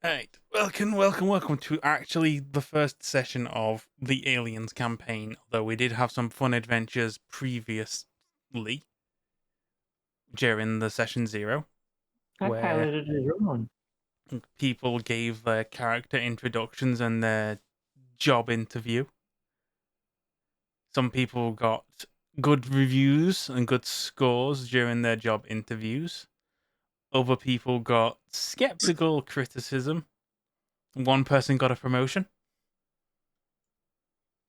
Alright, welcome to actually the first session of the Aliens campaign, although we did have some fun adventures previously during the session 0, I where piloted it wrong. people gave their character introductions and their job interview. Some people got good reviews and good scores during their job interviews. Other people got skeptical criticism. One person got a promotion.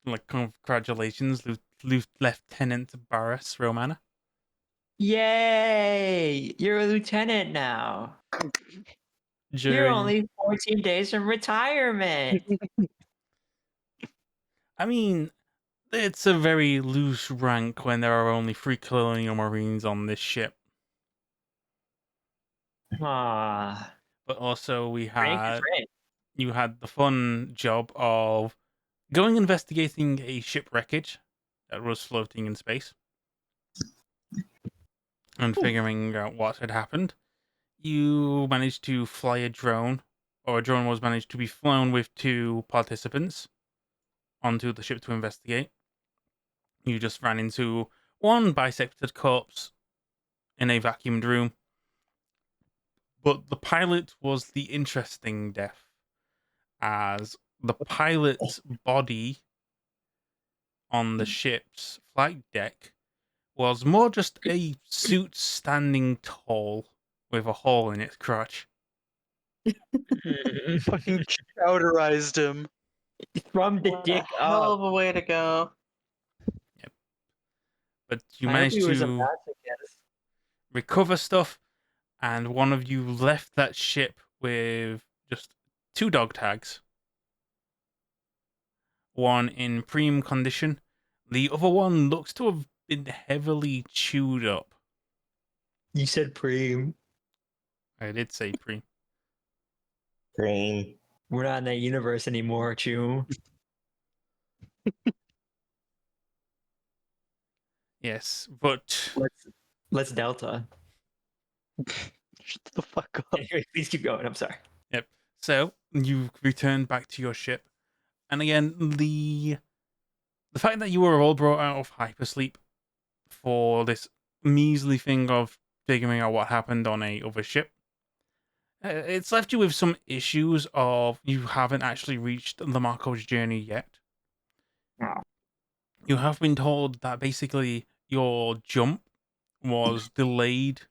Like, congratulations, Lieutenant Barras Romana. Yay! You're a lieutenant now. You're During, only 14 days from retirement. I mean, it's a very loose rank when there are only 3 colonial marines on this ship. Ah, But also rank is rank. you had the fun job of going investigating a ship wreckage that was floating in space and figuring out what had happened. You managed to fly a drone, or a drone was managed to be flown with 2 participants onto the ship to investigate. You just ran into one bisected corpse in a vacuumed room. But the pilot was the interesting death, as the pilot's body on the ship's flight deck was more just a suit standing tall with a hole in its crotch. Fucking chowderized him. From the What dick a hell up. of a way to go. But you I hope managed he was a to masochist. recover stuff, and one of you left that ship with just 2 dog tags. One in prime condition. The other one looks to have been heavily chewed up. You said preem. I did say prime. Green. We're not in that universe anymore, Chew. Yes, but Let's Delta. Shut the fuck up. Anyway, please keep going. I'm sorry. yep. So you returned back to your ship, and again the fact that you were all brought out of hypersleep for this measly thing of figuring out what happened on a other ship, it's left you with some issues of you haven't actually reached the Marco's journey yet. Oh. You have been told that basically your jump was delayed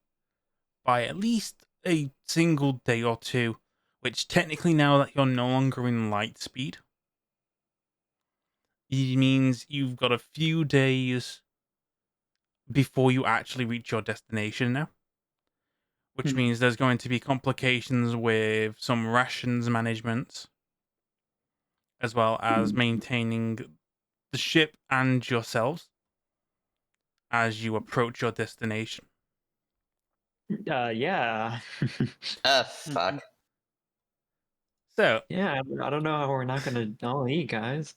by at least a single day or 2, which technically now that you're no longer in light speed, it means you've got a few days before you actually reach your destination now. Which means there's going to be complications with some rations management, as well as maintaining the ship and yourselves as you approach your destination. Yeah. Fuck. So, Yeah, I don't know how we're not gonna all eat, guys.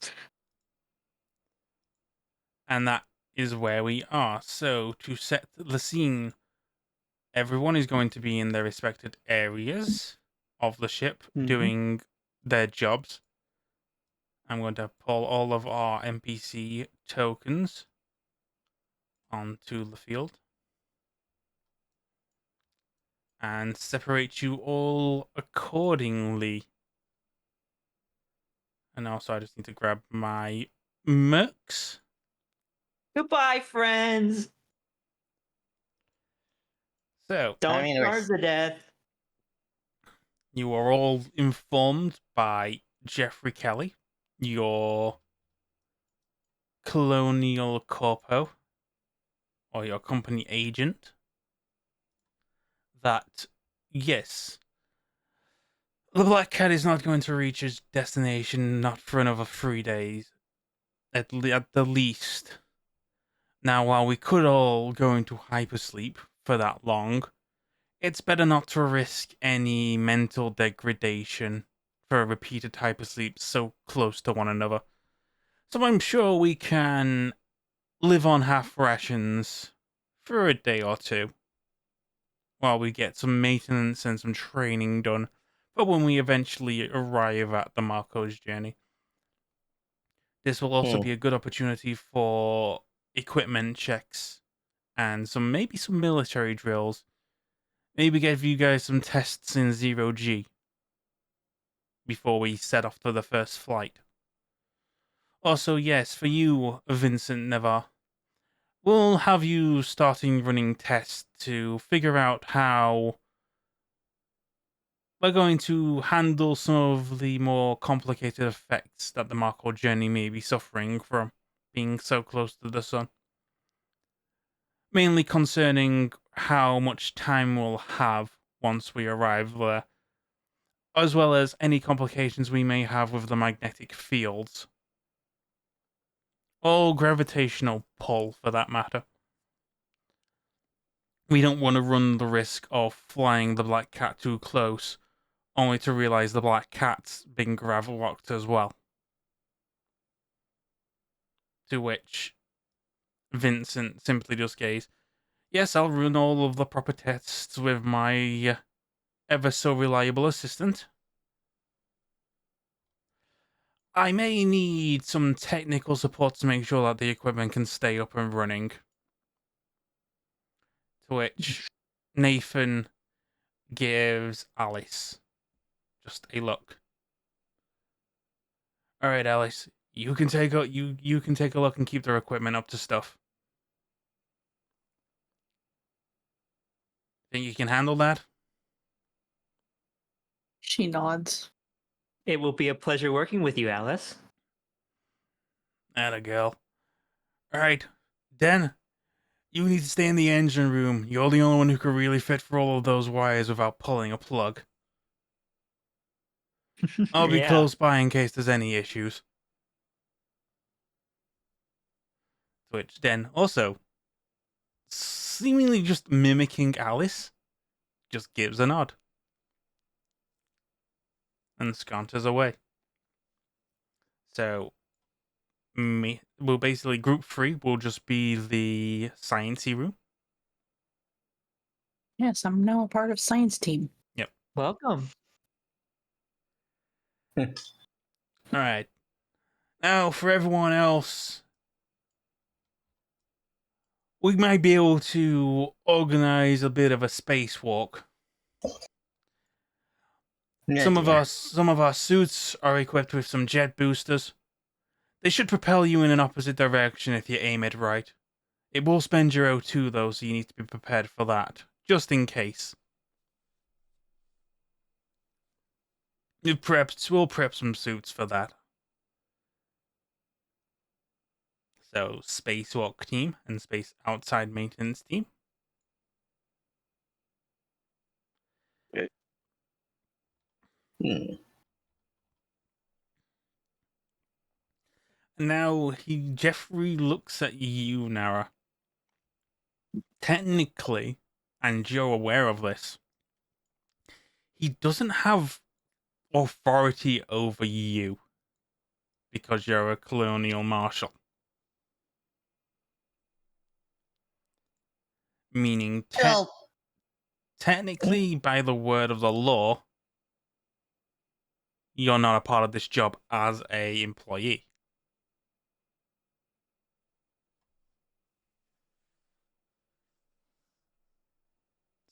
and that is where we are. So, to set the scene, everyone is going to be in their respected areas of the ship doing their jobs. I'm going to pull all of our NPC tokens onto the field and separate you all accordingly. And also, I just need to grab my mercs. Goodbye, friends. So, Don't starve to death. you are all informed by Jeffrey Kelly, your colonial corpo, or your company agent, that yes, the Black Cat is not going to reach its destination not for another 3 days, at the least. Now, while we could all go into hypersleep for that long, it's better not to risk any mental degradation for a repeated hypersleep so close to one another. So I'm sure we can live on half rations for a day or 2 while we get some maintenance and some training done for when we eventually arrive at the Marco's journey. This will also be a good opportunity for equipment checks and maybe some military drills. Maybe give you guys some tests in 0G before we set off to the first flight. Also, yes, for you, Vincent Nevar, we'll have you starting running tests to figure out how we're going to handle some of the more complicated effects that the Marco journey may be suffering from being so close to the sun. Mainly concerning how much time we'll have once we arrive there, as well as any complications we may have with the magnetic fields. Or gravitational pull, for that matter. We don't want to run the risk of flying the Black Cat too close, only to realize the Black Cat's being gravel-locked as well. To which Vincent simply just goes, yes, I'll run all of the proper tests with my ever so reliable assistant. I may need some technical support to make sure that the equipment can stay up and running. To which Nathan gives Alice just a look. All right, Alice, you can take a you can take a look and keep their equipment up to stuff. Think you can handle that? She nods. It will be a pleasure working with you, Alice. Atta girl. All right, Den, you need to stay in the engine room. You're the only one who could really fit for all of those wires without pulling a plug. I'll be Yeah. close by in case there's any issues. To which Den, also, seemingly just mimicking Alice, just gives a nod. And scampers away. So, we'll basically, group 3 will just be the sciencey room. Yes, I'm now a part of science team. Welcome. Alright. Now, for everyone else, we might be able to organize a bit of a spacewalk. Yeah, Some dear. of our suits are equipped with some jet boosters. They should propel you in an opposite direction if you aim it right. It will spend your O2 though, so you need to be prepared for that, just in case. We'll prep some suits for that. So, spacewalk team and space outside maintenance team. Hmm. Now, Jeffrey looks at you, Nara. Technically, and you're aware of this, he doesn't have authority over you because you're a colonial marshal. Meaning, Well, technically, by the word of the law, you're not a part of this job as a employee.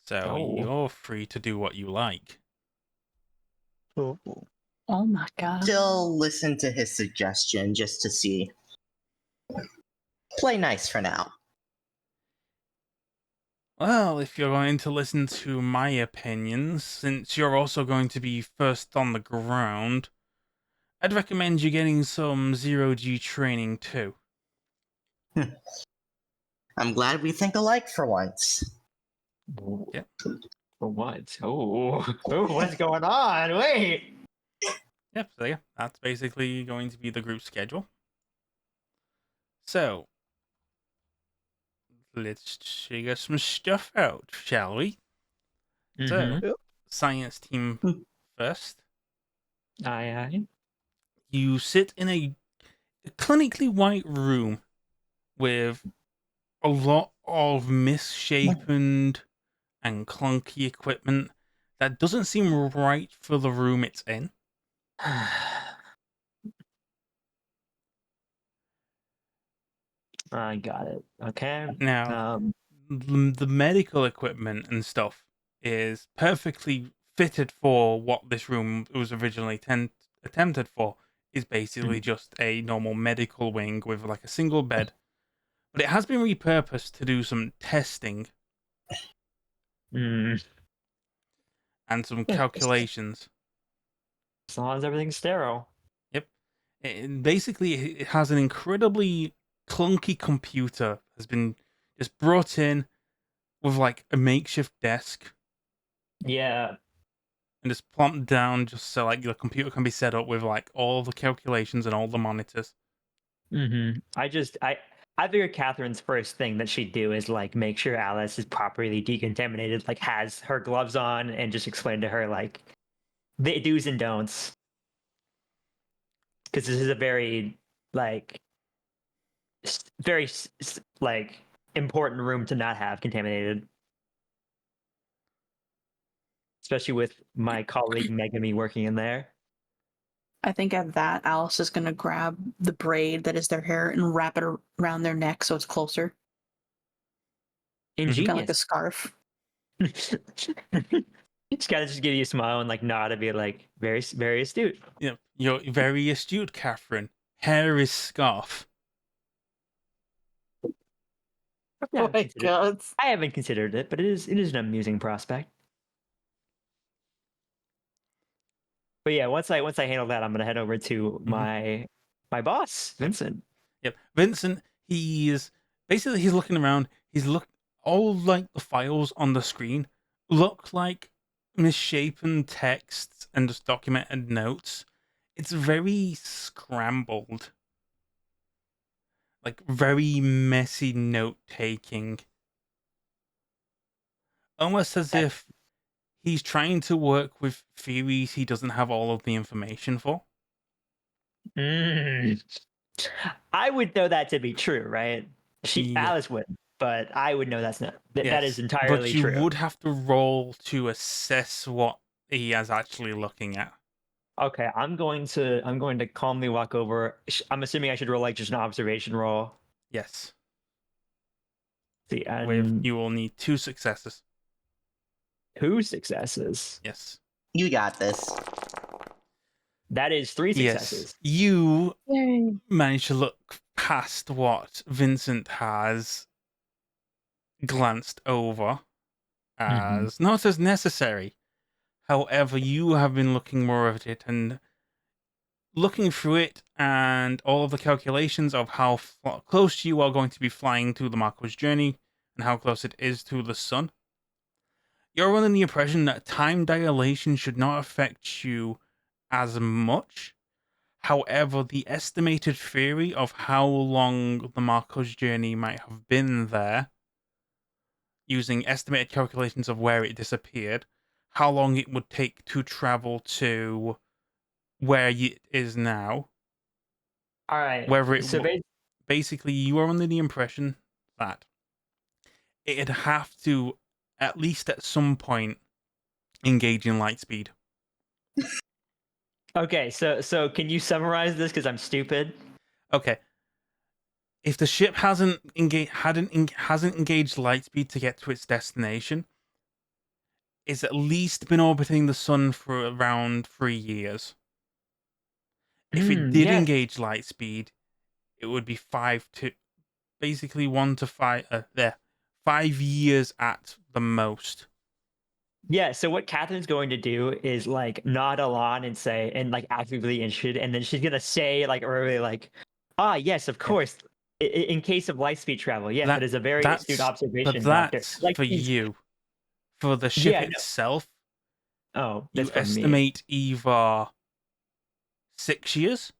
So Oh. you're free to do what you like. Oh. Oh my god. still listen to his suggestion just to see. Play nice for now. Well, if you're going to listen to my opinions, since you're also going to be first on the ground, I'd recommend you getting some 0G training too. I'm glad we think alike for once. Yeah. For what? Oh, what's going on? Wait. Yep, so yeah, that's basically going to be the group schedule. So, let's figure some stuff out, shall we? So, Mhm. science team first. Aye, aye. You sit in a clinically white room with a lot of misshapen and clunky equipment that doesn't seem right for the room it's in. I got it. Okay. Now, the medical equipment and stuff is perfectly fitted for what this room was originally attempted for. Is basically just a normal medical wing with like a single bed, but it has been repurposed to do some testing mm, and some calculations. as long as everything's sterile. Yep. Basically, it has an incredibly clunky computer has been just brought in with like a makeshift desk Yeah. and just plumped down just so like the computer can be set up with like all the calculations and all the monitors. I figured Catherine's first thing that she'd do is like make sure Alice is properly decontaminated, like has her gloves on, and just explain to her like the do's and don'ts. Because this is a very like like important room to not have contaminated, especially with my colleague Megami working in there. I think at that, Alice is gonna grab the braid that is their hair and wrap it around their neck so it's closer, kind of like a Ingenious. scarf. It's gotta just give you a smile and like nod and be like very very astute. You know, you're very astute, Catherine. Hair is scarf. Oh my god. I haven't considered it, but it is an amusing prospect. But yeah, once I handle that, I'm gonna head over to my boss, Vincent. Yep. Vincent, he's looking around. All like the files on the screen look like misshapen texts and just documented notes. It's very scrambled. Like very messy note taking. Almost as if he's trying to work with theories he doesn't have all of the information for. Mm. I would know that to be true, right? Yeah. Alice would, but I would know that's not that is Yes, entirely but you true. would have to roll to assess what he is actually looking at. Okay, I'm going to calmly walk over. I'm assuming I should roll like just an observation roll. Yes. See, With and you will need 2 successes. 2 successes. Yes. You got this. That is 3 successes. Yes. You Yay. manage to look past what Vincent has glanced over as not as necessary. However, you have been looking more at it and looking through it and all of the calculations of how close you are going to be flying to the Marco's journey and how close it is to the sun. You're under the impression that time dilation should not affect you as much. However, the estimated theory of how long the Marco's journey might have been there, using estimated calculations of where it disappeared, how long it would take to travel to where it is now, All right. whether it So basically you are under the impression that it'd have to at least at some point engage in light speed. okay, so can you summarize this because I'm stupid? Okay. If the ship hasn't engaged light speed to get to its destination, it's at least been orbiting the sun for around 3 years. If it did yes. engage light speed, it would be 5 to basically 1 to 5 5 years at the most. Yeah, so what Catherine's going to do is like nod along and say and like actively interested, and then she's gonna say like really like, yes, of course. In case of light speed travel, yes, that is a very astute observation, but Doctor. that's Like for you. For the ship Yeah, no. itself, Oh, you that's for me. estimate either 6 years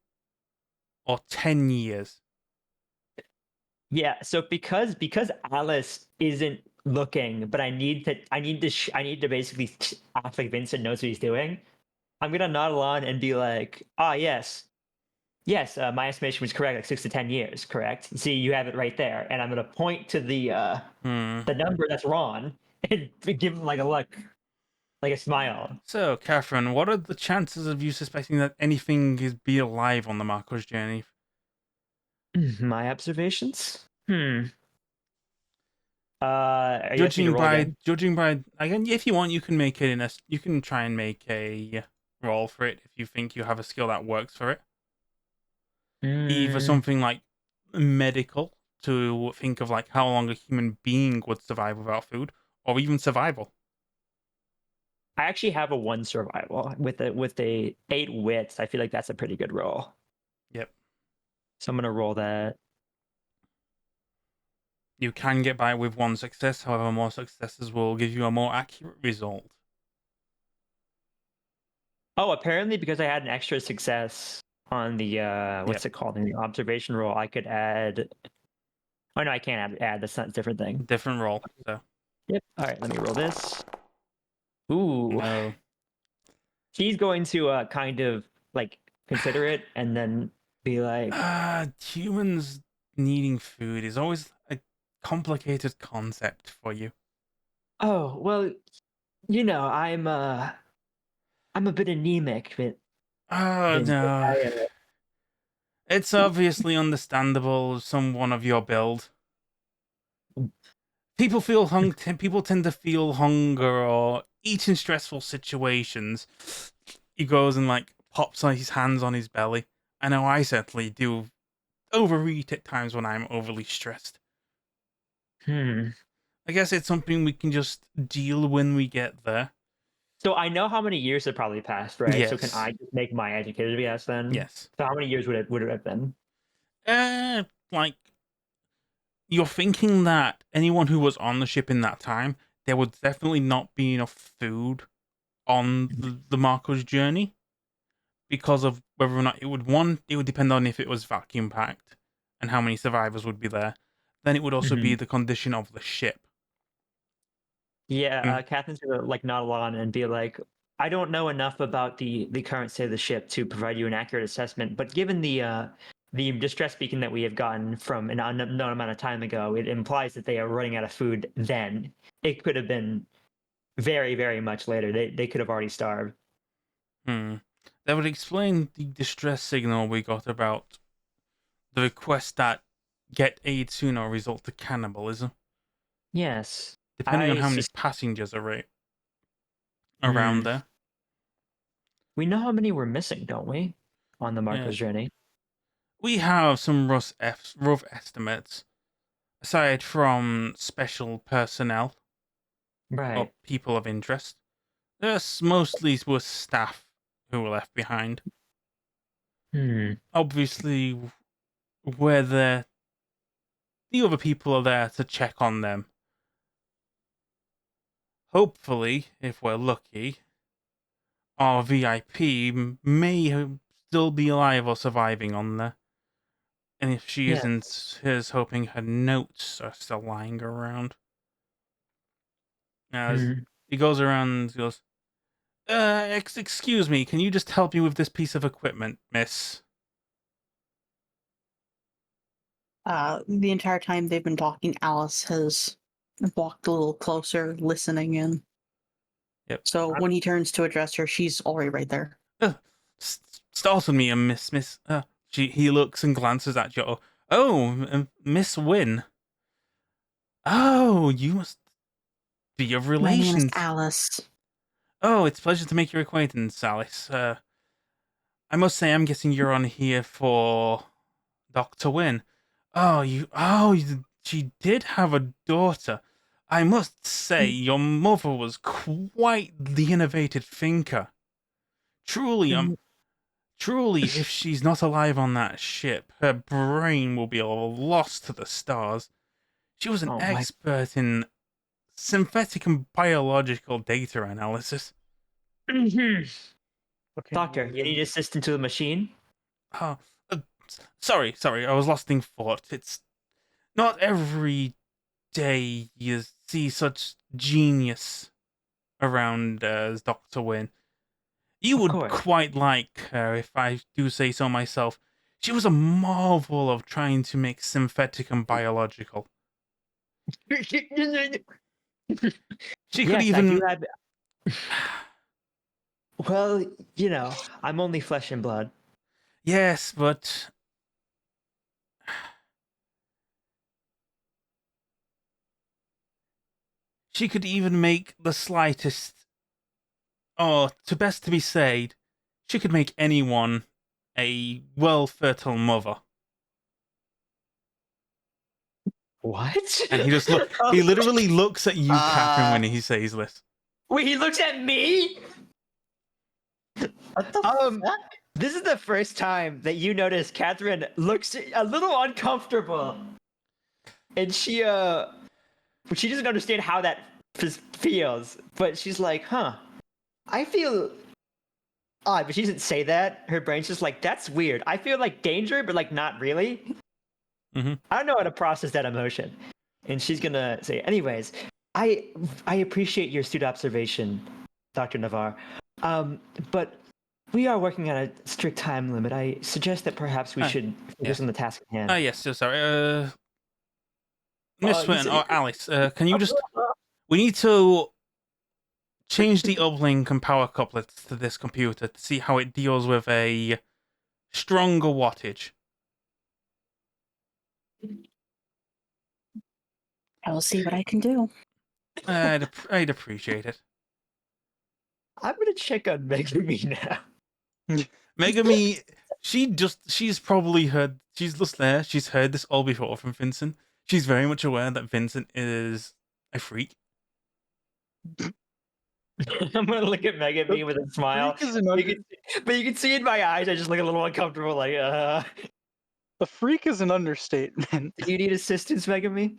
or 10 years. Yeah, so because Alice isn't looking, but I need to basically act like Vincent knows what he's doing. I'm gonna nod along and be like, yes, Yes, my estimation was correct, like 6 to 10 years, correct? See, you have it right there, and I'm gonna point to the number that's wrong and give him like a look, like a smile. So, Catherine, what are the chances of you suspecting that anything is be alive on the Marco's journey? My observations? Are you asking me to roll again? Judging by again, if you want, you can make it you can try and make a roll for it if you think you have a skill that works for it. Either Mm, something like medical to think of like how long a human being would survive without food, or even survival. I actually have a 1 survival with a 8 wits. I feel like that's a pretty good roll. Yep. So I'm gonna roll that. You can get by with 1 success, however, more successes will give you a more accurate result. Oh, apparently because I had an extra success on the what's it called in the observation roll, I could add. Oh no, I can't add. That's not a different thing. Different roll. So Yep. All right, let me roll this. Ooh, no. she's going to kind of like consider it and then be like, Humans needing food is always a complicated concept for you. "Oh well, I'm a bit anemic, but Oh no. It's obviously understandable, someone of your build. People people tend to feel hunger or eat in stressful situations. He goes and like pops his hands on his belly. I know I certainly do overeat at times when I'm overly stressed. Hmm. I guess it's something we can just deal when we get there. So I know how many years have probably passed, right? So can Yes. I just make my educated guess then? Yes. So how many years would it have been? Like you're thinking that anyone who was on the ship in that time, there would definitely not be enough food on the Marco's journey because of whether or not it would depend on if it was vacuum packed and how many survivors would be there. Then it would also be Mhm. the condition of the ship. Yeah, Mm, Catherine's gonna like nod along and be like, "I don't know enough about the current state of the ship to provide you an accurate assessment, but given the distress beacon that we have gotten from an unknown amount of time ago, it implies that they are running out of food. Then it could have been very, very much later. They could have already starved." hmm. That would explain the distress signal we got about the request that get aid sooner result to cannibalism, Yes, depending on I how many sus- passengers are around Hmm. there. We know how many we're missing, don't we? On the Yeah. Marco's journey. We have some rough estimates. Aside from special personnel or Right. people of interest, there's mostly was staff who were left behind. Hmm. Obviously, whether the other people are there to check on them. Hopefully, if we're lucky, our VIP may still be alive or surviving on there. And if she Yeah. isn't, here's hoping her notes are still lying around. As Hmm. he goes around and goes, excuse me, can you just help me with this piece of equipment, miss? The entire time they've been talking, Alice has walked a little closer, listening in. Yep. So when he turns to address her, she's already right there. Startle me, miss. He looks and glances at you. Oh, Miss Wynne. Oh, you must be of My name is relations. Alice. Oh, it's a pleasure to make your acquaintance, Alice. I must say, I'm guessing you're on here for Dr. Wynne. She did have a daughter. I must say, your mother was quite the innovative thinker. Truly, truly, if she's not alive on that ship, her brain will be lost to the stars. She was an Oh my. expert in synthetic and biological data analysis. Doctor, you need assistance to the machine? Oh, sorry, I was lost in thought. It's not every day you see such genius around as Dr. Wynne. You Of would course. quite like her, if I do say so myself. She was a marvel of trying to make synthetic and biological. She could Yes, even. I do have. Well, I'm only flesh and blood. Yes, but she could even make the slightest. Oh, to be said, she could make anyone a fertile mother. What? And he just look. He literally looks at you, Catherine, when Uh, he says this. Wait, he looks at me? What the fuck? This is the first time that you notice Catherine looks a little uncomfortable. And she doesn't understand how that feels. But she's like, huh, I feel odd. But she doesn't say that. Her brain's just like, that's weird. I feel like danger, but like not really. Mm-hmm. I don't know how to process that emotion. And she's gonna say, anyways, I appreciate your astute observation, Dr. Navarre. But we are working on a strict time limit. I suggest that perhaps we should focus on the task at hand. Yes, so sorry. Miss Swinton or Alice, can you just... We need to change the uplink and power couplets to this computer to see how it deals with a stronger wattage. I will see what I can do. I'd appreciate it. I'm gonna check on Megami now. Megami, she's probably heard, she's just there, she's heard this all before from Vincent. She's very much aware that Vincent is a freak. I'm gonna look at Megami with a smile. But you can see in my eyes, I just look a little uncomfortable, like, A freak is an understatement. Do you need assistance, Megami?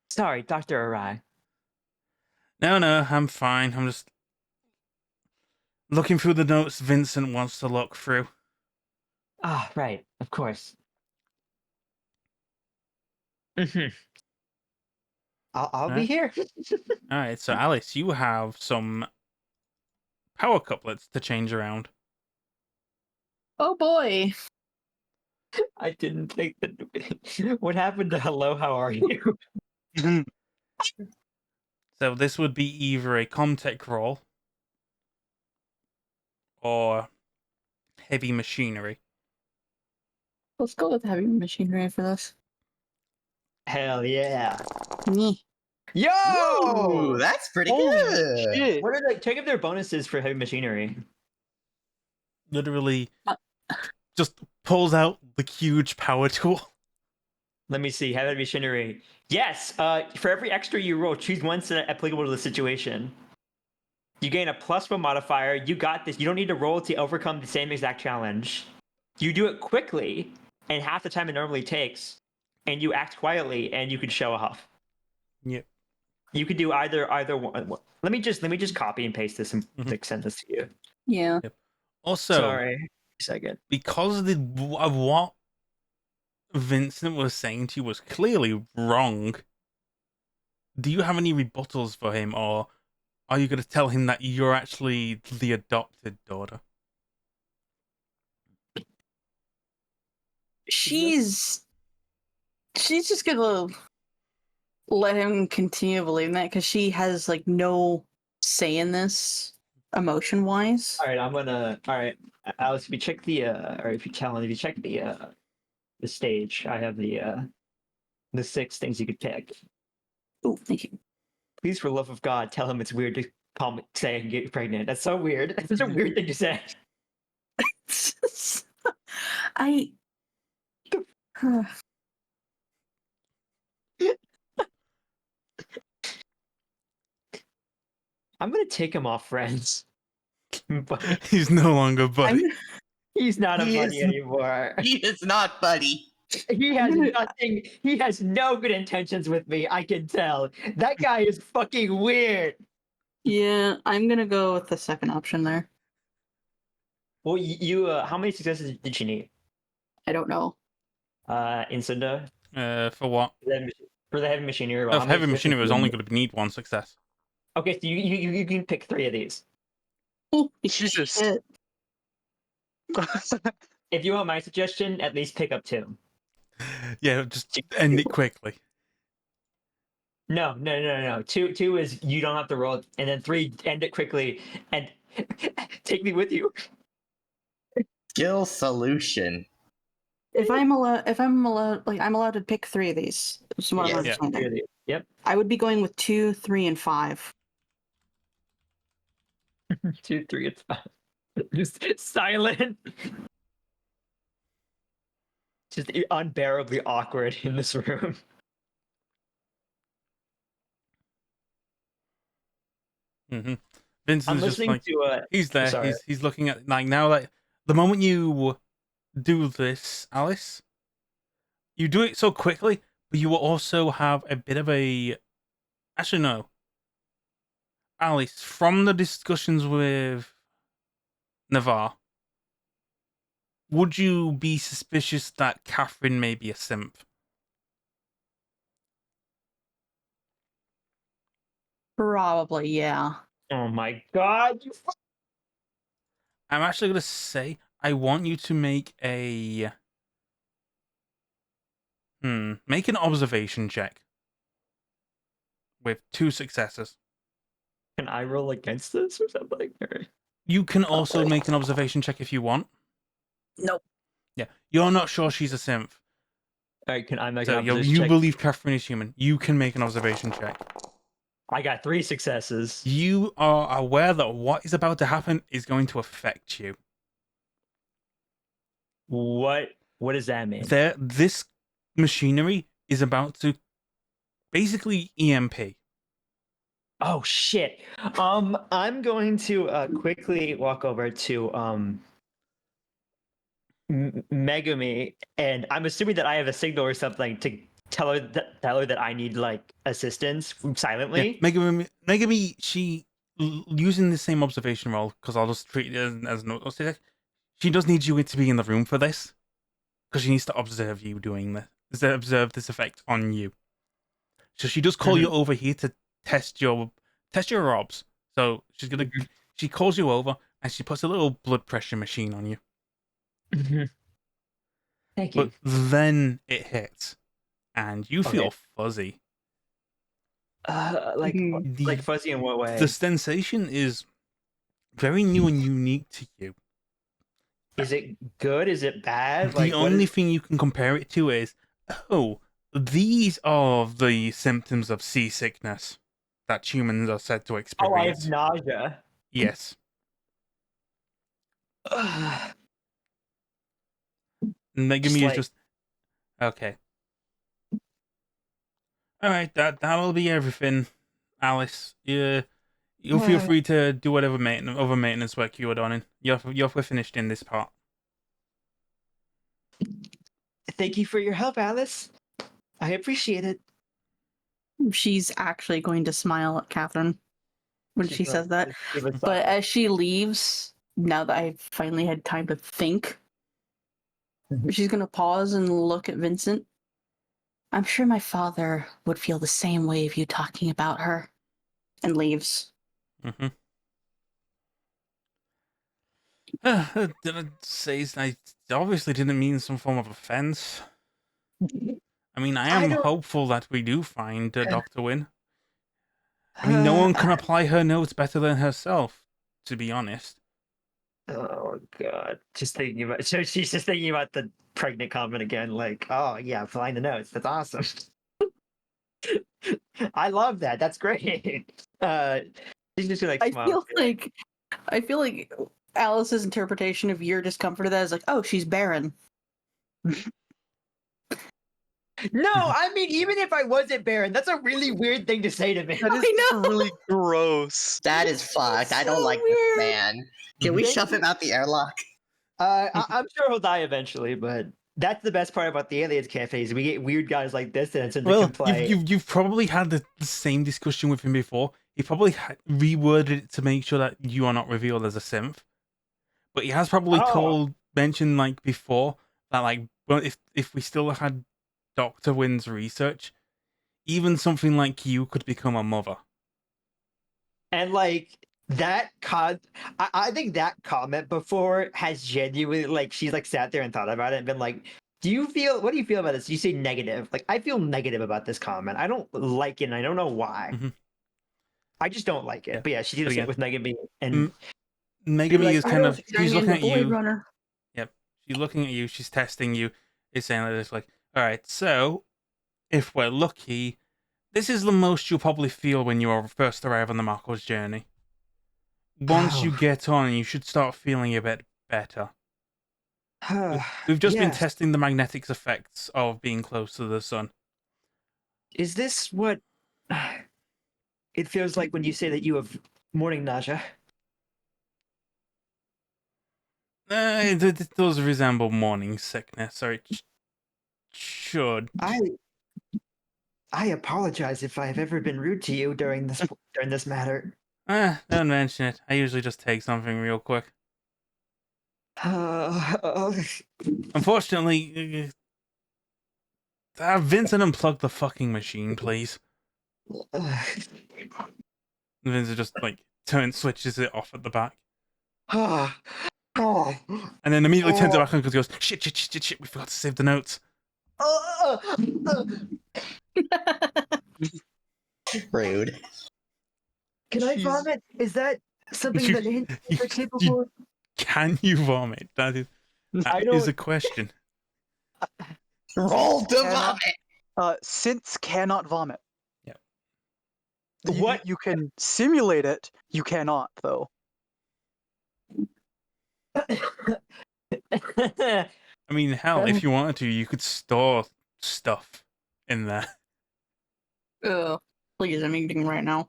Sorry, Dr. Arai. No, I'm fine. I'm just looking through the notes Vincent wants to look through. Ah, right, of course. Mm-hmm. I'll be here. Alright, so Alice, you have some power couplets to change around. Oh boy. I didn't think that. What happened to hello? How are you? So this would be either a Comtech roll or heavy machinery. Let's go with heavy machinery for this. Hell yeah! Nyeh. Yo! Ooh, that's pretty Holy good. shit. What are check if their bonuses for heavy machinery? Literally just pulls out the huge power tool. Let me see. Heavy machinery. Yes. For every extra you roll, choose one set applicable to the situation. You gain a +1 modifier. You got this. You don't need to roll to overcome the same exact challenge. You do it quickly and half the time it normally takes, and you act quietly, and you could show off. Yep. You could do either one. Let me just copy and paste this and send this to you. Yeah. Also, Sorry. A second. because of what Vincent was saying to you was clearly wrong, do you have any rebuttals for him, or are you going to tell him that you're actually the adopted daughter? She's just gonna let him continue believing that because she has like no say in this emotion wise. All right, All right, Alex, if you check the or if you check the stage, I have the 6 things you could pick. Oh, thank you. Please, for the love of God, tell him it's weird to say I can get you pregnant. That's so weird. That's such a weird thing to say. I. I'm gonna take him off friends. But He's no longer buddy. he's not a He buddy is- anymore. He is not buddy. He has nothing. He has no good intentions with me. I can tell. That guy is fucking weird. Yeah, I'm gonna go with the second option there. Well, you how many successes did you need? I don't know. In Sunda? For what? For the heavy machinery roll. Of heavy machinery was only going to need 1 success. Okay, so you can pick 3 of these. Oh, Jesus. shit. If you want my suggestion, at least pick up 2. Yeah, just end it quickly. No. Two is you don't have to roll, and then 3, end it quickly, and take me with you. Skill solution. If I'm allowed to pick 3 of these. Is what I'm Yes. understanding. Really. Yep. I would be going with 2, 3, and 5. 2, 3, and 5. Just silent. Just unbearably awkward in this room. Mm-hmm. I'm Vincent's just listening like to he's there. sorry. He's looking at like now like the moment you do this, Alice, you do it so quickly, but you will also have a bit of a. Actually, no. Alice, from the discussions with Navarre, would you be suspicious that Catherine may be a simp? Probably, yeah. Oh my god! I'm actually going to say I want you to make a. Make an observation check with 2 successes. Can I roll against this or something? You can also make an observation check if you want. Nope. Yeah, you're not sure she's a synth. Alright, can I make So an you observation check? believe Catherine is human. You can make an observation check. I got 3 successes. You are aware that what is about to happen is going to affect you. What does that mean? This machinery is about to basically EMP. Oh shit. I'm going to quickly walk over to Megami, and I'm assuming that I have a signal or something to tell her that I need like assistance silently. Yeah, Megami, she using the same observation roll because I'll just treat it as no. She does need you to be in the room for this because she needs to observe you doing this, observe this effect on you. So she does call you over here to test your obs. So she calls you over and she puts a little blood pressure machine on you. Thank you. But then it hits, and you feel fuzzy. Like fuzzy in what way? The sensation is very new and unique to you. Is it good? Is it bad? The only thing you can compare it to is, oh, these are the symptoms of seasickness that humans are said to experience. Oh, I have nausea. Yes. Megami is just okay. All right, that'll be everything, Alice. You'll feel free to do whatever other maintenance work you were doing. You're finished in this part. Thank you for your help, Alice. I appreciate it. She's actually going to smile at Catherine when she says that. But But as she leaves, now that I've finally had time to think, she's going to pause and look at Vincent. I'm sure my father would feel the same way of you talking about her. And leaves. Mm-hmm. Did I say I obviously didn't mean some form of offense? I mean, I am hopeful that we do find Dr. Wynne. I mean, no one can apply her notes better than herself, to be honest. Oh god, just thinking about. So she's just thinking about the pregnant comment again. Like, oh yeah, applying the notes. That's awesome. I love that. That's great. She's just like. I feel like Alice's interpretation of your discomfort of that is like, oh, she's barren. No, I mean, even if I wasn't barren, that's a really weird thing to say to me. That is I know. really gross. That is fucked. I don't so like weird. this man. Can we shove him out the airlock? I'm sure he'll die eventually, but that's the best part about the Aliens cafes. We get weird guys like this and they can play. You've probably had the same discussion with him before. He probably reworded it to make sure that you are not revealed as a synth. But he has probably mentioned like before that like, well, if we still had Dr. Wynne's research, even something like you could become a mother. And like that I think that comment before has genuinely like she's like sat there and thought about it and been like, what do you feel about this? You say negative. Like I feel negative about this comment. I don't like it and I don't know why. Mhm. I just don't like it. Yeah. But yeah, she's But gonna sit again, with Megami and M- Megami be like, is I kind love of, she's turning looking into at Blade you. Runner. Yep. She's looking at you. She's testing you. Is saying like this, like, all right, so if we're lucky, this is the most you'll probably feel when you first arrive on the Marco's journey. Once you oh, get on, you should start feeling a bit better. We've just been yes. testing the magnetic effects of being close to the sun. Is this what it feels like when you say that you have morning nausea? It does resemble morning sickness, or it should. I apologize if I have ever been rude to you during this matter. Don't mention it. I usually just take something real quick. Unfortunately, Vincent, unplug the fucking machine, please. And Vincent just like switches it off at the back, and then immediately turns it back on because he goes, shit, we forgot to save the notes. Rude. Can I She's- vomit? Is that something You- that you- are capable of? Can you vomit? That I is don't. a question. Roll to Cannot- vomit. Synths cannot vomit. Yep. What? You can simulate it. You cannot, though. I mean, hell, if you wanted to, you could store stuff in there. Ugh. Please, I'm eating right now.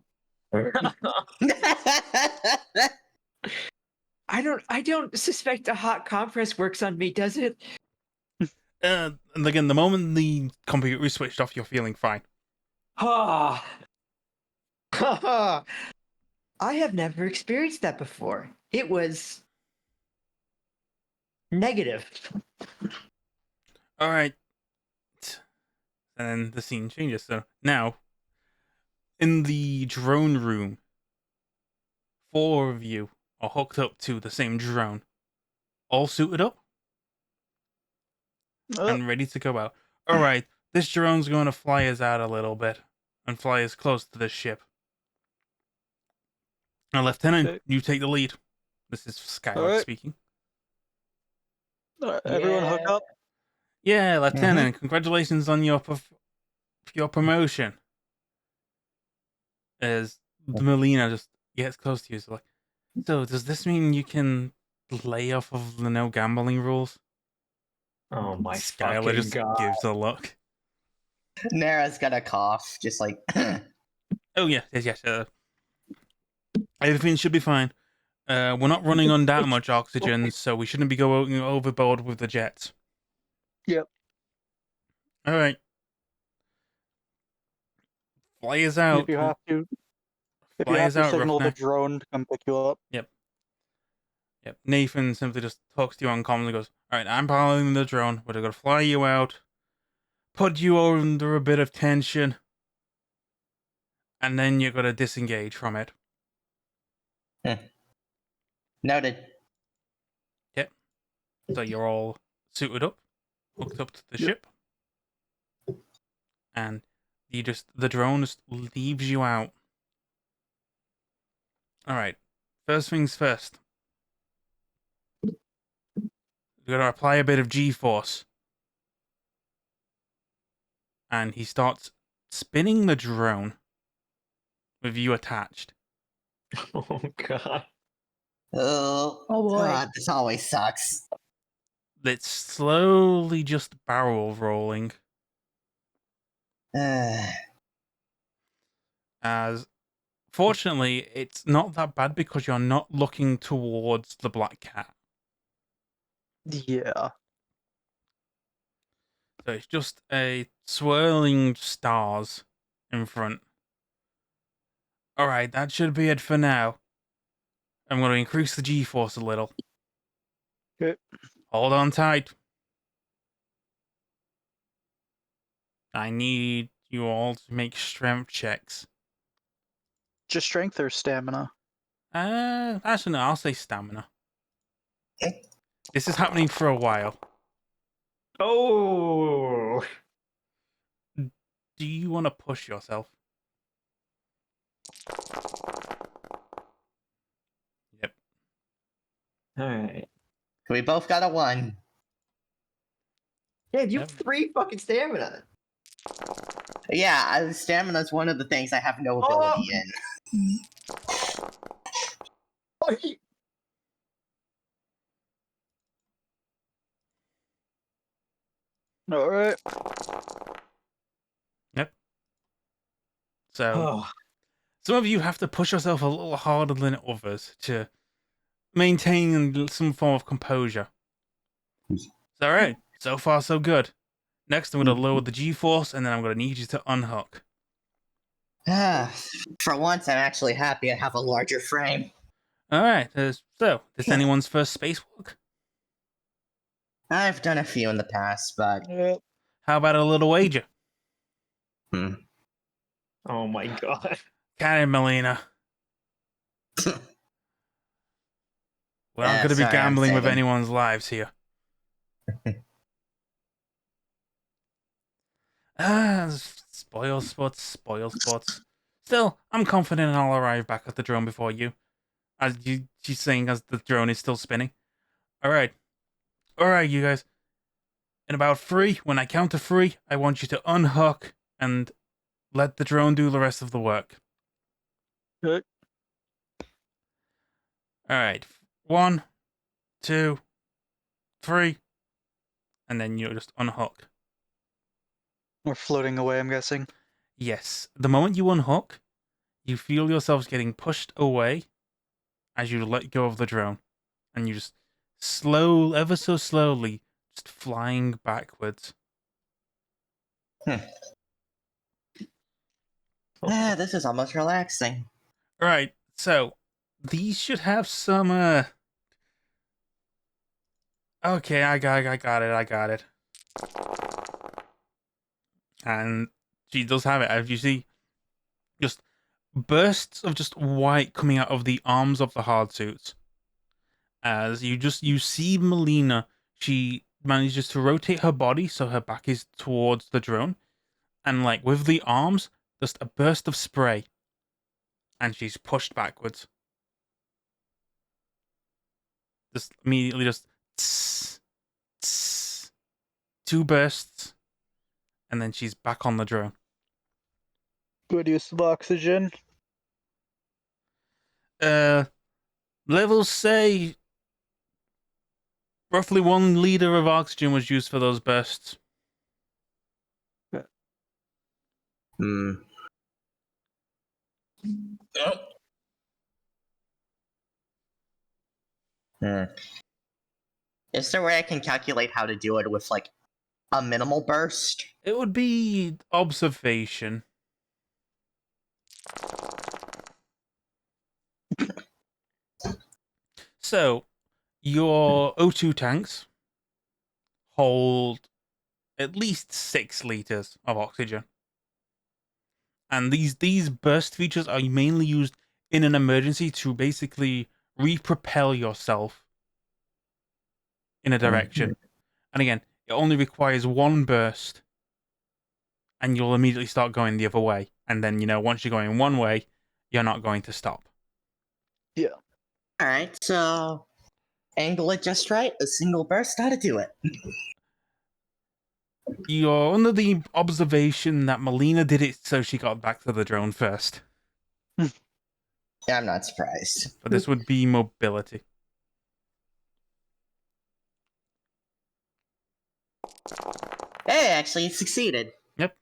I don't suspect a hot compress works on me, does it? And again, the moment the computer is switched off, you're feeling fine. Ah. I have never experienced that before. It was negative. All right. And then the scene changes. So now, in the drone room, 4 of you are hooked up to the same drone, all suited up and ready to go out. All right, this drone's going to fly us out a little bit and fly us close to the ship. Now, Lieutenant, Okay. you take the lead. This is Skylark All right. speaking. Everyone hook up. Yeah, Lieutenant, congratulations on your promotion. As Melina just gets close to you, so like, so does this mean you can lay off of the no gambling rules? Oh my Skylar fucking just god. gives a look. Nara's got a cough, just like. Oh yeah, yes. Everything should be fine. We're not running on that much oxygen, so we shouldn't be going overboard with the jets. Yep. All right. Fly us out. If you have to Fly us out, signal the Roughneck. drone to come pick you up. Yep. Nathan simply just talks to you uncommonly, goes, all right, I'm piloting the drone. We're going to fly you out, put you under a bit of tension, and then you're going to disengage from it. Noted. So you're all suited up, hooked up to the ship, and the drone just leaves you out. All right. First things first. You're gonna apply a bit of G-force, and he starts spinning the drone with you attached. Oh god. Oh, Oh, boy. God, this always sucks. It's slowly just barrel rolling as. Fortunately, it's not that bad because you're not looking towards the black cat. Yeah. So it's just a swirling stars in front. Alright, that should be it for now. I'm going to increase the G-force a little. Okay. Hold on tight. I need you all to make strength checks. Just strength or stamina? Actually, no, I'll say stamina. Okay. This is happening for a while. Oh. Do you want to push yourself? Yep. All right. We both got a 1. Yeah, you Yep. have 3 fucking stamina. Yeah, stamina is one of the things I have no ability in. Oh, he- All right. So Oh. some of you have to push yourself a little harder than others to maintain some form of composure. It's all right. So far, so good. Next, I'm going to lower the G-force, and then I'm going to need you to unhook. For once, I'm actually happy I have a larger frame. All right. So, this anyone's first spacewalk? I've done a few in the past, but Yep. How about a little wager? Oh my god. Got it, Melina. We're not going to be sorry, I'm gambling with saving. anyone's lives here. Spoil spots, spoil spots. Still, I'm confident I'll arrive back at the drone before you. She's saying as the drone is still spinning. Alright, you guys. In about 3, when I count to 3, I want you to unhook and let the drone do the rest of the work. Good. Alright, 1, 2, 3, and then you just unhook. We're floating away, I'm guessing. Yes, the moment you unhook, you feel yourselves getting pushed away as you let go of the drone. And you just ever so slowly, just flying backwards. This is almost relaxing. Right, so these should have some okay, I got it. And she does have it, as you see, just bursts of just white coming out of the arms of the hard suits. As you see Melina, she manages to rotate her body so her back is towards the drone, and like with the arms, just a burst of spray, and she's pushed backwards. Just immediately, just tss, tss, 2 bursts, and then she's back on the drone. Good use of oxygen. Levels say roughly 1 liter of oxygen was used for those bursts. Hmm. Hmm. Is there a way I can calculate how to do it with, like, a minimal burst? It would be observation. So, your O2 tanks hold at least 6 liters of oxygen. And these burst features are mainly used in an emergency to basically repropel yourself in a direction. And again, it only requires 1 burst, and you'll immediately start going the other way. And then, once you're going one way, you're not going to stop. Alright, so angle it just right, a single burst, how to do it. You're under the observation that Melina did it so she got back to the drone first. Yeah, I'm not surprised. But this would be mobility. Hey, actually, it succeeded. Yep.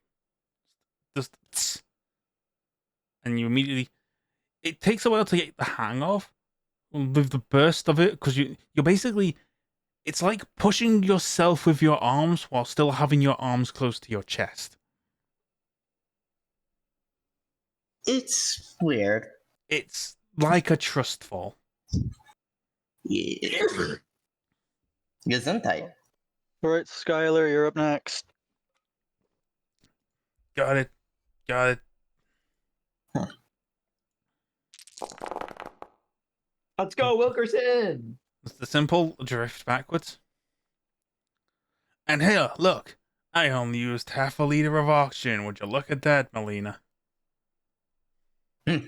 Just tss. And you immediately... It takes a while to get the hang of with the burst of it, because you're basically... It's like pushing yourself with your arms while still having your arms close to your chest. It's weird. It's like a trust fall. Yeah. Gesundheit. Alright, Skylar, you're up next. Got it. Got it. Huh. Let's go, Wilkerson! It's the simple drift backwards. And here, look, I only used half a liter of oxygen. Would you look at that, Melina? How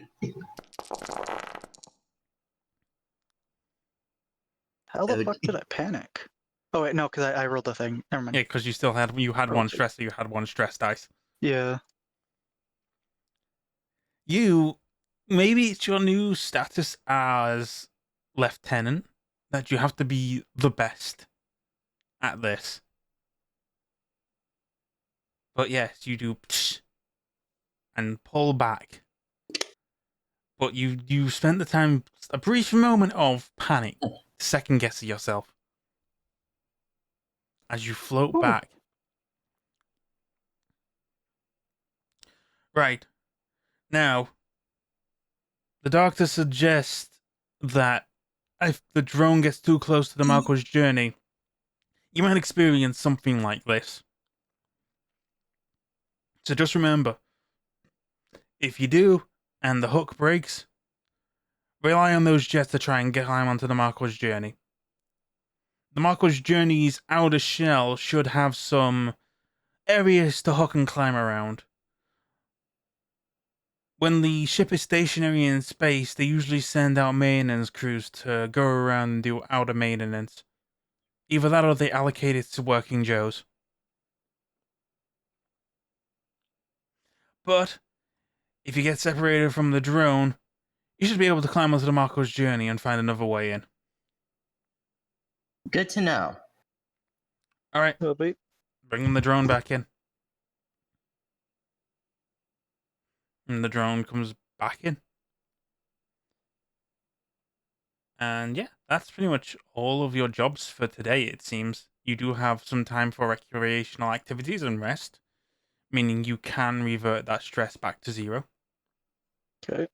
the Dude. fuck did I panic? Oh wait, no, because I rolled the thing. Never mind. Yeah, because you had one Okay. stress, so you had one stress dice. Yeah. Maybe it's your new status as lieutenant that you have to be the best at this. But yes, you do and pull back. But you spent the time, a brief moment of panic, second guessing yourself as you float Ooh. back. Right. Now, the doctor suggests that if the drone gets too close to the Malko's journey, you might experience something like this. So just remember, if you do, and the hook breaks, rely on those jets to try and climb onto the Malko's journey. The Malko's journey's outer shell should have some areas to hook and climb around. When the ship is stationary in space, they usually send out maintenance crews to go around and do outer maintenance. Either that or they allocate it to working Joes. But, if you get separated from the drone, you should be able to climb onto the Malko's journey and find another way in. Good to know. Alright, Oh, wait. bringing the drone back in. And the drone comes back in. And yeah, that's pretty much all of your jobs for today, it seems. You do have some time for recreational activities and rest, meaning you can revert that stress back to 0. Okay.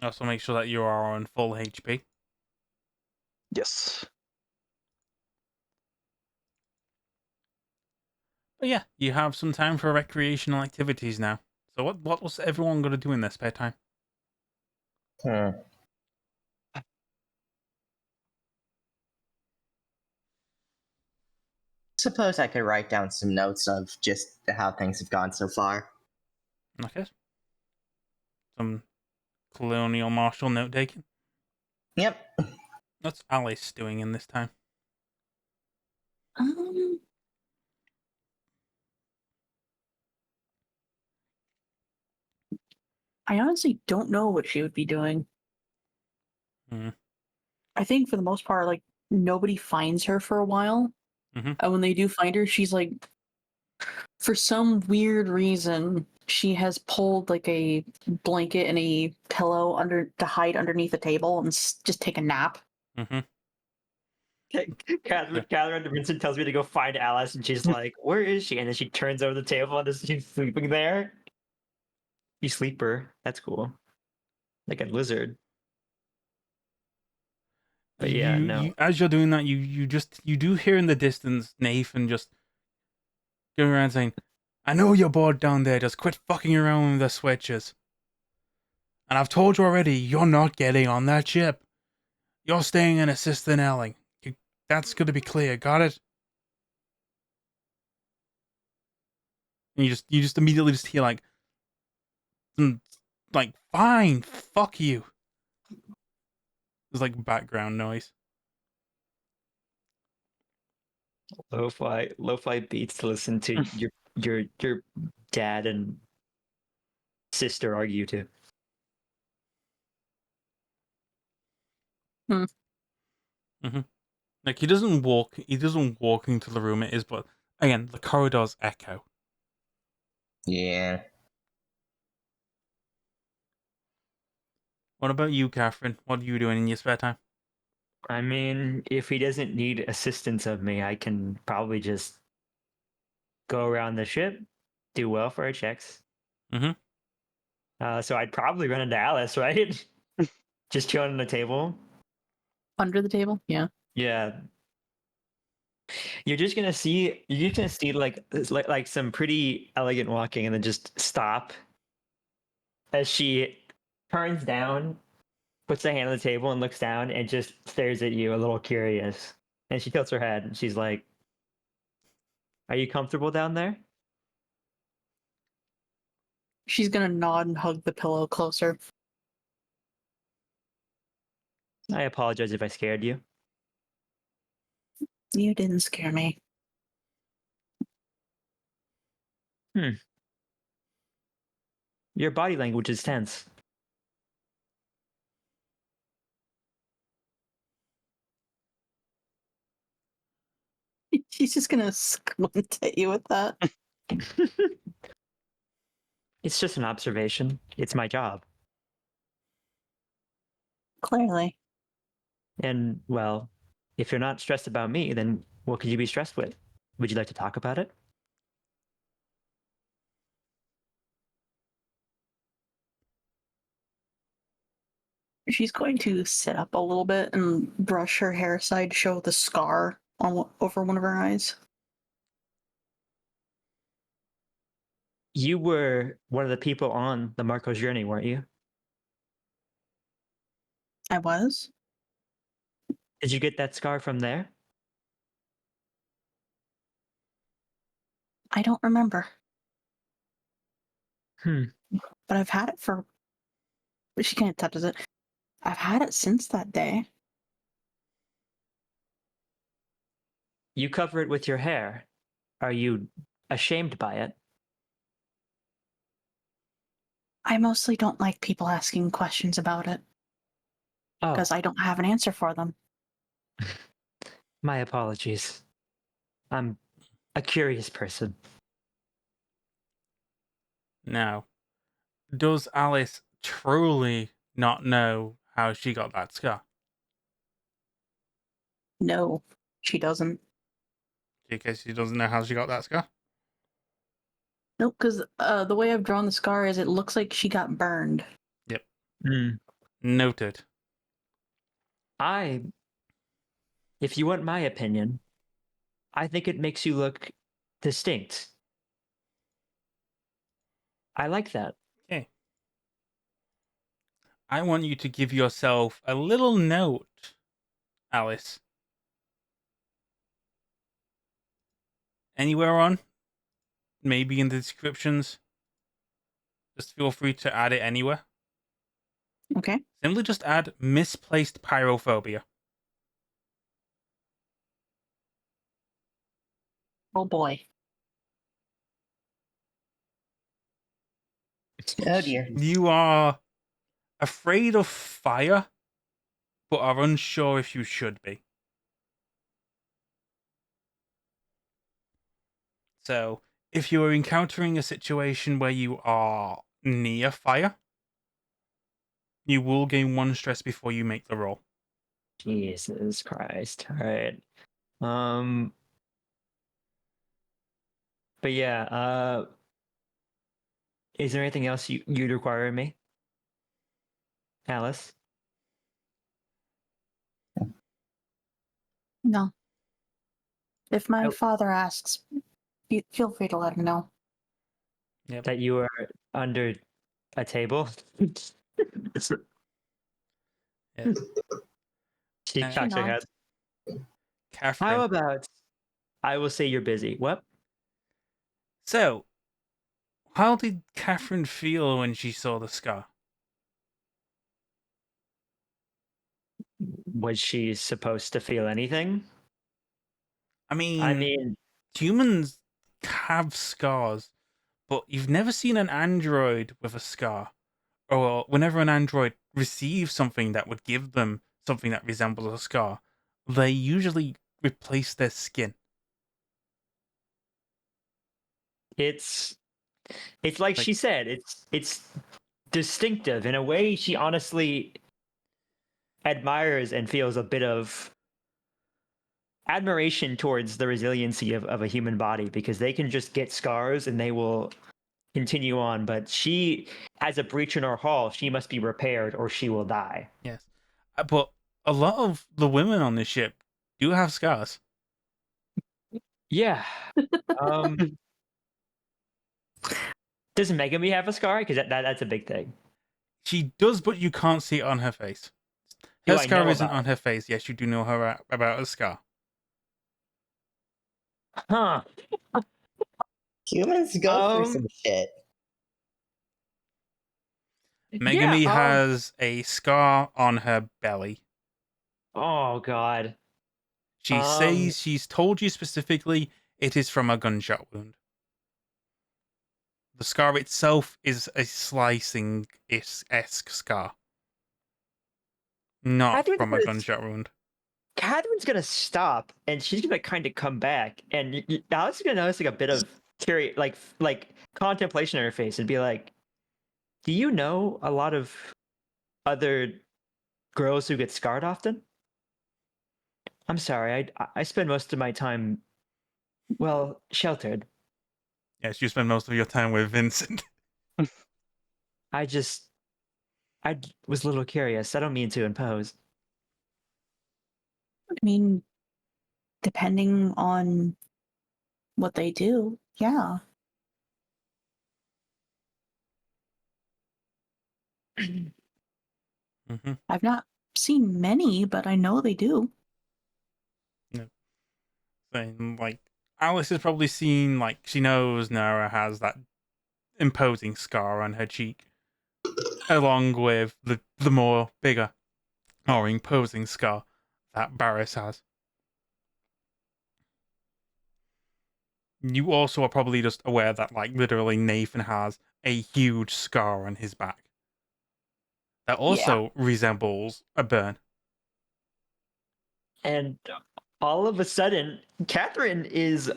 Also, make sure that you are on full HP. Yes. But yeah, you have some time for recreational activities now. So what was everyone going to do in their spare time? Hmm. Suppose I could write down some notes of just how things have gone so far. Okay. Some colonial martial note taking. Yep. What's Alice doing in this time? I honestly don't know what she would be doing. Hmm. I think for the most part, like, nobody finds her for a while. Mhm. And when they do find her, she's like, for some weird reason, she has pulled like a blanket and a pillow under to hide underneath the table and just take a nap. Mm-hmm. Catherine Vincent tells me to go find Alice, and she's like, "Where is she?" And then she turns over the table, and she's sleeping there. You sleeper. That's cool. Like a lizard. But yeah, no. As you're doing that, you do hear in the distance Nathan just going around saying, "I know you're bored down there. Just quit fucking around with the switches. And I've told you already, you're not getting on that ship. You're staying in Assistant Elling. That's going to be clear. Got it?" And you just immediately just hear like, fine, fuck you. There's like background noise. Lo-fi beats to listen to your dad and sister argue to. Like he doesn't walk into the room it is, but again, the corridors echo. Yeah. What about you, Catherine? What are you doing in your spare time? I mean, if he doesn't need assistance of me, I can probably just go around the ship, do welfare checks. Mhm. So I'd probably run into Alice, right? Just chilling on the table. Under the table? Yeah. Yeah. You're just gonna see like some pretty elegant walking, and then just stop as she turns down, puts a hand on the table, and looks down and just stares at you, a little curious. And she tilts her head, and she's like, "Are you comfortable down there?" She's gonna nod and hug the pillow closer. I apologize if I scared you. You didn't scare me. Your body language is tense. She's just gonna squint at you with that. It's just an observation. It's my job. Clearly. And, well, if you're not stressed about me, then what could you be stressed with? Would you like to talk about it? She's going to sit up a little bit and brush her hair aside to show the scar on over one of her eyes. You were one of the people on the Marco's journey, weren't you? I was? Did you get that scar from there? I don't remember. Hmm. But I've had it for. She kind of touches it. I've had it since that day. You cover it with your hair. Are you ashamed by it? I mostly don't like people asking questions about it Oh, because I don't have an answer for them. my apologies. I'm a curious person. Now, does Alice truly not know how she got that scar? No, she doesn't. Because she doesn't know how she got that scar? Nope, because the way I've drawn the scar is it looks like she got burned. Yep. Hmm. Noted. If you want my opinion, I think it makes you look distinct. I like that. Okay. I want you to give yourself a little note, Alice. Anywhere on? Maybe in the descriptions. Just feel free to add it anywhere. Okay. Simply just add misplaced pyrophobia. Oh boy. Oh dear. You are afraid of fire, but are unsure if you should be. So, if you are encountering a situation where you are near fire, you will gain 1 stress before you make the roll. Jesus Christ. All right. Um but yeah, is there anything else you'd require of me? Alice? No. If my Oh. father asks, feel free to let him know. Yep. That you were under a table? Yes. She Uh, cocks her head. Catherine. How about I will say you're busy. What? So, how did Catherine feel when she saw the scar? Was she supposed to feel anything? I mean, I mean, humans have scars, but you've never seen an android with a scar. Or whenever an android receives something that would give them something that resembles a scar, they usually replace their skin. it's like Like- she said, it's distinctive in a way. She honestly admires and feels a bit of admiration towards the resiliency of a human body, because they can just get scars and they will continue on, but she has a breach in her hull. She must be repaired or she will die. Yes. But a lot of the women on this ship do have scars. Yeah. Um, does Megami have a scar? Because that's a big thing. She does, but you can't see it on her face. Do Her I scar know isn't about on her face. Yes, you do know her about a scar. it? Huh. Humans go through Um. some shit. Yeah. Megami has a scar on her belly. Oh God. She says she's told you specifically it is from a gunshot wound. The scar itself is a slicing-esque scar, not Catherine's from a gonna, gunshot wound. Catherine's gonna stop, and she's gonna kind of come back, and Alex is gonna notice like a bit of curious, like contemplation on her face, and be like, "Do you know a lot of other girls who get scarred often?" I'm sorry, I spend most of my time, well, sheltered. Yes, you spend most of your time with Vincent. I just, was a little curious. I don't mean to impose. I mean, depending on what they do, yeah. Mm-hmm. I've not seen many, but I know they do. And like Alice has probably seen, like, she knows Nara has that imposing scar on her cheek, along with the more bigger or imposing scar that Barris has. You also are probably just aware that, like, literally Nathan has a huge scar on his back that also resembles a burn. And all of a sudden, Catherine is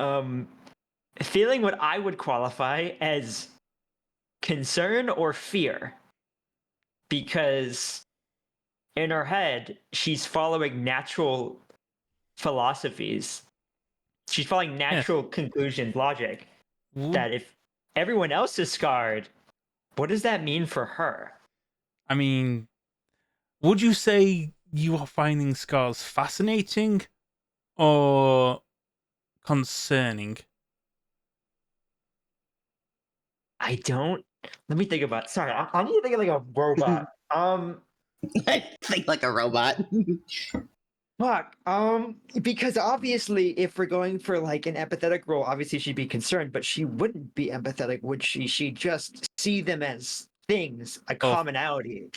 feeling what I would qualify as concern or fear, because in her head she's following natural philosophies. She's following Yes. natural conclusions, logic, Would, that if everyone else is scarred, what does that mean for her? I mean, would you say you are finding scars fascinating or concerning? I don't. Let me think about. Sorry, I need to think of like a robot. I think like a robot. Fuck. Because obviously, if we're going for like an empathetic role, obviously she'd be concerned, but she wouldn't be empathetic, would she? She'd just see them as things, a Or commonality.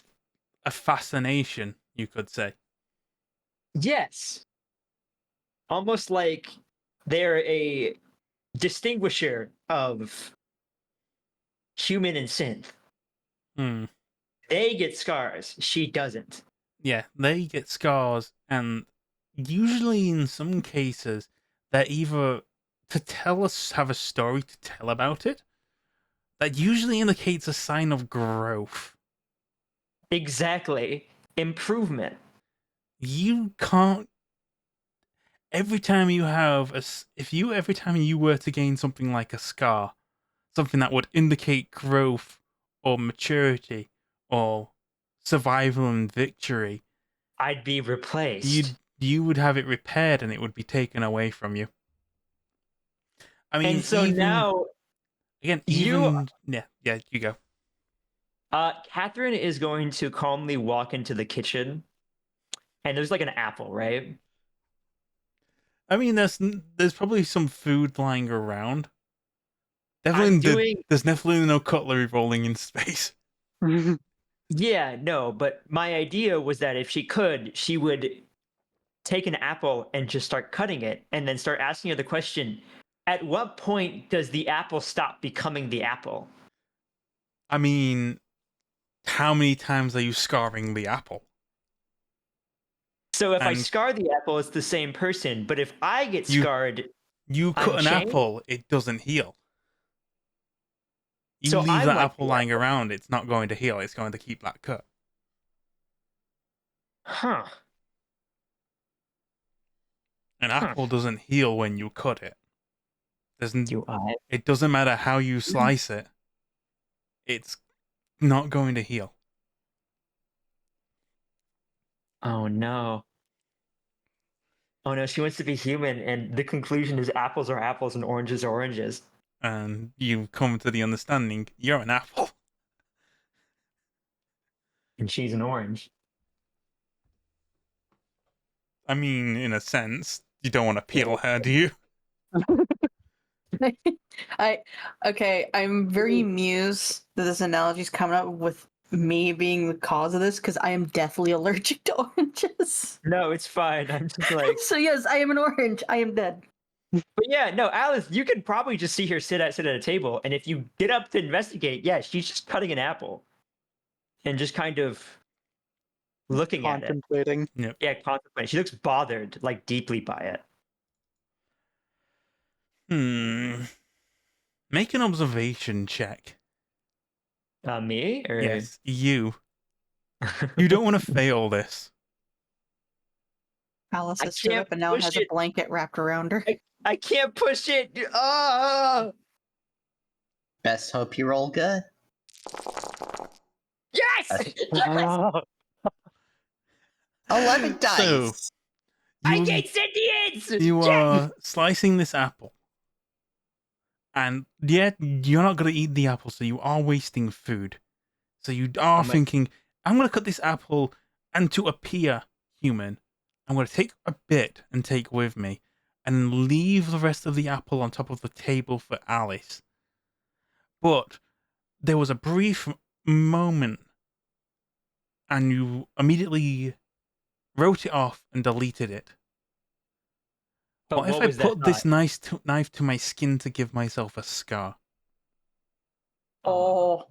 a fascination, you could say. Yes. Almost like they're a distinguisher of human and synth. Hmm. They get scars. She doesn't. Yeah, they get scars, and usually in some cases, they're either to tell us, have a story to tell about it. That usually indicates a sign of growth. Exactly. Improvement. You can't. Every time you have every time you were to gain something like a scar, something that would indicate growth or maturity or survival and victory, I'd be replaced. you would have it repaired and it would be taken away from you. I mean, And so now yeah, you go. Catherine is going to calmly walk into the kitchen, and there's like an apple, right? I mean, there's probably some food lying around. I'm Definitely, doing. there's definitely no cutlery rolling in space. Yeah, no, but my idea was that if she could, she would take an apple and just start cutting it, and then start asking her the question: at what point does the apple stop becoming the apple? I mean, how many times are you scarring the apple? So if I And scar the apple, it's the same person, but if I get you scarred, you I'm cut an changed. apple, it doesn't heal. You So leave I'm that like apple the lying apple. around, it's not going to heal. It's going to keep that cut. Huh. An apple doesn't heal when you cut it. Do I? It doesn't matter how you slice it. It's not going to heal. Oh no. Oh no, she wants to be human, and the conclusion is apples are apples and oranges are oranges. And you come to the understanding you're an apple. And she's an orange. I mean, in a sense, you don't want to peel her, do you? I'm very amused that this analogy's coming up with me being the cause of this because I am deathly allergic to oranges. No, it's fine. I'm just like, So yes, I am an orange. I am dead. but yeah, no, Alice, you could probably just see her sit at a table, and if you get up to investigate, yeah, she's just cutting an apple, and just kind of looking at it. Contemplating. Yeah, contemplating. She looks bothered, like deeply by it. Make an observation check. Me or Yes, you. You don't want to fail this. Alice I has stood can't up and now push has a it. blanket wrapped around her. I can't push it. Ah! Best hope you roll good. Yes! Ah, 11 dice. So, I you, get sentience! you Yes! are slicing this apple. And yet, you're not going to eat the apple, so you are wasting food. So you are I'm like- thinking, I'm going to cut this apple, and to appear human, I'm going to take a bit and take with me, and leave the rest of the apple on top of the table for Alice. But there was a brief moment, and you immediately wrote it off and deleted it. But What if what I was that put this thought? knife to my skin to give myself a scar? Oh,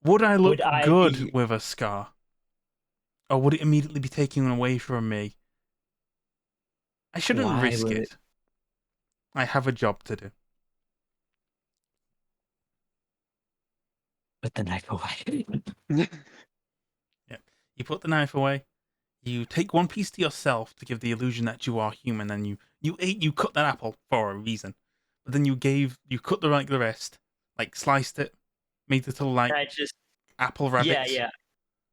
Would I look Would I good be- with a scar? Or would it immediately be taken away from me? I shouldn't Why risk would it. it- I have a job to do. Put the knife away. You put the knife away. You take one piece to yourself to give the illusion that you are human, and you cut that apple for a reason. But then you cut the rest, like sliced it, made little like I just apple rabbits.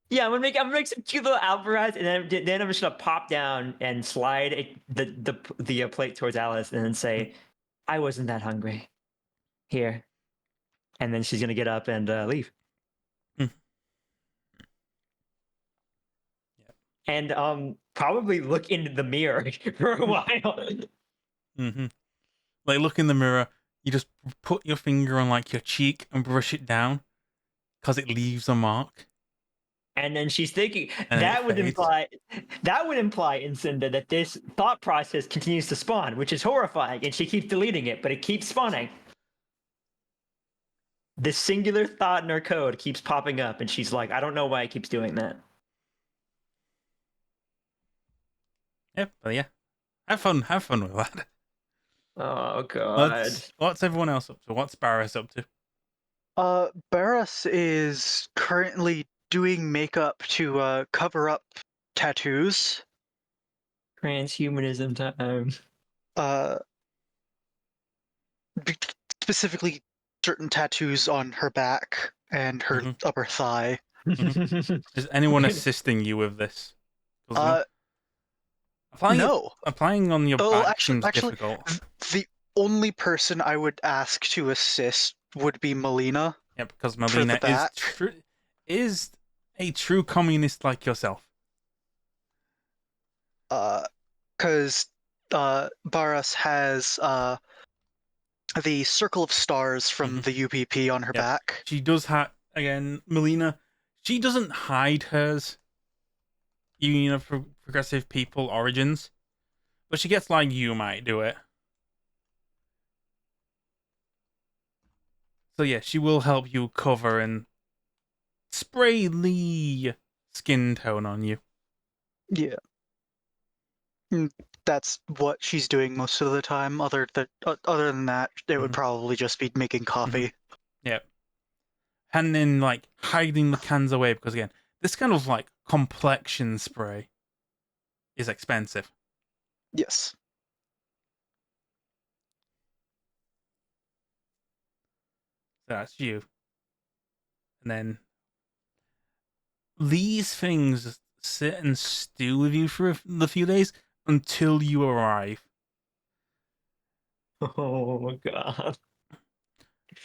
Yeah, I'm gonna make some cute little alvarez, and then I'm just gonna pop down and slide the plate towards Alice, and then say, "I wasn't that hungry." Here, and then she's gonna get up and leave. Hmm. And probably look into the mirror for a while. Mm-hmm. Like look in the mirror. You just put your finger on like your cheek and brush it down, because it leaves a mark. And then she's thinking And that it would fades. imply in Cinda that this thought process continues to spawn, which is horrifying, and she keeps deleting it, but it keeps spawning. This singular thought in her code keeps popping up, and she's like, I don't know why it keeps doing that. Yep, but yeah. Have fun with that. Oh god. What's everyone else up to? What's Barris up to? Barris is currently doing makeup to cover up tattoos. Transhumanism time. Uh, Specifically certain tattoos on her back and her Mhm. upper thigh. Is anyone assisting you with this? 'Cause Uh, no. applying on your Oh, back seems actually, difficult. The only person I would ask to assist would be Melina. Yeah, because the Melina back. is a true communist like yourself. Because Barras has the Circle of Stars from Mhm. the UPP on her Yep. back. She does have, again, Melina, she doesn't hide hers. Union of Progressive People origins. But she gets like you might do it. So yeah, she will help you cover and spray the skin tone on you. Yeah. That's what she's doing most of the time. Other than that, it would Mhm. probably just be making coffee. Yep. And then like hiding the cans away, because again, this kind of like complexion spray is expensive. Yes. So that's you. And then these things sit and stew with you for the few days until you arrive. Oh god.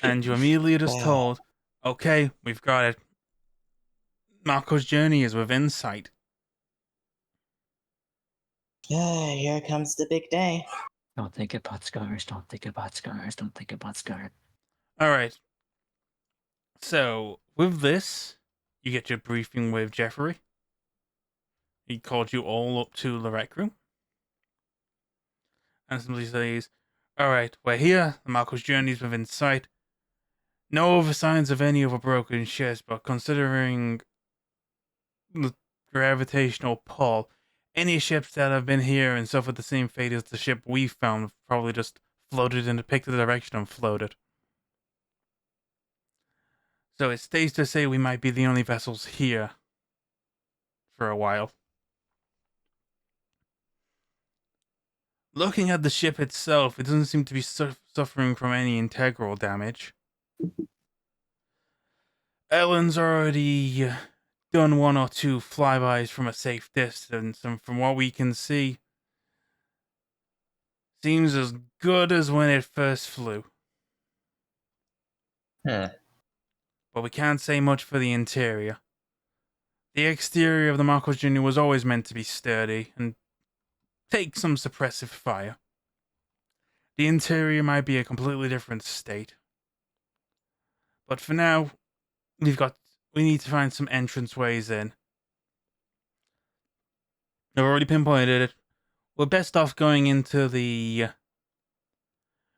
And you immediately are just told, okay, we've got it. Marco's journey is within sight. Here comes the big day. Don't think about scars. Don't think about scars. Don't think about scars. Alright. So, with this, you get your briefing with Jeffrey. He called you all up to the rec room. And simply says, alright, we're here. The Marco's journey is within sight. No other signs of any other broken ships, but considering the gravitational pull, any ships that have been here and suffered the same fate as the ship we found probably just floated and picked the direction and floated. So it stays to say we might be the only vessels here for a while. Looking at the ship itself, it doesn't seem to be suffering from any integral damage. Ellen's already done 1 or 2 flybys from a safe distance, and from what we can see, seems as good as when it first flew. Huh. But we can't say much for the interior. The exterior of the Marcos Jr. was always meant to be sturdy and take some suppressive fire. The interior might be a completely different state. But for now, we need to find some entrance ways in. I've already pinpointed it. We're best off going into the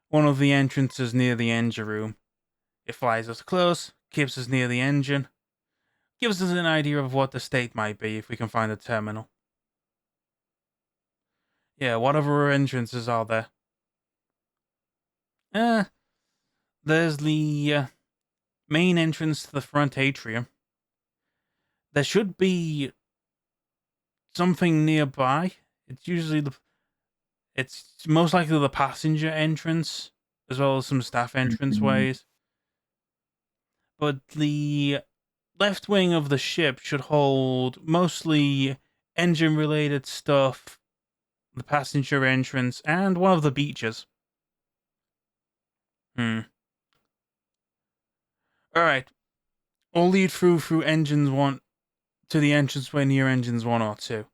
one of the entrances near the engine room. It flies us close, keeps us near the engine, gives us an idea of what the state might be if we can find a terminal. Yeah, what other entrances are there? There's the main entrance to the front atrium. There should be something nearby. It's most likely the passenger entrance, as well as some staff entrance ways. But the left wing of the ship should hold mostly engine-related stuff, the passenger entrance, and one of the beaches. Alright. We'll lead through engines 1 to the entranceway near engines 1 or 2.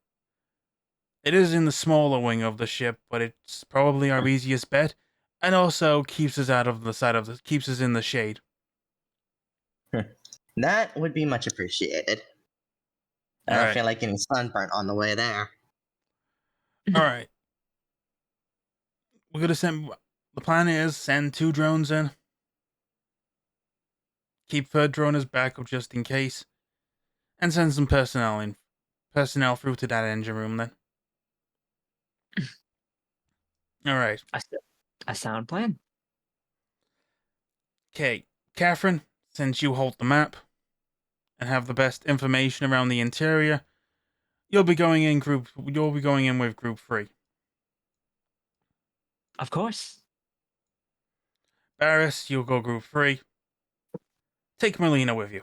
It is in the smaller wing of the ship, but it's probably our easiest bet, and also keeps us keeps us in the shade. That would be much appreciated. I don't Alright. feel like getting sunburnt on the way there. Alright. We're gonna the plan is send 2 drones in. Keep third drone as backup just in case. And send some personnel through to that engine room then. Alright. A sound plan. Okay, Catherine, since you hold the map and have the best information around the interior, you'll be going in with group 3. Of course. Barris, you'll go group 3. Take Melina with you.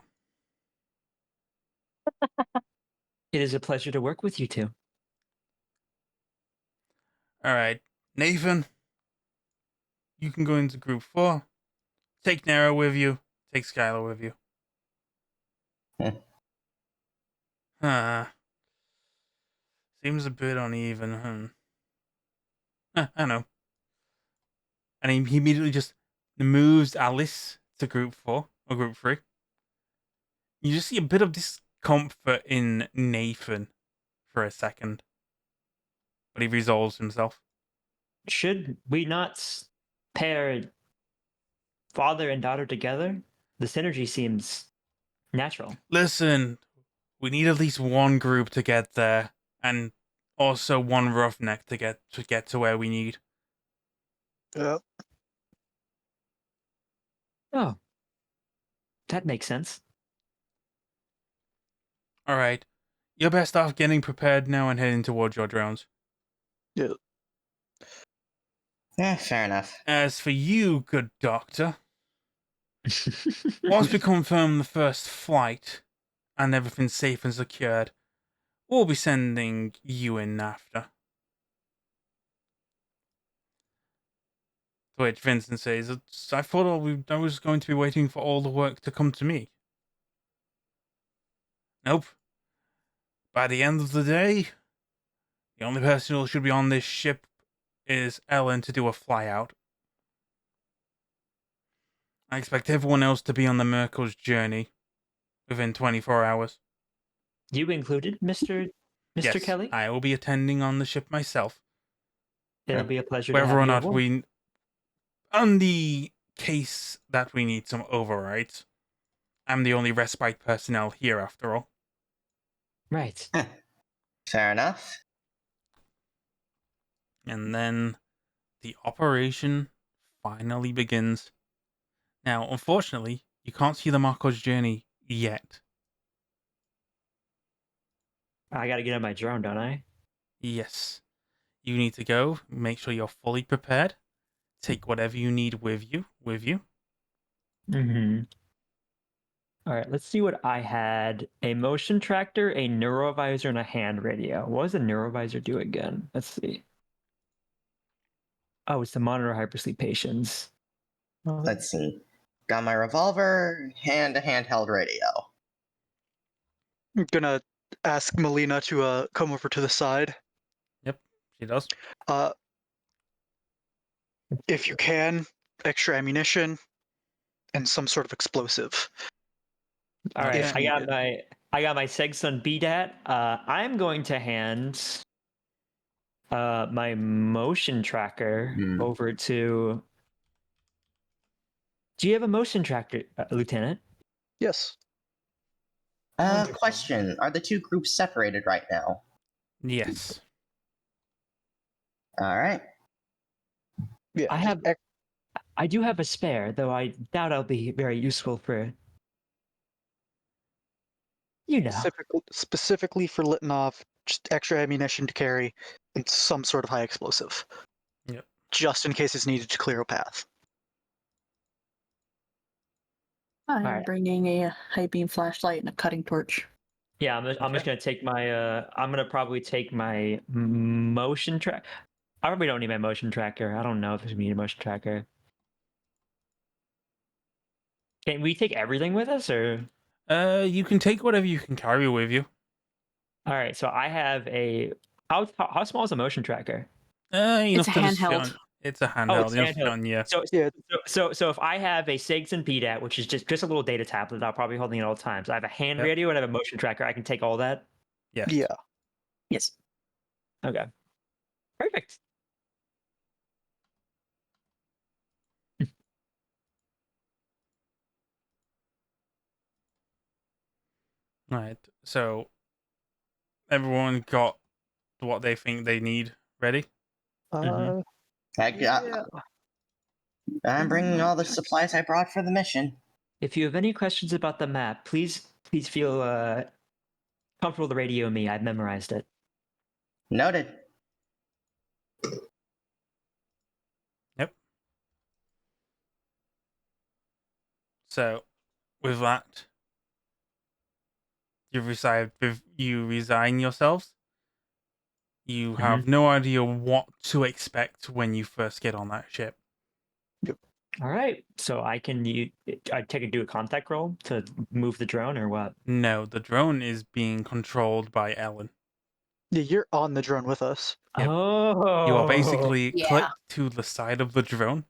It is a pleasure to work with you two. Alright, Nathan, you can go into group 4. Take Nara with you. Take Skylar with you. Seems a bit uneven, I know. And he immediately just moves Alice to group 4 or group 3. You just see a bit of discomfort in Nathan for a second, but he resolves himself. Should we not pair father and daughter together? The synergy seems natural. Listen, we need at least one group to get there, and also one roughneck to get to where we need. Yeah. Oh, that makes sense. All right, you're best off getting prepared now and heading towards your drones. Yeah. Yeah, fair enough. As for you, good doctor, once we confirm the first flight and everything's safe and secured, we'll be sending you in after. To which Vincent says, I thought I was going to be waiting for all the work to come to me. Nope. By the end of the day, the only person who should be on this ship is Ellen to do a flyout. I expect everyone else to be on the Merkel's journey within 24 hours. You included, Mr. Yes, Kelly? I will be attending on the ship myself. It'll be a pleasure to Whether have or you not aboard. on the case that we need some overrides, I'm the only respite personnel here after all. Right. Fair enough. And then the operation finally begins. Now, unfortunately, you can't see the Marco's journey yet. I gotta get on my drone, don't I? Yes. You need to go, make sure you're fully prepared. Take whatever you need with you. Mm-hmm. All right, let's see what I had. A motion tractor, a neurovisor, and a hand radio. What does the neurovisor do again? Let's see. Oh, it's to monitor hypersleep patients. Let's see. Got my revolver and a handheld radio. I'm gonna ask Melina to come over to the side. Yep, she does. Uh, if you can, extra ammunition and some sort of explosive. All right, if I got needed. my Segson BDAT. I'm going to hand my motion tracker over to. Do you have a motion tracker, Lieutenant? Yes. Wonderful. Question. Are the two groups separated right now? Yes. Alright. Yeah. I do have a spare, though I doubt I'll be very useful for. You know. Specifically for Litvinov, just extra ammunition to carry and some sort of high explosive. Yep. Just in case it's needed to clear a path. I'm Alright. bringing a high beam flashlight and a cutting torch. Yeah, I'm just gonna take my. I'm gonna probably take my motion track. I probably don't need my motion tracker. I don't know if we need a motion tracker. Can we take everything with us, or? You can take whatever you can carry with you. All right, so I have a. How small is a motion tracker? Enough a to just fit handheld. on. It's a handheld. Oh, it's enough to fit handheld. on, yeah. Yeah. So if I have a Segson PDAT, which is just a little data tablet, I'll probably be holding it all the time. So I have a hand Yep. radio and I have a motion tracker. I can take all that. Yes. Yeah. Yes. Okay. Perfect. Right. So everyone got what they think they need ready. Mhm. Yeah. I'm bringing all the supplies I brought for the mission. If you have any questions about the map, please feel comfortable to radio me. I've memorized it. Noted. Yep. So with that, you resign yourselves. You have no idea what to expect when you first get on that ship. All right. So I take do a contact roll to move the drone, or what? No, the drone is being controlled by Ellen. Yeah, you're on the drone with us. Yep. Oh. You are basically Yeah. clicked to the side of the drone.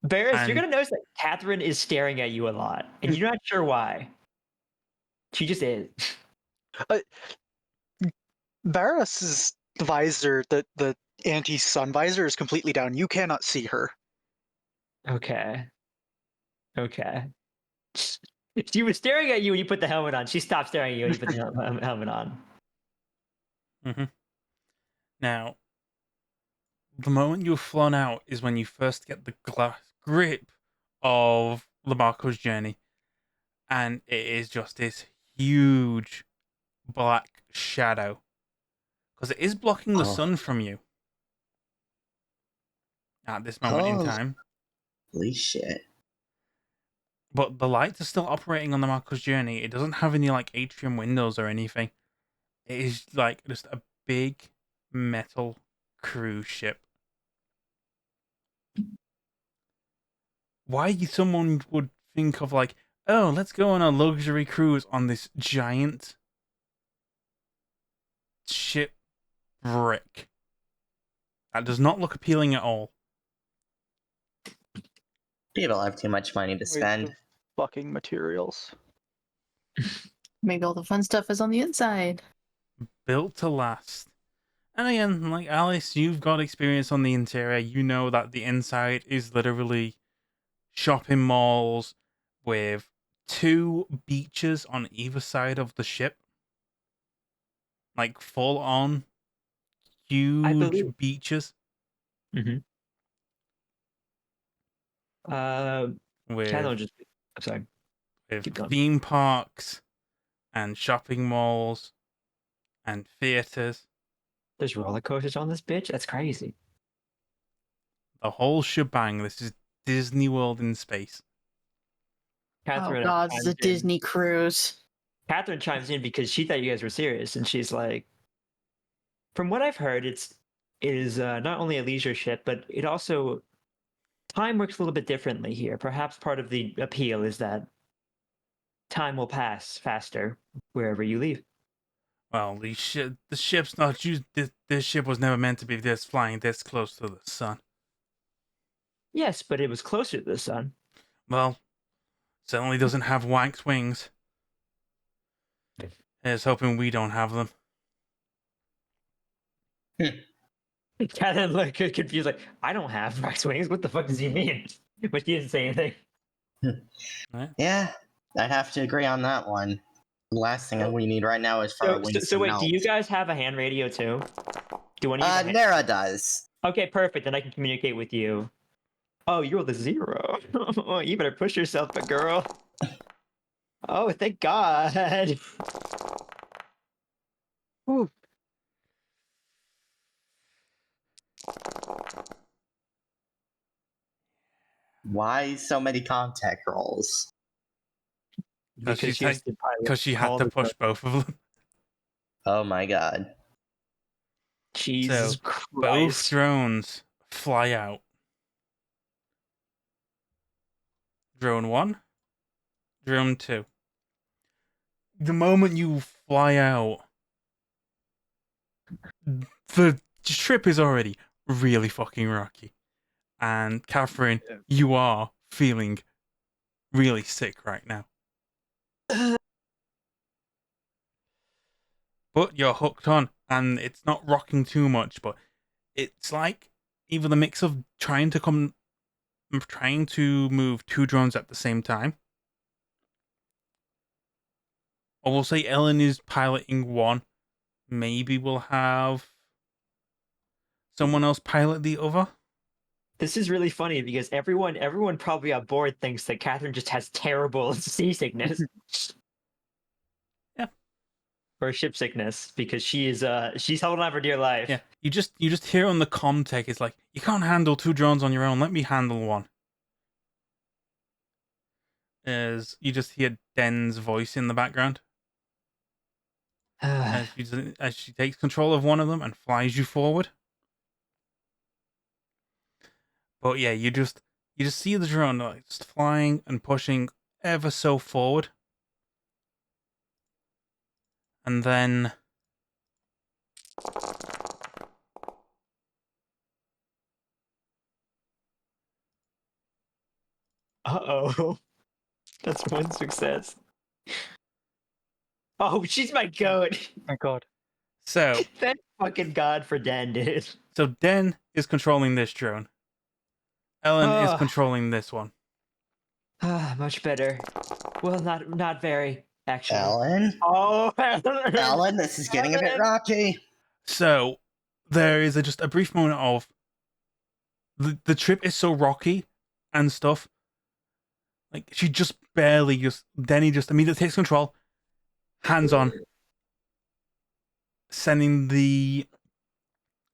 Barris, you're and- gonna notice that Catherine is staring at you a lot, and you're not sure why. She just is. Barris's visor, the anti-sun visor, is completely down. You cannot see her. Okay. She was staring at you when you put the helmet on. She stopped staring at you when you put the helmet on. Mm-hmm. Now, the moment you've flown out is when you first get the grip of Lamarco's journey, and it is just this huge black shadow because it is blocking the sun from you at this moment in time. Holy shit. But the lights are still operating on the Marco's journey. It doesn't have any like atrium windows or anything. It is like just a big metal cruise ship. Why someone would think of like, oh, let's go on a luxury cruise on this giant shipwreck. That does not look appealing at all. People have too much money to Waste spend. of fucking materials. Maybe all the fun stuff is on the inside. Built to last. And again, like Alice, you've got experience on the interior. You know that the inside is literally shopping malls with 2 beaches on either side of the ship. Like full on huge believe- beaches Mm-hmm. Channel with, just. I'm sorry. Keep going. theme parks and shopping malls and theaters. There's roller coasters on this bitch. That's crazy. The whole shebang. This is Disney World in space. Catherine Oh God, it's chimes a in. Disney cruise. Catherine chimes in because she thought you guys were serious, and she's like, "From what I've heard, it is not only a leisure ship, but it also time works a little bit differently here. Perhaps part of the appeal is that time will pass faster wherever you leave." Well, the ship's not used. This ship was never meant to be flying this close to the sun. Yes, but it was closer to the sun. Well, certainly doesn't have wax wings. Here's hoping we don't have them. Catherine looked confused, like, "I don't have wax wings. What the fuck does he mean?" But she didn't say anything. Yeah, I'd have to agree on that one. The last thing we need right now is for our wings So to wait, melt. do you guys have a hand radio too? Do one of you? have a hand- Nera does. Okay, perfect. Then I can communicate with you. Oh, you're the 0. You better push yourself, but girl. Oh, thank God. Ooh. Why so many contact rolls? Because she has to pilot Because she had all to the push time. both of them. Oh my god. Jesus So, Christ. both drones fly out. Drone 1, drone 2. The moment you fly out, the trip is already really fucking rocky. And Catherine, you are feeling really sick right now. But you're hooked on, and it's not rocking too much, but it's like either the mix of trying to move 2 drones at the same time. Or we'll say Ellen is piloting one. Maybe we'll have someone else pilot the other. This is really funny because everyone probably on board thinks that Catherine just has terrible seasickness. Yeah. Or ship sickness because she's holding on for dear life. Yeah. You just hear on the comm tech, it's like, you can't handle 2 drones on your own, let me handle one. As you just hear Den's voice in the background. As she takes control of one of them and flies you forward. But yeah, you just see the drone like just flying and pushing ever so forward. And then Uh-oh. That's one success. Oh, she's my goat. My god. so Thank fucking God for Dan, dude. so Den is controlling this drone. Ellen is Oh. controlling this one. Much better. Well, not very, actually. Ellen? Oh, Ellen, this is getting a bit rocky. So there is just a brief moment of the trip is so rocky and stuff. Like she just barely Denny just immediately takes control, hands on, sending the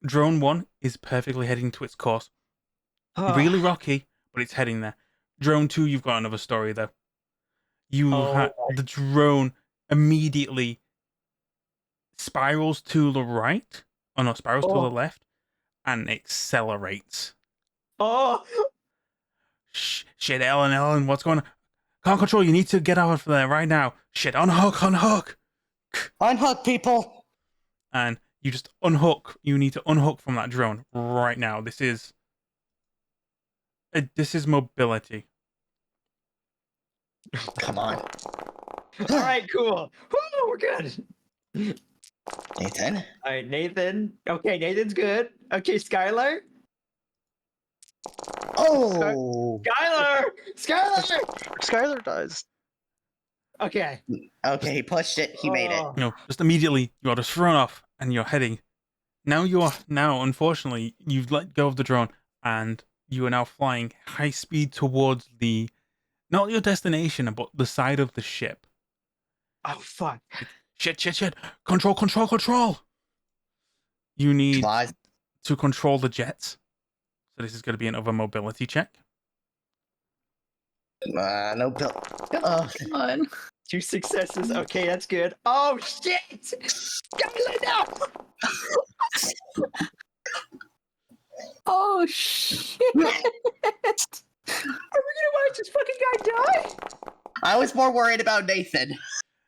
drone 1 is perfectly heading to its course. Really rocky, but it's heading there. Drone 2, you've got another story though. The drone immediately spirals to the right. Oh no, spirals to the left and accelerates. Oh, Shit, Ellen, what's going on? Can't control. You need to get out of there right now. Shit, unhook. Unhook, people! And you just unhook. You need to unhook from that drone right now. This is mobility. Come on. all right, cool. Woo, we're good. Nathan? All right, Nathan. Okay, Nathan's good. Okay, Skylar. Oh! Skylar. Skylar dies. Okay. Okay, he pushed it. He made it. Oh. Just immediately you are just thrown off and you're heading. Now, unfortunately, you've let go of the drone and you are now flying high speed towards not your destination, but the side of the ship. Oh fuck. Shit. Control. You need Flies. to control the jets. So this is going to be another mobility check. No bill. Come on. 2 successes. Okay, that's good. Oh shit! Skylar, no! Oh shit! Are we gonna watch this fucking guy die? I was more worried about Nathan.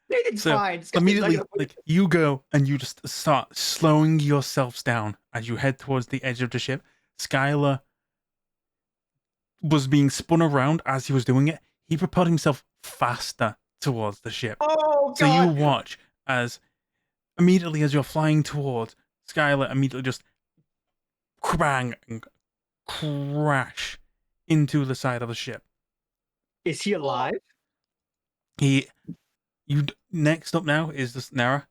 Nathan's So, fine. Skylar's Immediately, not gonna- you go and you just start slowing yourselves down as you head towards the edge of the ship. Skylar was being spun around as he was doing it. He propelled himself faster towards the ship. Oh So you god! watch as immediately as you're flying towards, Skylar immediately just bang and crash into the side of the ship. Is he alive? Next up now is this Nara.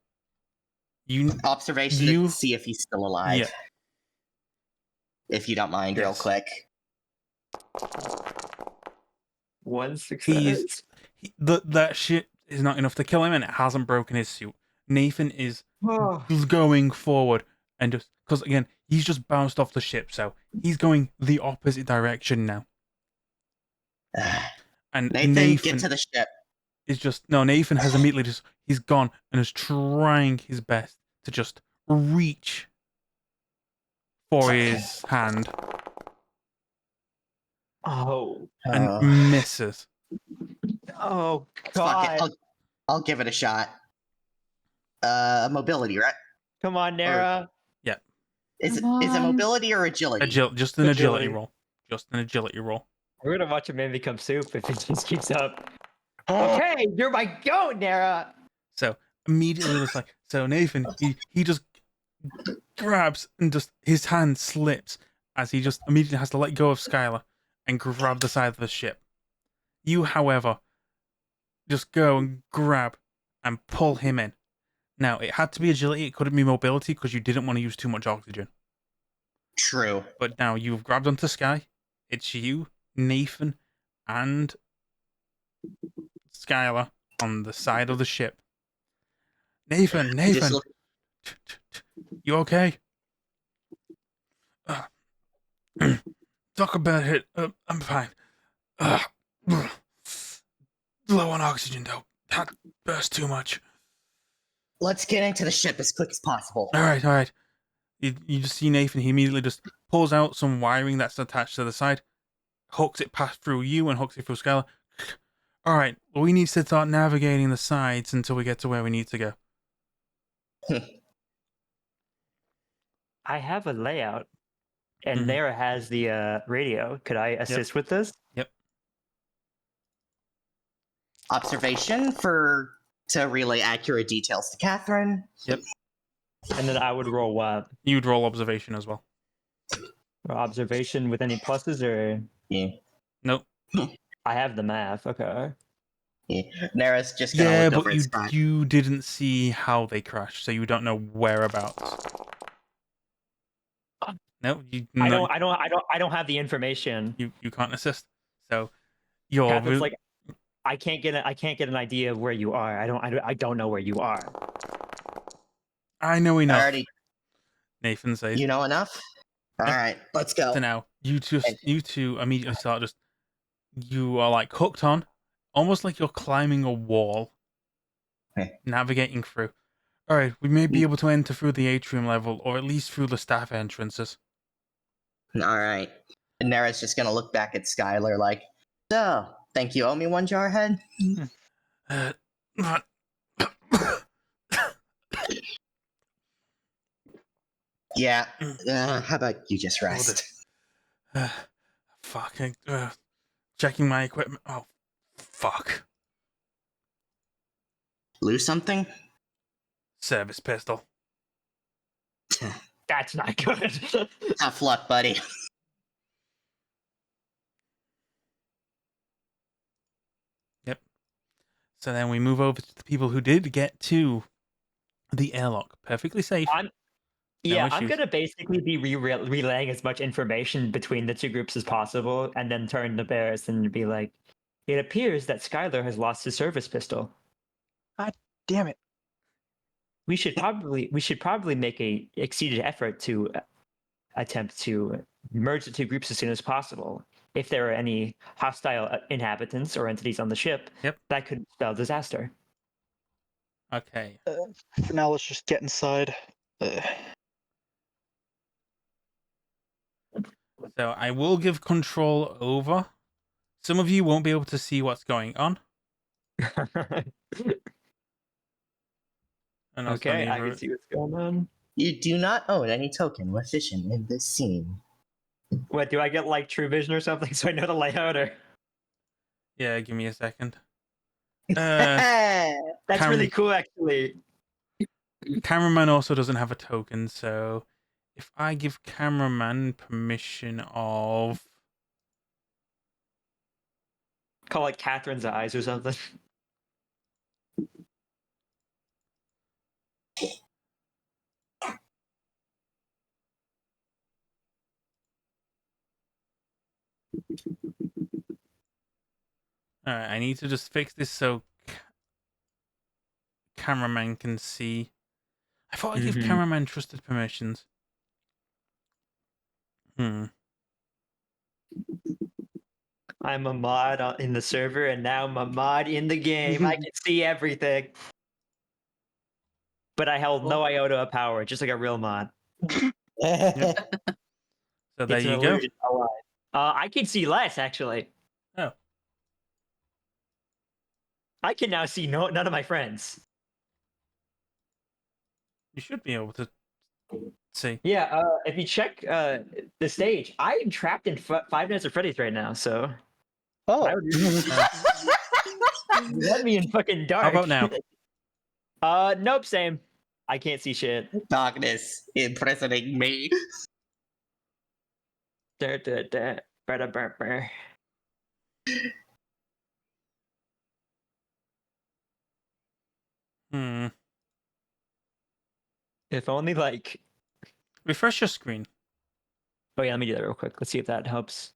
Observation You- to see if he's still alive. Yeah. If you don't mind, real Yes. quick. 1 success. That shit is not enough to kill him, and it hasn't broken his suit. Nathan is Oh. going forward and just because again he's just bounced off the ship, so he's going the opposite direction now. And Nathan, get to the ship. is just no. Nathan has immediately he's gone and is trying his best to just reach for his hand Oh. and misses. Oh Fuck god. it. I'll give it a shot. Mobility, right? Come on, Nara. Is it Come on. mobility or agility? Just an agility Agility. roll. Just an agility roll. We're gonna watch a man become soup if it just keeps up. Okay, you're my goat, Nara. So immediately it's like so Nathan he just grabs and just his hand slips as he just immediately has to let go of Skylar and grab the side of the ship. You, however, just go and grab and pull him in. Now it had to be agility, it couldn't be mobility because you didn't want to use too much oxygen. True. But now you've grabbed onto Sky. It's you, Nathan, and Skylar on the side of the ship. Nathan, Just look- you okay? Talk about it. I'm fine. Low on oxygen, though. That burst too much. Let's get into the ship as quick as possible. All right. You just see Nathan. He immediately just pulls out some wiring that's attached to the side, hooks it past through you, and hooks it through Skylar. All right. Well, we need to start navigating the sides until we get to where we need to go. I have a layout, and Mhm. Nara has the radio. Could I assist with this? Observation to relay accurate details to Catherine. And then I would roll what? You'd roll observation as well. Observation with any pluses or? Yeah. Nope. I have the math. Okay. Nara's just gonna Yeah, look over but his side. you didn't see how they crashed, so you don't know whereabouts. No, I don't have the information. You can't assist. So you're Catherine's like, I can't get an idea of where you are. I don't know where you are. I know I enough. already, Nathan says. you know enough? Yeah. Alright, let's go. So now you two immediately start just. You are like hooked on, almost like you're climbing a wall, navigating through. All right, we may be able to enter through the atrium level, or at least through the staff entrances. All right. And Nara's just gonna look back at Skylar like, so, think you owe me one, Jarhead? Not- Yeah. How about you just rest? Fuck. Checking my equipment. Oh, fuck. Lose something? Service pistol. That's not good. Tough luck, buddy. So then we move over to the people who did get to the airlock. Perfectly safe. I'm issues. gonna basically be relaying as much information between the two groups as possible, and then turn to Barris and be like, "It appears that Skylar has lost his service pistol. Damn it. We should probably make a exceeded effort to attempt to merge the two groups as soon as possible. If there are any hostile inhabitants or entities on the ship, Yep. that could spell disaster." Okay. For now, let's just get inside. So I will give control over. Some of you won't be able to see what's going on. And also Okay, I neither- can see what's going on. You do not own any token with vision in this scene. What, do I get like True Vision or something so I know the layout? Or Yeah, give me a second. that's really cool, actually. Cameraman also doesn't have a token, so if I give cameraman permission of... Call it Catherine's eyes or something. Alright, I need to just fix this so cameraman can see. I thought I gave Mhm. cameraman trusted permissions. I'm a mod in the server, and now I'm a mod in the game. I can see everything. But I held no iota of power, just like a real mod. So there It's an you go. illusion. I can see less, actually. Oh. I can now see none of my friends. You should be able to see. Yeah, if you check the stage, I am trapped in Five Nights at Freddy's right now, so Oh, I would let me in fucking dark. How about now? Nope, same. I can't see shit. Darkness imprisoning me. Brr. If only like. Refresh your screen. Oh yeah, let me do that real quick. Let's see if that helps.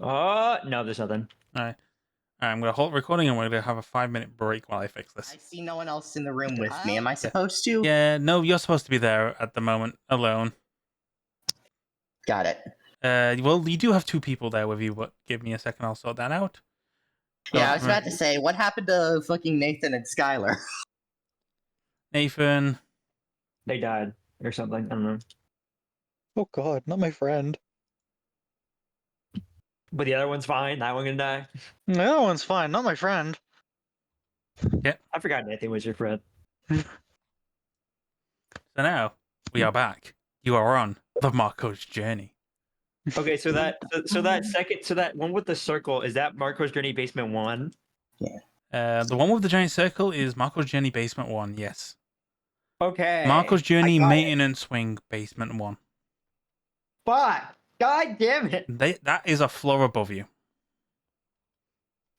Oh no, there's nothing. Alright. I'm going to halt recording and we're going to have a 5-minute break while I fix this. I see no one else in the room with me. Am I supposed to? Yeah, no, you're supposed to be there at the moment, alone. Got it. Well, you do have 2 people there with you, but give me a second, I'll sort that out. Yeah, I was about to say, what happened to fucking Nathan and Skylar? Nathan. They died or something. I don't know. oh God, not my friend. But the other one's fine. That one gonna die. The other one's fine, not my friend. I forgot Nathan was your friend. So now, we are back. You are on the Marco's journey. Okay, so that one with the circle, is that Marco's Journey Basement 1? The one with the giant circle is Marco's Journey Basement 1, yes. Okay. Marco's Journey I got it. Maintenance Wing Basement 1. Fuck! God damn it! That is a floor above you.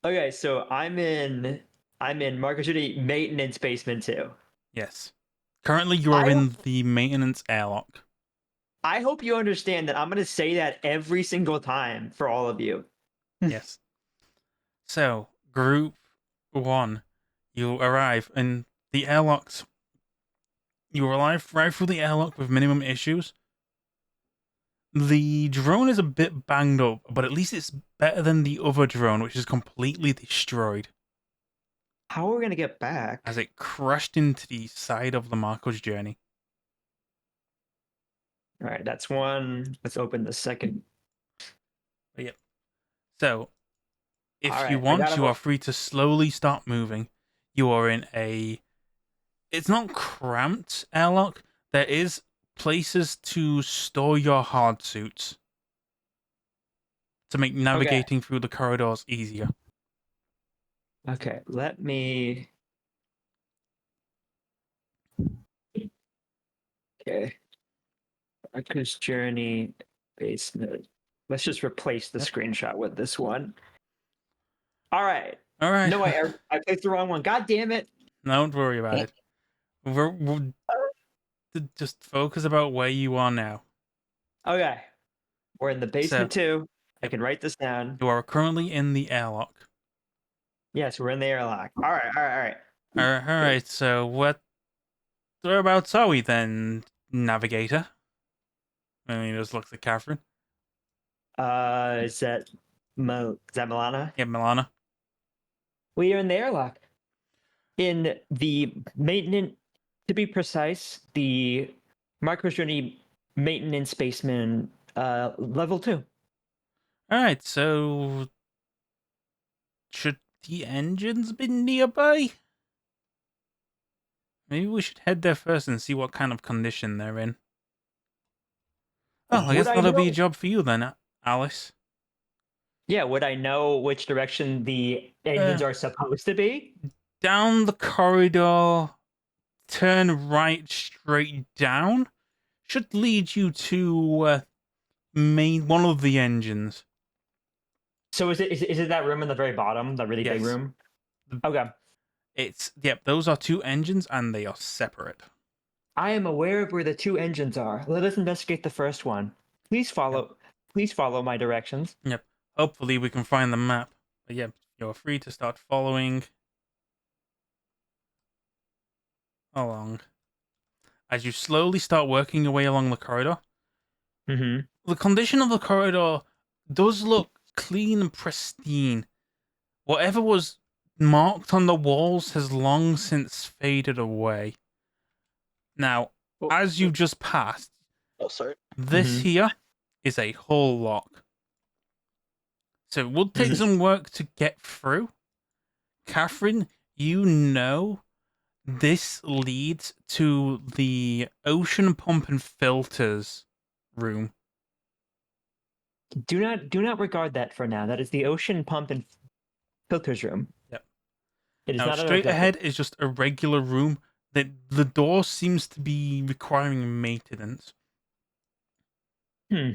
Okay, so I'm in Marco's Journey Maintenance Basement 2. Yes. Currently, you are in the maintenance airlock. I hope you understand that I'm gonna say that every single time for all of you. Yes. So, Group 1, you arrive in the airlocks. You arrive right through the airlock with minimum issues. The drone is a bit banged up, but at least it's better than the other drone, which is completely destroyed. How are we gonna get back? as it crashed into the side of the Marco's journey. All right, that's one. Let's open the second. So, if All you right, I want, got you him. are free to slowly start moving. You are in a. It's not cramped airlock. There is places to store your hard suits to make navigating through the corridors easier. Okay, let me. Okay. Marco's Journey basement. Let's just replace the Yep. screenshot with this one. All right. All right. No, I placed the wrong one. God damn it. Don't worry about it. We're just focus about where you are now. Okay. We're in the basement too. I can write this down. You are currently in the airlock. Yes, we're in the airlock. All right. All right. So whereabouts are we then, navigator? And he just looks at Catherine. Is that Milana? Yeah, Milana. We are in the airlock. In the maintenance, to be precise, the Marco's Journey maintenance basement, level 2. All right. So should the engines be nearby? Maybe we should head there first and see what kind of condition they're in. Oh, I guess Would I that'll be a know- job for you then, Alice. Yeah, would I know which direction the engines are supposed to be? Down the corridor, turn right straight down. Should lead you to one of the engines. So is it that room in the very bottom, that really big Yes. room? Okay. Those are 2 engines and they are separate. I am aware of where the 2 engines are. Let us investigate the first one. Please follow my directions. Hopefully we can find the map. But yeah, you're free to start following along. As you slowly start working your way along the corridor, Mm-hmm. the condition of the corridor does look clean and pristine. Whatever was marked on the walls has long since faded away. Now, as you just passed, Oh, sorry. this Mhm. here is a hull lock. So it would take some work to get through. Catherine, you know this leads to the ocean pump and filters room. Do not regard that for now. That is the ocean pump and filters room. Yep. It is Now, not an straight objective. ahead is just a regular room that the door seems to be requiring maintenance. Hmm.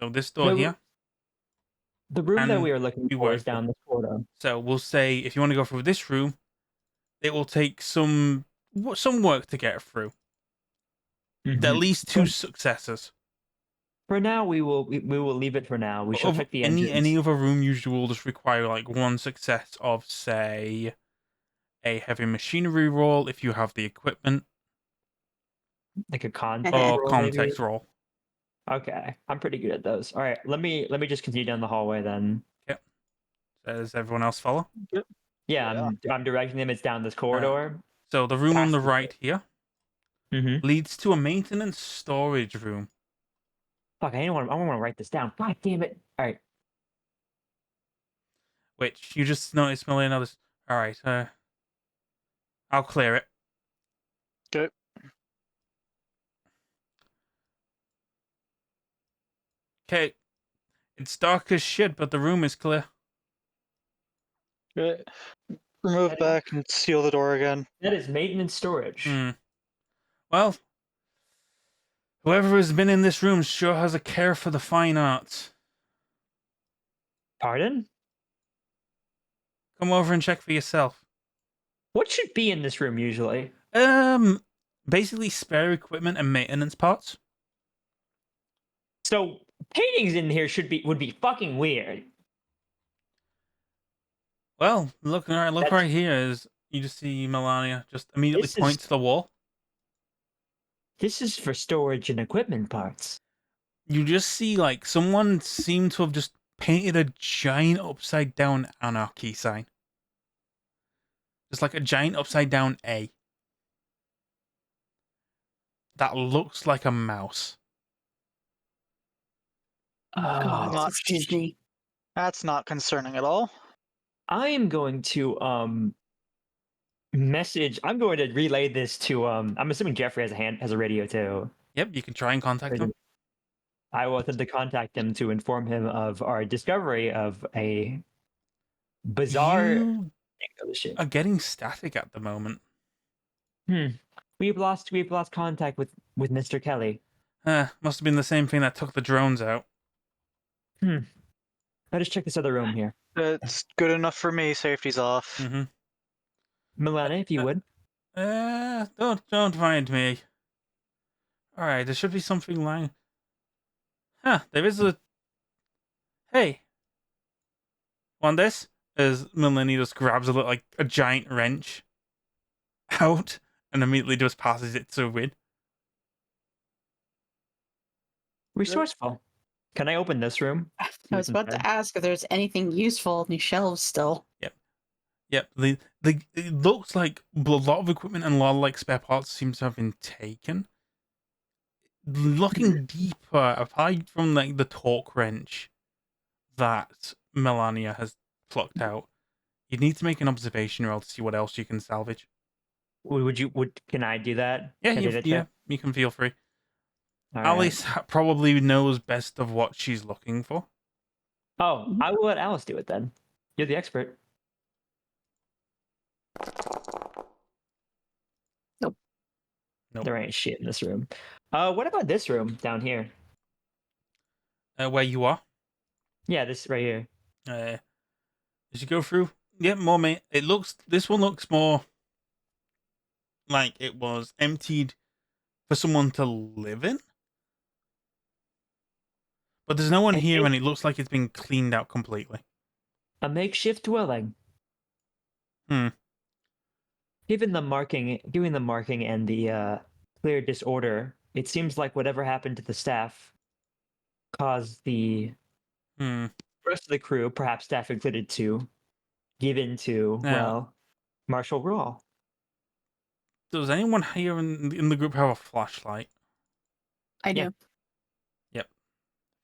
So this door No, here. The room that And we are looking be for is working. down this corridor. So we'll say if you want to go through this room, it will take some work to get through. At Mhm. least 2 successes. For now, we will leave it for now. We shall check the engines. Any other room usually will just require like 1 success of, say, a heavy machinery roll if you have the equipment, Like a context or roll, maybe? context roll. Okay, I'm pretty good at those. All right, let me just continue down the hallway then. Does everyone else follow? Yeah, I'm directing them. It's down this corridor. So the room on the Past the- right here Mm-hmm. leads to a maintenance storage room. Fuck, I want to write this down. God damn it! All right. Which you just noticed, Millie, others. All right, I'll clear it. Okay. Okay, it's dark as shit, but the room is clear. Okay. Remove back and seal the door again. That is maintenance storage. Well, whoever has been in this room sure has a care for the fine arts. Pardon? Come over and check for yourself. What should be in this room usually? Basically spare equipment and maintenance parts. So paintings in here would be fucking weird. Well, look right here is you just see Melania just immediately This point is- to the wall. This is for storage and equipment parts. You just see like someone seemed to have just painted a giant upside down anarchy sign. It's like a giant upside down A. That looks like a mouse. Oh God, not it's Disney. That's not concerning at all. I am going to message. I'm going to relay this to I'm assuming Jeffrey has a radio too. Yep, you can try and contact them. I will attempt to contact him to inform him of our discovery of a bizarre You shit. are getting static at the moment. We've lost contact with Mr. Kelly. Must have been the same thing that took the drones out. Let us check this other room here. It's good enough for me. Safety's off. Mm-hmm. Milana, if you would. Don't mind me. Alright, there should be something lying. There is a... Hey! Want this? As Millennium just grabs like a giant wrench out and immediately just passes it to Win. Resourceful. Can I open this room? I was about to ask if there's anything useful in these shelves still. Yep, it looks like a lot of equipment and a lot of like spare parts seems to have been taken. Looking deeper, apart from like the torque wrench that Melania has plucked out, you need to make an observation roll to see what else you can salvage. Can I do that? Yeah, Can I do that check? you can feel free. All right. Alice probably knows best of what she's looking for. Oh, I will let Alice do it then. You're the expert. Nope. There ain't shit in this room. What about this room down here? Where you are. Yeah, this right here. As you go through, more mate. This one looks more like it was emptied for someone to live in. But there's no one here, and it looks like it's been cleaned out completely. A makeshift dwelling. Given the marking and the clear disorder, it seems like whatever happened to the staff caused the rest of the crew, perhaps staff included, to give in to, well, martial law. Does anyone here in the group have a flashlight? I do. Yeah. Yep.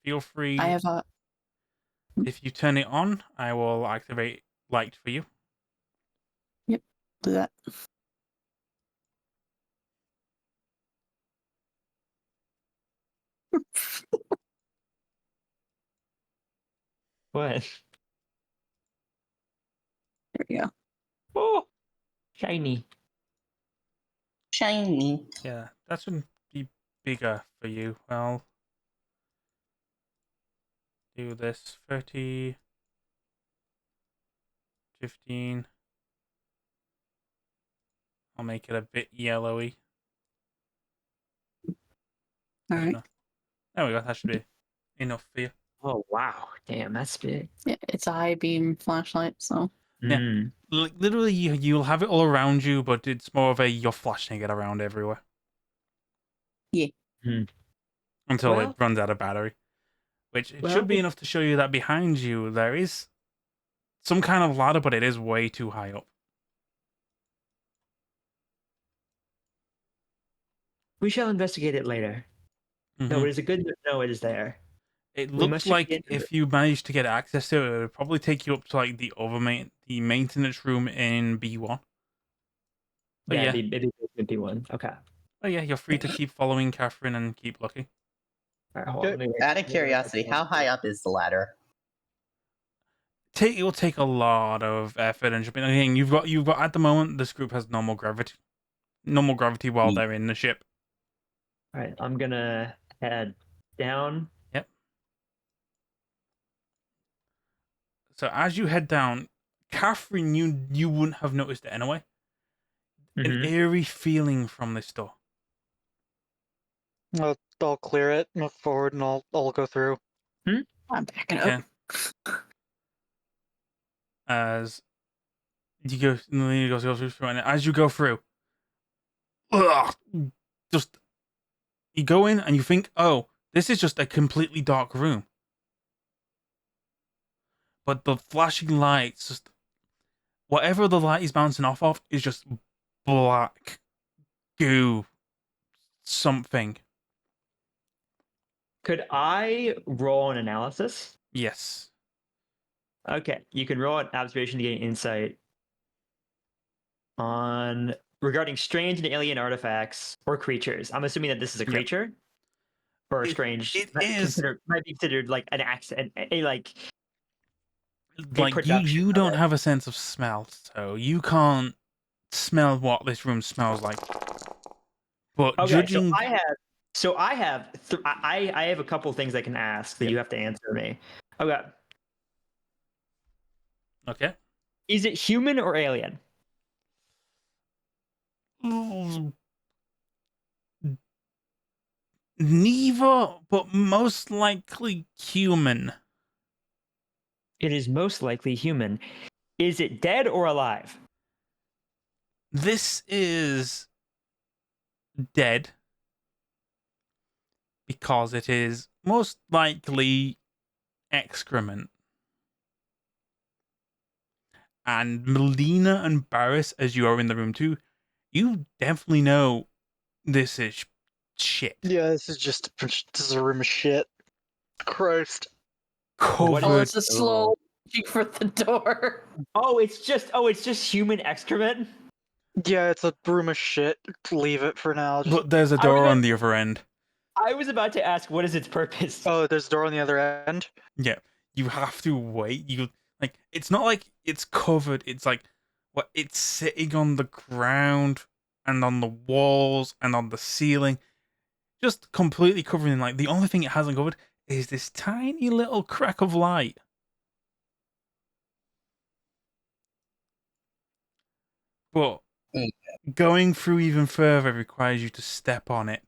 Feel free. I have a. If you turn it on, I will activate light for you. Yep. Do that. What? There we go. Oh, shiny. Shiny. Yeah, that shouldn't be bigger for you. I'll do this 30, 15. I'll make it a bit yellowy. All right. No. There we go. That should be enough for you. Oh wow, damn, that's big. Yeah, it's a high beam flashlight, so. Yeah. Mm. Like literally, you'll have it all around you, but it's more of a you're flashing it around everywhere. Yeah. Until Well- it runs out of battery. Which it should be enough to show you that behind you there is some kind of ladder, but it is way too high up. We shall investigate it later. No, Mhm. it is a good to know it is there. It we looks must like check into if you manage to get access to it, it would probably take you up to like the the maintenance room in B1. But yeah, it'd be one. Okay. but yeah, you're free to keep following Catherine and keep looking. All right, hold on, let me- Out of curiosity, how high up is the ladder? It will take a lot of effort and jumping. Again, you've got at the moment this group has normal gravity while they're in the ship. All right, I'm gonna head down. Yep. So as you head down, Catherine, you wouldn't have noticed it anyway. An Mhm. eerie feeling from this door. I'll clear it, move forward, and I'll go through. I'm backing up. Okay. As you go, through, and as you go through, just you go in and you think, oh, this is just a completely dark room. But the flashing lights just whatever the light is bouncing off of is just black goo something. Could I roll an analysis? Yes. Okay, you can roll an observation to gain insight on regarding strange and alien artifacts or creatures. I'm assuming that this is a Yep. creature or a strange. It is might be considered like an accident, like like production you of don't it. have a sense of smell, so you can't smell what this room smells like. But Okay, judging, so I have a couple things I can ask that Yep. you have to answer me. Okay, okay, is it human or alien? neither, but most likely human. It is most likely human. Is it dead or alive? This is dead because it is most likely excrement. And Melina and Barris, as you are in the room too, you definitely know this is shit. Yeah, this is a room of shit. Christ. What Covered. Alyssa slow reaching for the door. Oh, it's just human excrement. Yeah, it's a room of shit. Leave it for now. Just... But there's a I was door gonna- on the other end. I was about to ask, what is its purpose? Oh, there's a door on the other end. Yeah, you have to wait. You like it's not like it's covered. It's like what it's sitting on the ground and on the walls and on the ceiling, just completely covered in light. The only thing it hasn't covered is this tiny little crack of light. But going through even further requires you to step on it.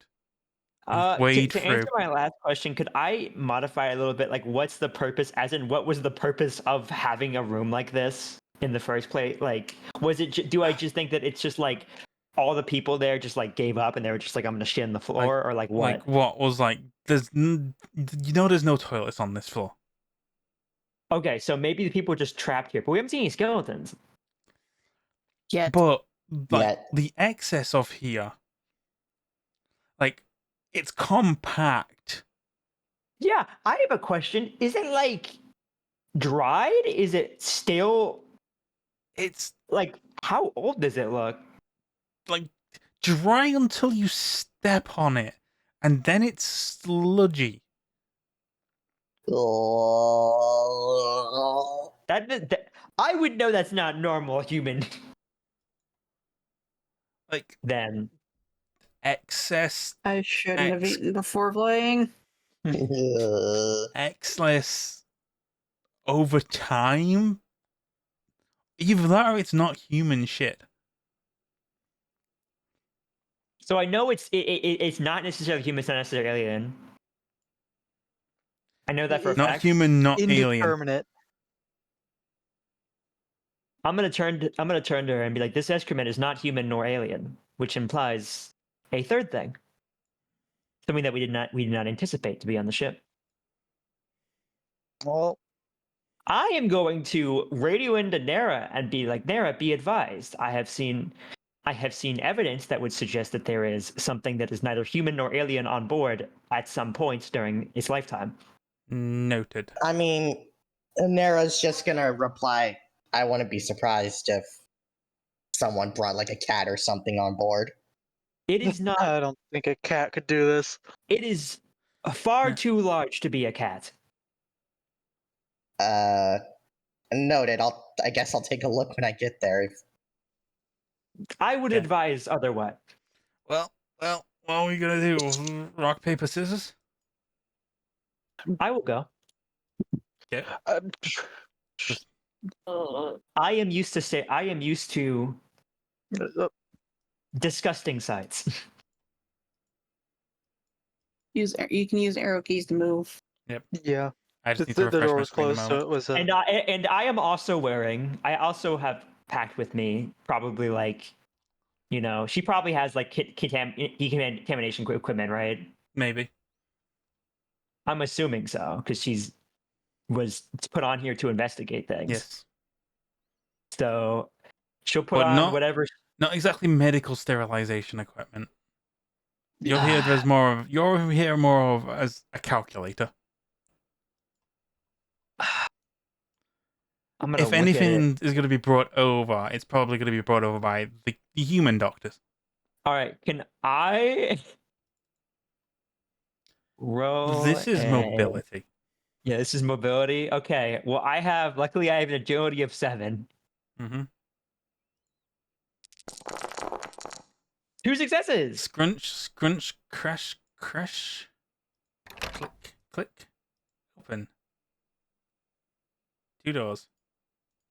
Wade To through. answer my last question, could I modify a little bit? Like, what's the purpose? As in, what was the purpose of having a room like this in the first place? Like, was it? Do I just think that it's just like all the people there just like gave up and they were just like, I'm gonna shit on the floor, or like what? Like what was like? There's no toilets on this floor. Okay, so maybe the people were just trapped here, but we haven't seen any skeletons. Yet. But like Yet. the excess of here, like it's compact. Yeah, I have a question. Is it like dried? Is it still It's like how old does it look? like dry until you step on it, and then it's sludgy. That I would know that's not normal human. Like Then excess, I shouldn't have eaten before playing. excess over time. Either that or it's not human shit. so I know it's not necessarily human, it's not necessarily alien. I know that for a Not fact. human, not alien. Indeterminate. I'm gonna turn to her and be like, this excrement is not human nor alien, which implies a third thing. Something that we did not anticipate to be on the ship. Well, I am going to radio into Nara and be like, Nara, be advised. I have seen evidence that would suggest that there is something that is neither human nor alien on board at some point during its lifetime. Noted. I mean, Nara's just gonna reply, I wouldn't be surprised if someone brought like a cat or something on board. It is not. I don't think a cat could do this. It is far Yeah. too large to be a cat. Noted. I guess I'll take a look when I get there. I would Okay. advise otherwise. Well, what are we gonna do? Rock, paper, scissors? I will go. Okay. I am used to disgusting sights. You can use arrow keys to move. Yeah. I just need The to refresh door my was screen a closed, so moment. it was And I am also wearing. I also have packed with me probably like, she probably has like decontamination equipment, right? Maybe. I'm assuming so because was put on here to investigate things. Yes. So She'll put But on not- whatever. Not exactly medical sterilization equipment. You're here as more of as a calculator. I'm gonna If look at it. anything is going to be brought over, it's probably going to be brought over by the human doctors. All right, can I roll? This is a- mobility. Yeah, this is mobility. Okay. Well, luckily I have an agility of 7. Mm-hmm. 2 successes. Scrunch, crash. Click. Open. 2 doors.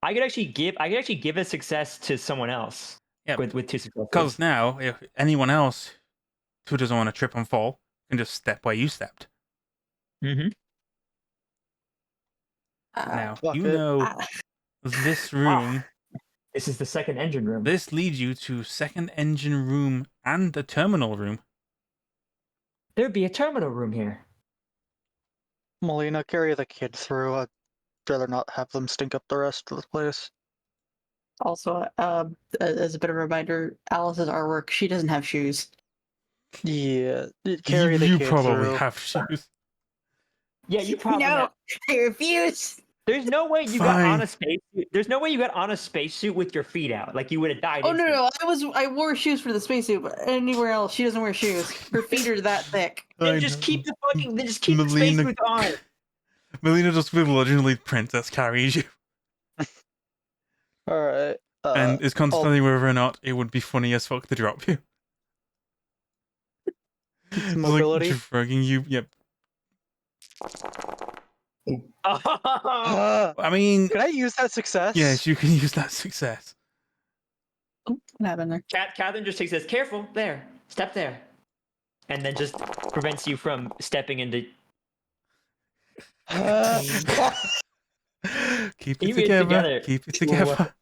I could actually give a success to someone else. Yeah, With 2 successes. because now, if anyone else who doesn't want to trip and fall can just step where you stepped. Mm-hmm. Now, fuck you it. know this room. This is the second engine room. This leads you to second engine room and the terminal room. There'd be a terminal room here. Melina, carry the kid through. I'd rather not have them stink up the rest of the place. Also, as a bit of a reminder, Alice's artwork, she doesn't have shoes. Yeah, carry the You kid probably through. have shoes. Yeah, you probably No, have. I refuse. There's no way you got on Fine. a spacesuit. There's no way you got on a spacesuit with your feet out. Like you would have died. Oh no, instantly. no, I wore shoes for the spacesuit, but anywhere else, she doesn't wear shoes. Her feet are that thick. Then just keep the spacesuit on. Melina just begrudgingly princess carries you All right. and is contemplating whether or not it would be funny as fuck to drop you. It's mobility. like dragging you. Yep. I mean, Can I use that success? yes, you can use that success. Oh, what happened there? Catherine just says, "Careful, there, step there," and then just prevents you from stepping into. Keep Keep it it together. together. Keep it together.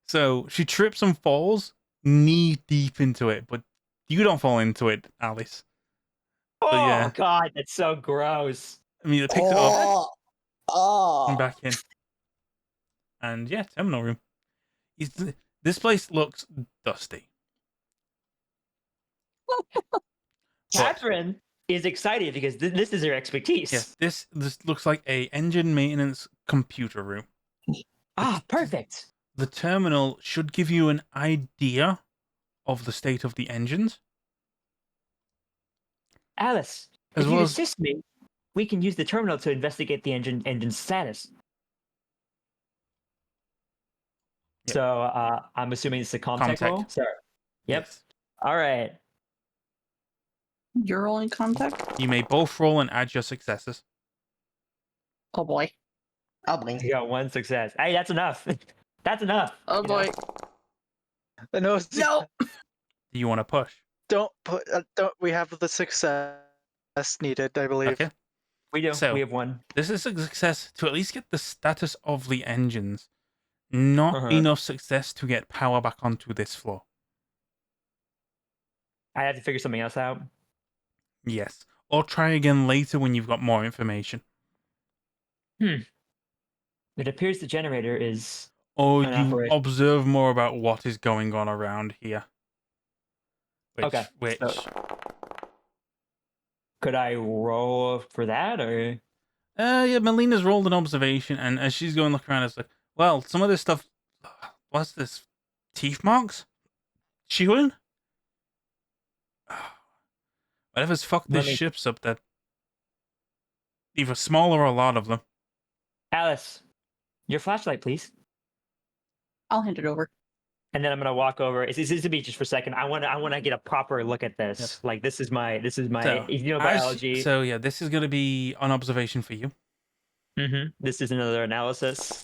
So she trips and falls knee deep into it, but you don't fall into it, Alice. Oh yeah. God, that's so gross. I mean, it picks it up Oh. and back in. And yeah, terminal room. This place looks dusty. Catherine is excited because this is her expertise. Yes, this looks like a engine maintenance computer room. Ah, perfect. The terminal should give you an idea of the state of the engines. Alice, As if well you as- assist me, we can use the terminal to investigate the engine status. Yep. So I'm assuming it's a Comtech Comtech. roll? Sorry. Yep. Yes. All right. You're rolling contact? You may both roll and add your successes. Oh boy. I'll blink. You got 1 success. Hey, that's enough. That's enough. Oh you know? boy. No. No. Do you want to push? Don't put. Don't. We have the success needed, I believe. Okay. We do. So- We have 1. This is a success to at least get the status of the engines. Not Uh-huh. enough success to get power back onto this floor. I have to figure something else out. Yes. Or try again later when you've got more information. It appears the generator is. Or An you operation. observe more about what is going on around here. Okay, Which Could I roll for that or? yeah, Melina's rolled an observation, and as she's going looking around, it's like, well, some of this stuff. What's this? Teeth marks? Chewing? Whatever's fucked Let this me- ship's up, that either small or a lot of them. Alice, your flashlight, please. I'll hand it over. And then I'm gonna walk over. This is to be just for a second. I want to get a proper look at this. Yep. Like this is my So, if you know biology. So yeah, this is going to be an observation for you. This is another analysis.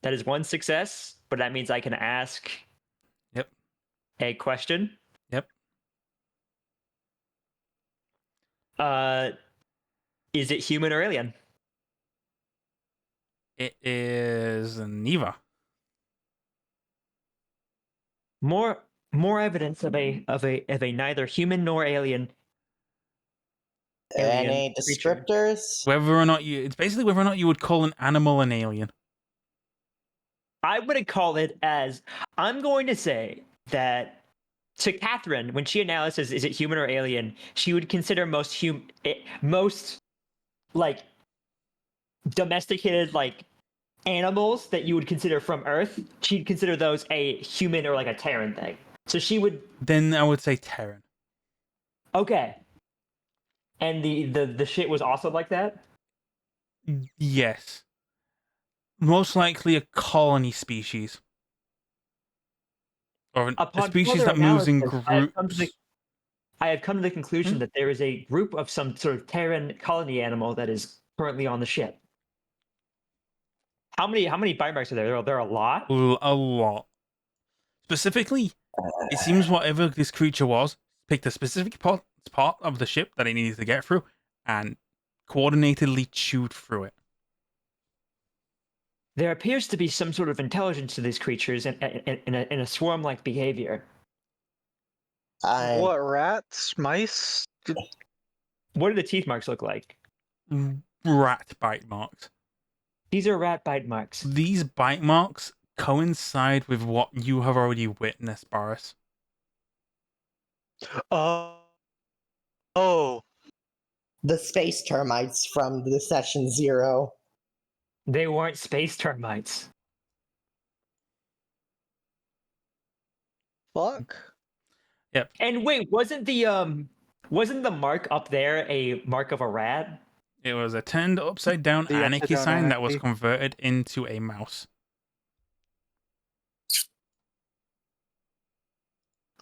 That is 1 success, but that means I can ask. Yep. A question. Yep. Is it human or alien? It is Neva. More evidence of a neither human nor alien. Any creature. descriptors? It's basically whether or not you would call an animal an alien. I'm going to call it as I'm going to say that to Catherine, when she analyzes is it human or alien, she would consider most like domesticated like animals that you would consider from Earth. She'd consider those a human or like a Terran thing. So she would Then I would say Terran. okay. And the shit was also like that. Yes. Most likely a colony species. Or a Upon species further that moves in analysis, groups. I have come to the conclusion Hmm? that there is a group of some sort of Terran colony animal that is currently on the ship. How many bite marks are there? There are a lot. A lot. Specifically, it seems whatever this creature was picked a specific part of the ship that it needed to get through and coordinatedly chewed through it. There appears to be some sort of intelligence to these creatures in a swarm-like behavior. What, rats? Mice? What do the teeth marks look like? Rat bite marks. These are rat bite marks. These bite marks coincide with what you have already witnessed, Boris. Oh. Oh. The space termites from the session 0. They weren't space termites. Fuck. Yep. And wait, wasn't the mark up there a mark of a rat? It was a turned upside down The anarchy upside-down sign that was anarchy. converted into a mouse.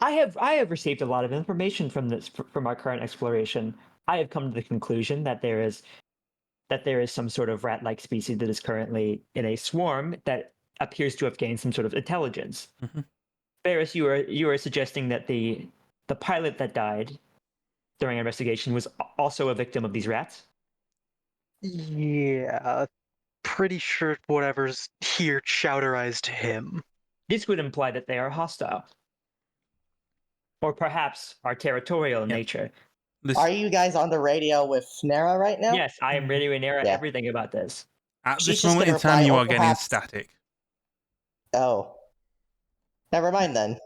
I have received a lot of information from our current exploration. I have come to the conclusion that there is some sort of rat-like species that is currently in a swarm that appears to have gained some sort of intelligence. Mhm. Ferris, you are suggesting that the pilot that died during our investigation was also a victim of these rats? Yeah. Pretty sure whatever's here chowderized him. This would imply that they are hostile. Or perhaps are territorial in Yep. nature. This, Are you guys on the radio with Nara right now? Yes, I am ready to narrate Yeah. everything about this. at She's this just moment gonna in time, reply, you or are getting perhaps- static. Oh. Never mind then.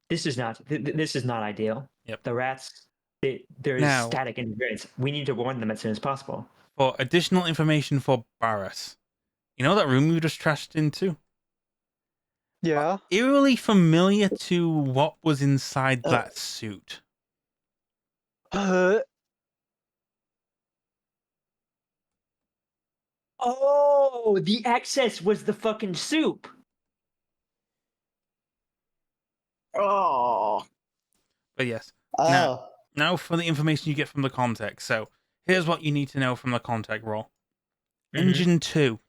This is not ideal. Yep. The rats, there is Now- static interference. We need to warn them as soon as possible. For additional information for Barris, you know that room you just trashed into? Yeah. Eerily familiar to what was inside Oh. that suit. Oh, the excess was the fucking soup. Oh. But yes, Oh. now for the information you get from the context. So here's what you need to know from the contact roll. Mhm. Engine 2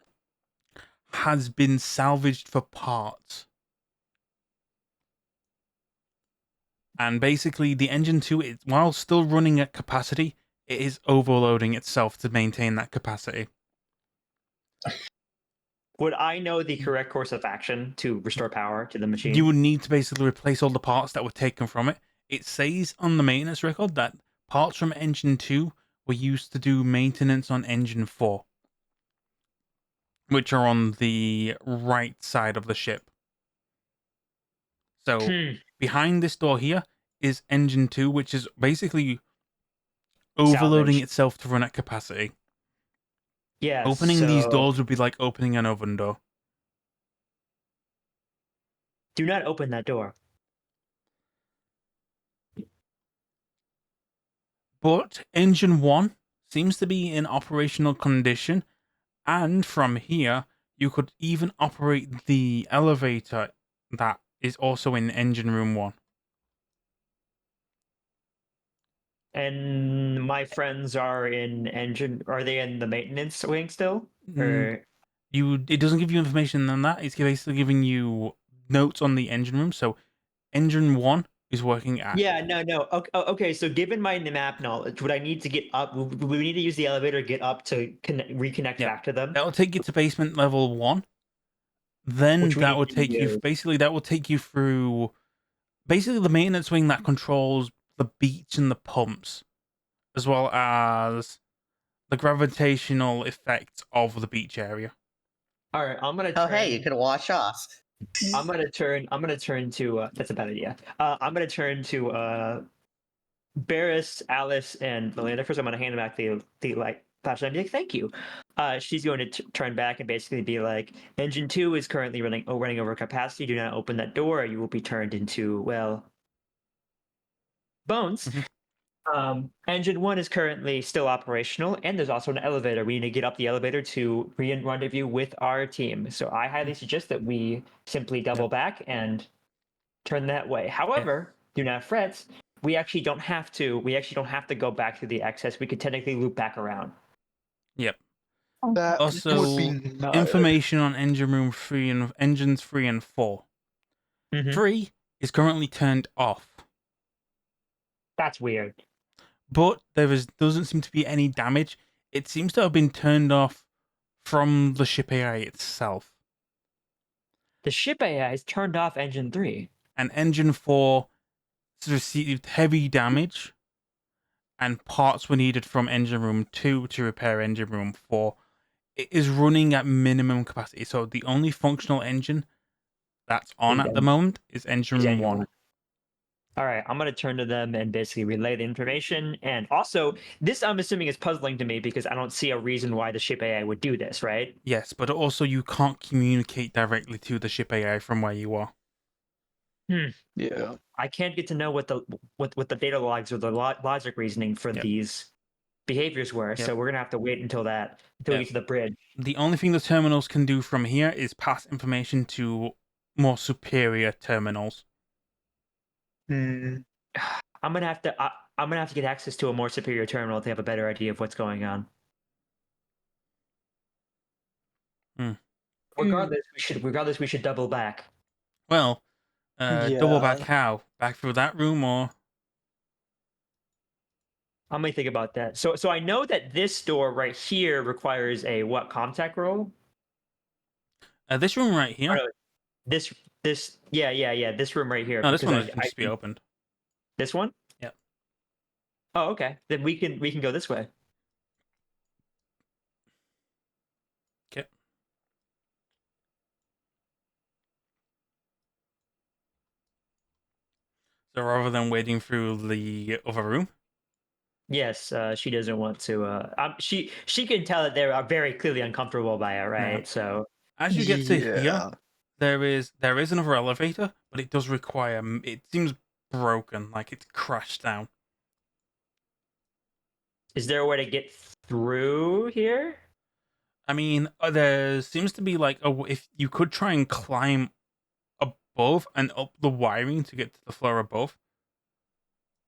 has been salvaged for parts. And basically, the engine 2, while still running at capacity, it is overloading itself to maintain that capacity. Would I know the correct course of action to restore power to the machine? You would need to basically replace all the parts that were taken from it. It says on the maintenance record that parts from engine 2 were used to do maintenance on engine 4, which are on the right side of the ship. So behind this door here is engine 2, which is basically overloading Salvage. itself to run at capacity. Yeah. Opening these doors would be like opening an oven door. Do not open that door. But engine 1 seems to be in operational condition, and from here you could even operate the elevator that is also in engine room 1. And my friends are in engine. Are they in the maintenance wing still? Or It doesn't give you information on that. It's basically giving you notes on the engine room. So engine 1 is working at. yeah, no. Okay, so given my map knowledge, would I need to get up? Would we need to use the elevator to get up to reconnect Yeah. back to them? That'll take you to basement level 1. Then Which we that need would to take you do. basically that will take you through basically the maintenance wing that controls the beach and the pumps, as well as the gravitational effects of the beach area. All right, I'm gonna Oh, turn. hey, you can wash off. I'm gonna turn. I'm gonna turn to. That's a bad idea. I'm gonna turn to Barris, Alice, and Melinda. First, I'm gonna hand back the like flashlight and be like, "Thank you." She's going to turn back and basically be like, "Engine 2 is currently running over capacity. Do not open that door, or you will be turned into bones." Mhm. Engine 1 is currently still operational, and there's also an elevator. We need to get up the elevator to rendezvous with our team. So I highly suggest that we simply double back and turn that way. However, do not fret. We actually don't have to. We actually don't have to go back through the access. We could technically loop back around. Yep. That would Also, be nice. information on engine room 3 and engines 3 and 4. Mhm. 3 is currently turned off, That's weird. but doesn't seem to be any damage. It seems to have been turned off from the ship AI itself. The ship AI has turned off engine 3. And engine 4 received heavy damage, and parts were needed from engine room 2 to repair engine room 4. It is running at minimum capacity, so the only functional engine that's on Is at the moment is engine room engine 1. 1. All right, I'm going to turn to them and basically relay the information. And also, this I'm assuming is puzzling to me because I don't see a reason why the ship AI would do this, right? Yes, but also you can't communicate directly to the ship AI from where you are. Yeah. I can't get to know what the data logs or the logic reasoning for Yep. these behaviors were. Yep. So we're gonna have to wait until we Yep. get to the bridge. The only thing the terminals can do from here is pass information to more superior terminals. Hmm. I'm gonna have to. I'm gonna have to get access to a more superior terminal to have a better idea of what's going on. Hmm. Regardless, we should double back. Well, double back Yeah. how? Back through that room or? I'm gonna think about that. So I know that this door right here requires a what contact roll? This room right Or here? no, this yeah this room right here No, this because one can just be opened. this one. Yep. Oh, okay. Then we can go this way. Okay. So rather than waiting through the other room? Yes, she doesn't want to. She can tell that they are very clearly uncomfortable by it, right? No. So As you get to here, Yeah. there is another elevator, but it does require. It seems broken, like it's crashed down. is there a way to get through here? I mean, there seems to be like if you could try and climb above and up the wiring to get to the floor above.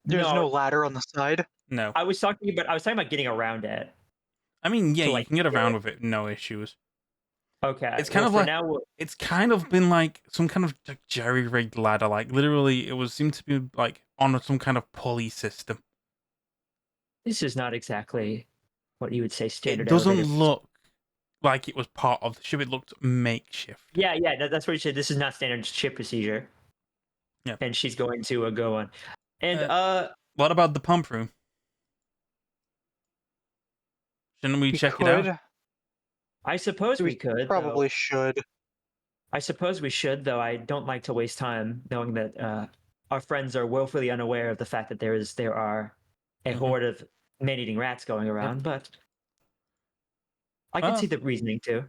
There's No, no ladder on the side. No, I was talking about getting around it. I mean, yeah, To you like can get around here. with it, no issues. Okay. It's kind Well, of for like now, it's kind of been like some kind of like jerry-rigged ladder. Like literally, it was seemed to be like on some kind of pulley system. this is not exactly what you would say It standard doesn't elevator. look like it was part of the ship. It looked makeshift. Yeah, that's what you said. This is not standard ship procedure. Yeah. And she's going to go on. And What about the pump room? Shouldn't we We check it out? could. I suppose we could. Though. Probably should. I suppose we should, though. I don't like to waste time knowing that our friends are woefully unaware of the fact that there are a Mhm. horde of man-eating rats going around. But I can see the reasoning too.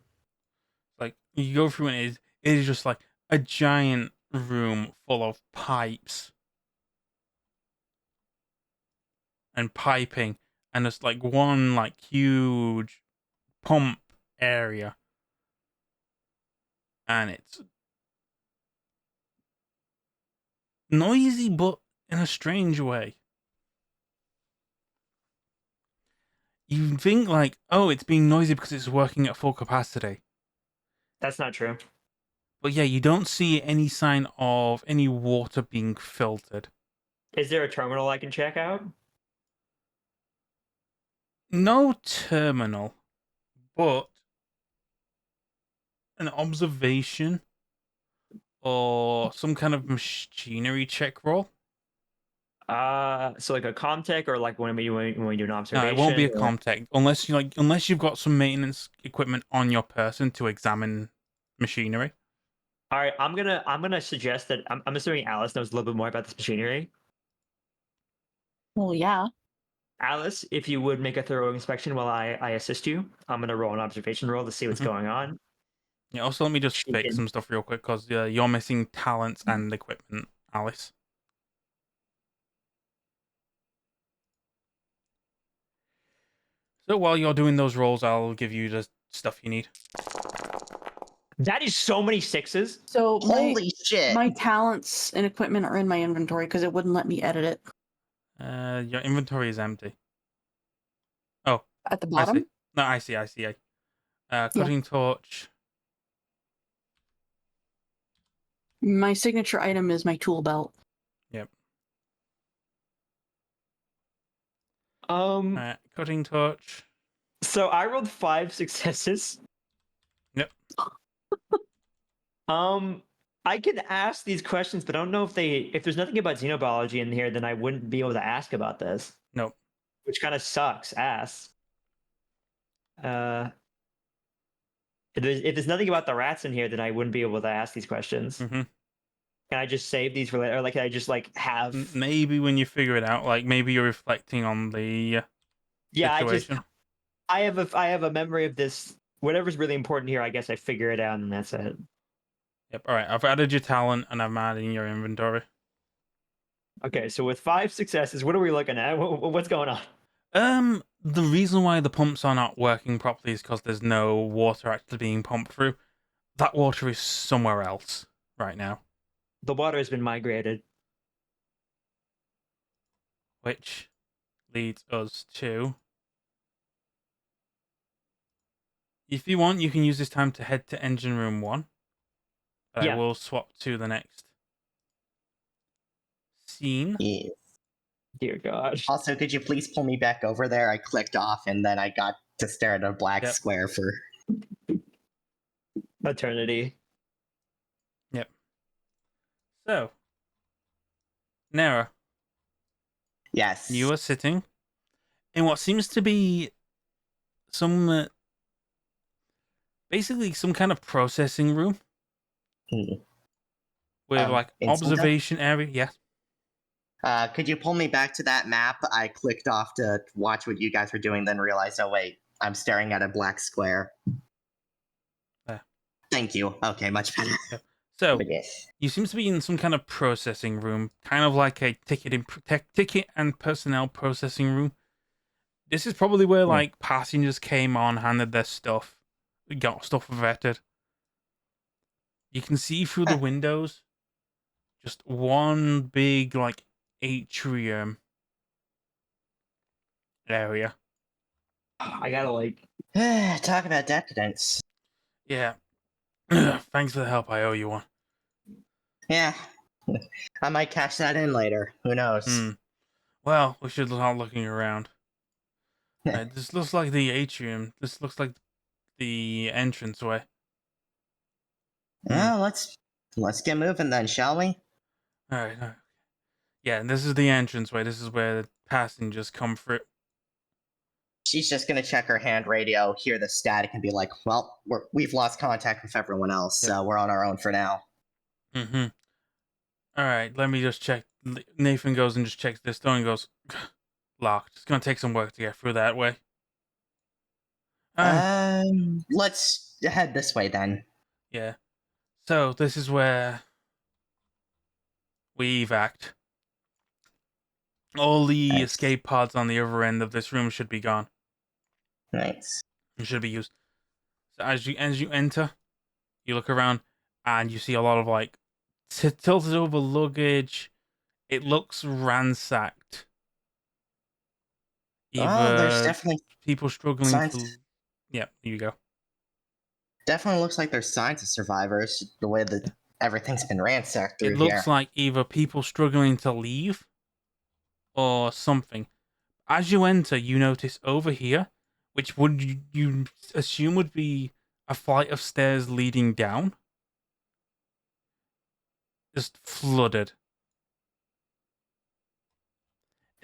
Like you go through and it is just like a giant room full of pipes and piping, and it's like one like huge pump area, and it's noisy, but in a strange way. You think like, oh, it's being noisy because it's working at full capacity. That's not true. But yeah, you don't see any sign of any water being filtered. Is there a terminal I can check out? No terminal, but an observation or some kind of machinery check roll. So like a comtech or like when we do an No, observation? it won't be a or- comtech unless you've got some maintenance equipment on your person to examine machinery. All right, I'm gonna suggest that I'm assuming Alice knows a little bit more about this machinery. Well, yeah. Alice, if you would make a thorough inspection while I assist you, I'm gonna roll an observation roll to see what's Mhm. going on. Yeah. Also, let me just She fix can- some stuff real quick because you're missing talents and equipment, Alice. So while you're doing those rolls, I'll give you the stuff you need. That is so many sixes. So Holy shit! my talents and equipment are in my inventory because it wouldn't let me edit it Your inventory is empty. at the I see. bottom. No, I see. Cutting torch. My signature item is my tool belt. Yep. Cutting torch. So I rolled 5 successes. Yep. I can ask these questions, but I don't know if there's nothing about xenobiology in here, then I wouldn't be able to ask about this. Nope. Which kind of sucks ass. If there's nothing about the rats in here, then I wouldn't be able to ask these questions. Mm-hmm. Can I just save these for later? Or like, can I just like have? Maybe when you figure it out, like maybe you're reflecting on the Yeah, situation. I have a memory of this. Whatever's really important here, I guess I figure it out, and that's it. Yep. All right. I've added your talent and I'm adding your inventory. Okay, so with 5 successes, what are we looking at? What's going on? The reason why the pumps are not working properly is because there's no water actually being pumped through. That water is somewhere else right now, The water has been migrated. which leads us to. If you want, you can use this time to head to engine room 1. But Yeah. I will swap to the next scene. Yeah. Dear God. Also, could you please pull me back over there? I clicked off and then I got to stare at a black Yep. square for. Eternity. Yep. So, Nera, Yes. you are sitting in what seems to be some, basically some kind of processing room Hmm. with like instant death? observation area. Yeah. Could you pull me back to that map? I clicked off to watch what you guys were doing, then realized, oh wait, I'm staring at a black square. There. Thank you. Okay, much better. Yep. So, But yes. you seem to be in some kind of processing room, kind of like a ticket and personnel processing room. This is probably where like passengers came on, handed their stuff, got stuff vetted. You can see through the windows just one big like atrium area. I gotta like. Talk about decadence. Yeah. Thanks for the help. I owe you one. Yeah. I might cash that in later. Who knows? Hmm. Well, we should start looking around. This looks like the atrium. This looks like the entranceway. Well, let's get moving then, shall we? All right. Yeah, and this is the entranceway. This is where the passengers come through. She's just gonna check her hand radio, hear the static, and be like, "Well, we've lost contact with everyone else, so we're on our own for now." Mm-hmm. All right, let me just check. Nathan goes and just checks this door and goes, locked. It's gonna take some work to get through that way. Let's head this way then. Yeah. So this is where we evac. All the Nice. escape pods on the other end of this room should be gone. Nice. It should be used. So as you enter, you look around and you see a lot of like tilted over luggage. It looks ransacked. Oh, there's definitely people struggling signs. to. Yeah, here you go. Definitely looks like there's signs of survivors. The way that everything's been ransacked through It here. looks like either people struggling to leave or something. As you enter, you notice over here, which would you assume would be a flight of stairs leading down, just flooded.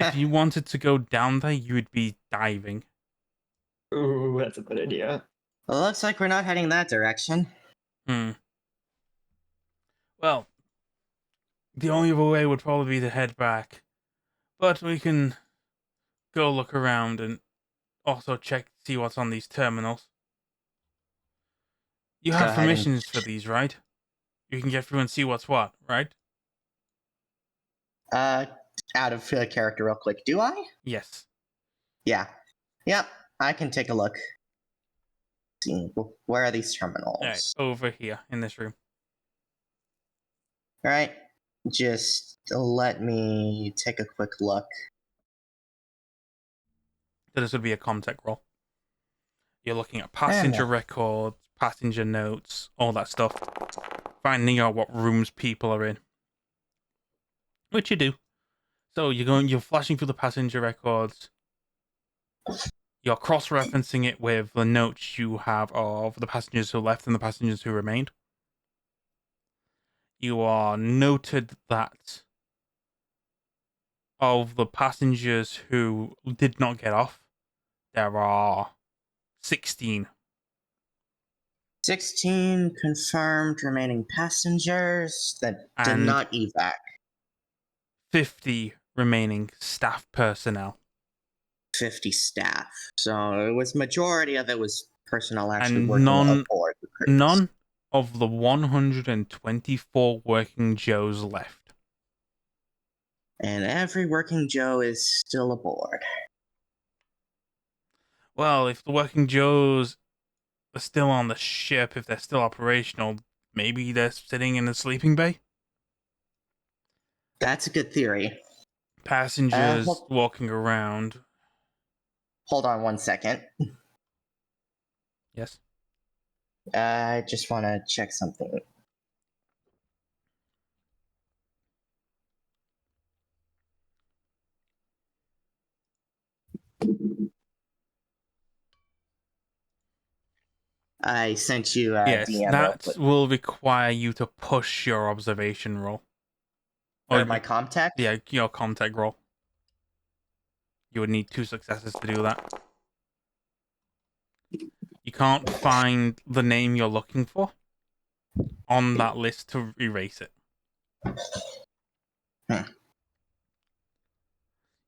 If you wanted to go down there, you would be diving. Ooh, that's a good idea. Well, looks like we're not heading that direction. Well, the only other way would probably be to head back. But we can go look around and also see what's on these terminals. You Go have ahead and permissions for these, right? You can get through and see what's what, right? out of character real quick. Do I? Yes. Yeah. Yep. I can take a look. See, where are these terminals? All right, over here in this room. All right. Just let me take a quick look. So this would be a ComTech roll. You're looking at passenger records, passenger notes, all that stuff. Finding out what rooms people are in. Which you do. So you're flashing through the passenger records. You're cross-referencing it with the notes you have of the passengers who left and the passengers who remained. You are noted that of the passengers who did not get off, there are 16. 16 confirmed remaining passengers that did And not evac. 50 remaining staff personnel. 50 staff. So it was majority of it was personnel actually And working aboard the cruise. none of the 124 working Joes left. And every working Joe is still aboard. Well, if the working Joes are still on the ship, if they're still operational, maybe they're sitting in a sleeping bay? That's a good theory. Passengers walking around. Hold on one second. Yes? I just want to check something. I sent you a Yes, DM. that will require you to push your observation roll. Or my contact? Yeah, your contact roll. You would need 2 successes to do that. You can't find the name you're looking for on that list to erase it.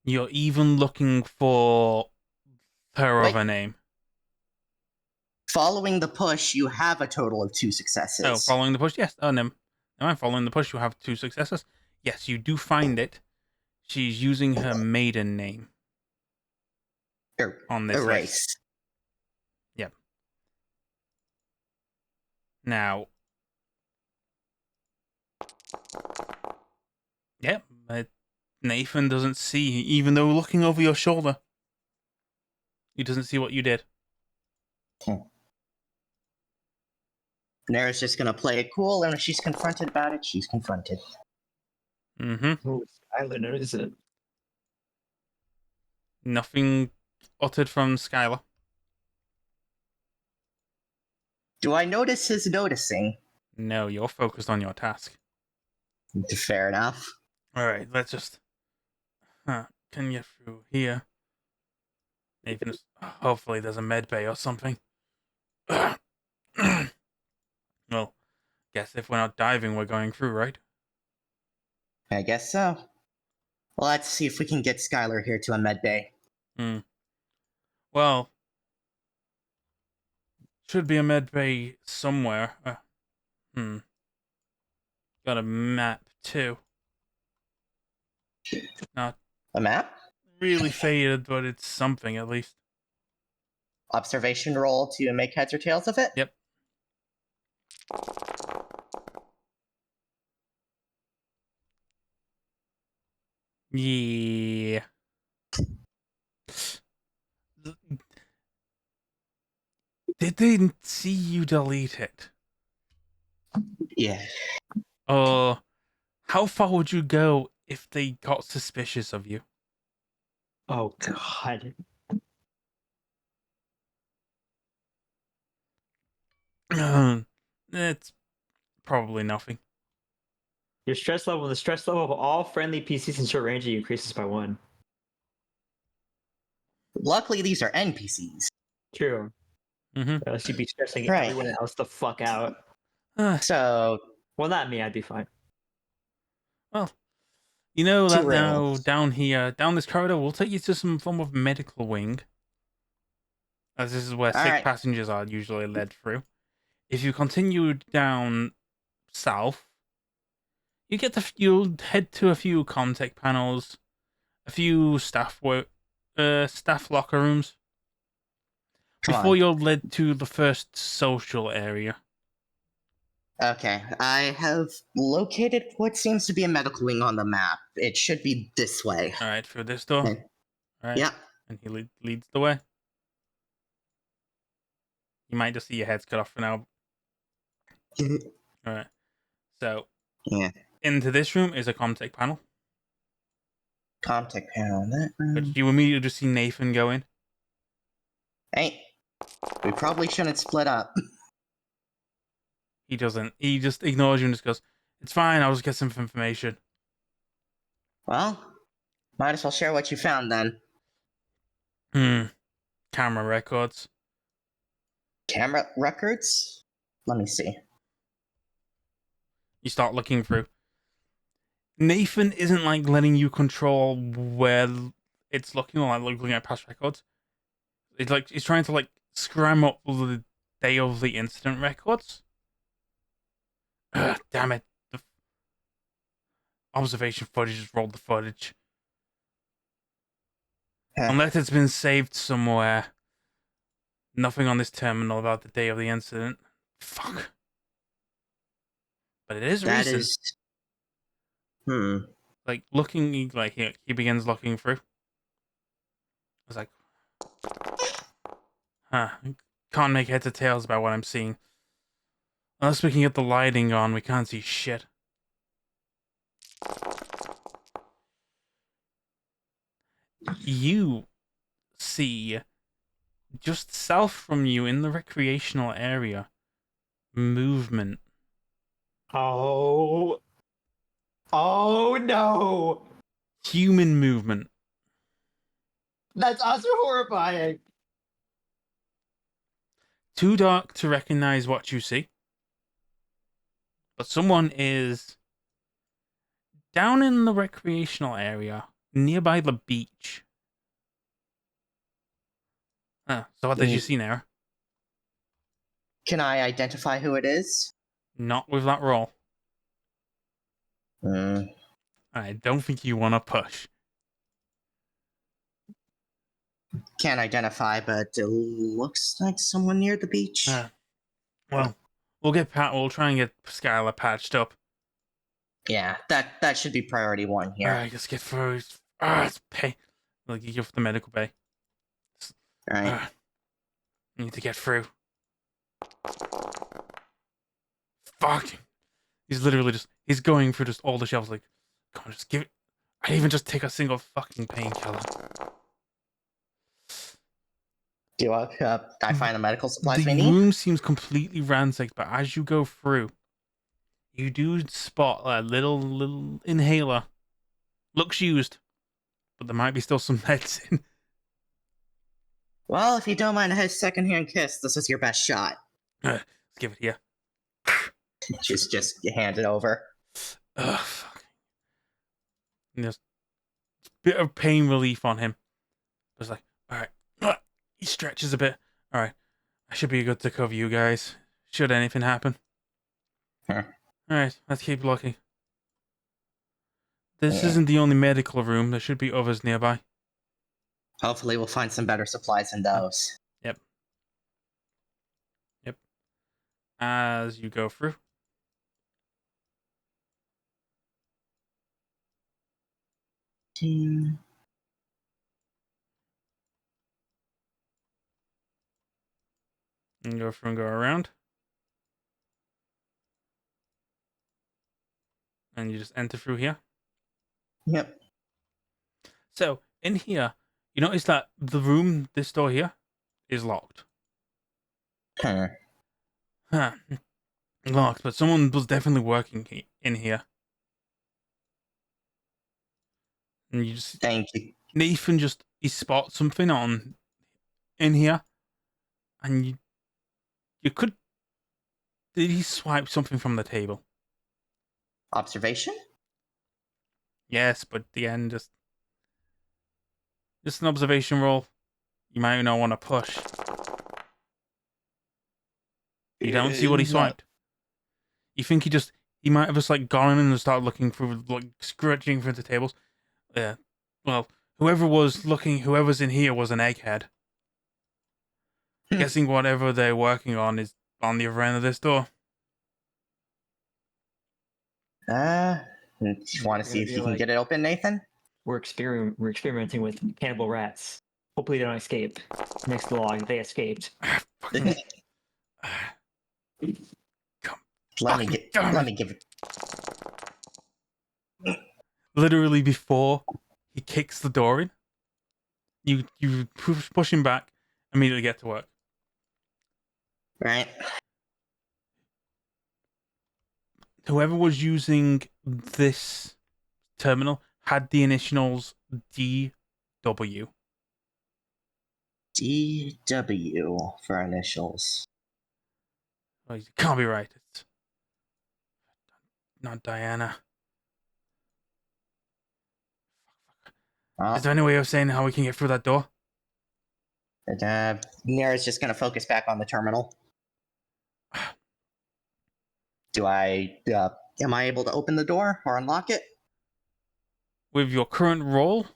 You're even looking for her other name. Following the push, you have a total of 2 successes. Oh, following the push? Yes. Oh, no. Am following the push? You have 2 successes? Yes, you do find it. She's using her maiden name on this erase. list. Yep. Now. Yep. Nathan doesn't see, even though looking over your shoulder, he doesn't see what you did. Nara's just gonna play it cool, and if she's confronted about it, she's confronted. Mm-hmm. Ooh, Skylar notices it. Nothing uttered from Skylar. Do I notice his noticing? No, you're focused on your task. Fair enough. Alright, let's just... can get through here. Nathan, hopefully there's a med bay or something. Well, guess if we're not diving, we're going through, right? I guess so. Well, let's see if we can get Skylar here to a med bay. Well, should be a med bay somewhere. Got a map too. Not A map? really faded, but it's something at least. Observation roll to make heads or tails of it? Yep. Yeah. Did they see you delete it? Yeah. How far would you go if they got suspicious of you? Oh god. It's probably nothing. The stress level of all friendly PCs in short range increases by 1. Luckily, these are NPCs. True. Mm-hmm. Else you'd be stressing Right. everyone else the fuck out. So, Well, not me. I'd be fine. Well, you know Two that now rooms. down here, down this corridor, we'll take you to some form of medical wing, as this is where all sick right. passengers are usually led through. If you continue down south, you'll head to a few contact panels, a few staff locker rooms, Come before on. you're led to the first social area. Okay, I have located what seems to be a medical wing on the map. It should be this way. All right, through this door. Okay. All right, Yeah. and he leads the way. You might just see your heads cut off for now. All right, so Yeah. into this room is a contact panel, Contact panel in that which room. you immediately just see Nathan go in. Hey, we probably shouldn't split up. He doesn't. He just ignores you and just goes, "It's fine. I'll just get some information." Well, might as well share what you found then. Camera records. Camera records? Let me see. You start looking through. Nathan isn't like letting you control where it's looking or like looking at past records. It's like he's trying to like scram up the day of the incident records. Ugh, damn it! The observation footage just rolled the footage. Huh. Unless it's been saved somewhere. Nothing on this terminal about the day of the incident. Fuck. But it is That recent. is. Like looking, like he begins looking through. I was like, huh. Can't make heads or tails about what I'm seeing. Unless we can get the lighting on, we can't see shit. You see, just south from you in the recreational area, movement. Oh. Oh no. Human movement. That's also horrifying. Too dark to recognize what you see. But someone is down in the recreational area, nearby the beach. So what did you see, Nara? Can I identify who it is? Not with that roll. Hmm. I don't think you want to push. Can't identify, but it looks like someone near the beach. Well, we'll try and get Skylar patched up. Yeah, that should be priority one here. Alright, let's get through. It's pay. Like, you give the medical bay. Alright. Need to get through. Fuck. He's literally he's going through just all the shelves like, come on, just give it. I didn't even just take a single fucking painkiller. Do I find the medical supplies The we need? room seems completely ransacked, but as you go through, you do spot a little inhaler. Looks used, but there might be still some meds in. Well, if you don't mind a secondhand kiss, this is your best shot. Let's give it here. Just you hand it over. Ugh, fuck. And there's a bit of pain relief on him. It's like, alright. He stretches a bit. Alright. I should be good to cover you guys. Should anything happen. Huh. Alright, let's keep looking. This Yeah. isn't the only medical room. There should be others nearby. Hopefully we'll find some better supplies than those. Yep. As you go through. Hmm. And go through and go around. And you just enter through here. Yep. So, in here, you notice that the room, this door here, is locked. Huh. Locked, but someone was definitely working in here. And you just... Thank you. Nathan just he spots something on in here, and you could. Did he swipe something from the table? Observation? Yes, but at the end, just an observation roll. You might not want to push. You don't see what he No. swiped. You think he might have just like gone in and started looking through, like scratching through the tables. Yeah. Well, whoever's in here was an egghead. Guessing whatever they're working on is on the other end of this door. You want to see if you can get it open, Nathan? We're experimenting with cannibal rats. Hopefully they don't escape. Next log, they escaped. Fucking- Let damn it. me give it. Literally before he kicks the door in, you push him back, immediately get to work. Right. Whoever was using this terminal had the initials DW. DW for initials. Oh, you can't be right. It's not Diana. Oh, Is there any way of saying how we can get through that door? Nera's just going to focus back on the terminal. Am I able to open the door or unlock it? With your current roll,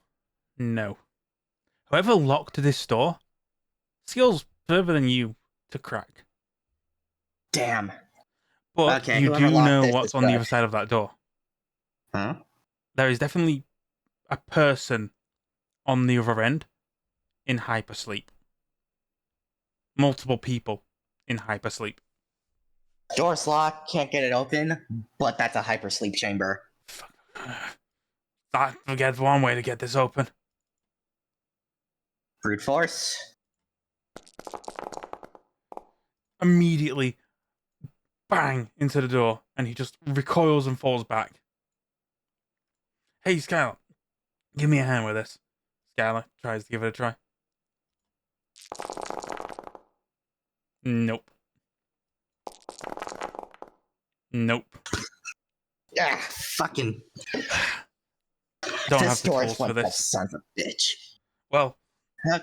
no. Whoever locked this door, skills further than you to crack. Damn. But Okay, you whoever do locked know this what's is on the good. other side of that door. Huh? There is definitely a person on the other end in hypersleep. Multiple people in hypersleep. Door's locked, can't get it open, but that's a hypersleep chamber. I forget one way to get this open. Brute force. Immediately, bang, into the door, and he just recoils and falls back. Hey, Skylar, give me a hand with this. Skylar tries to give it a try. Nope. Yeah, fucking. Don't this have the door's tools for one this. son of a bitch. Well, Huh?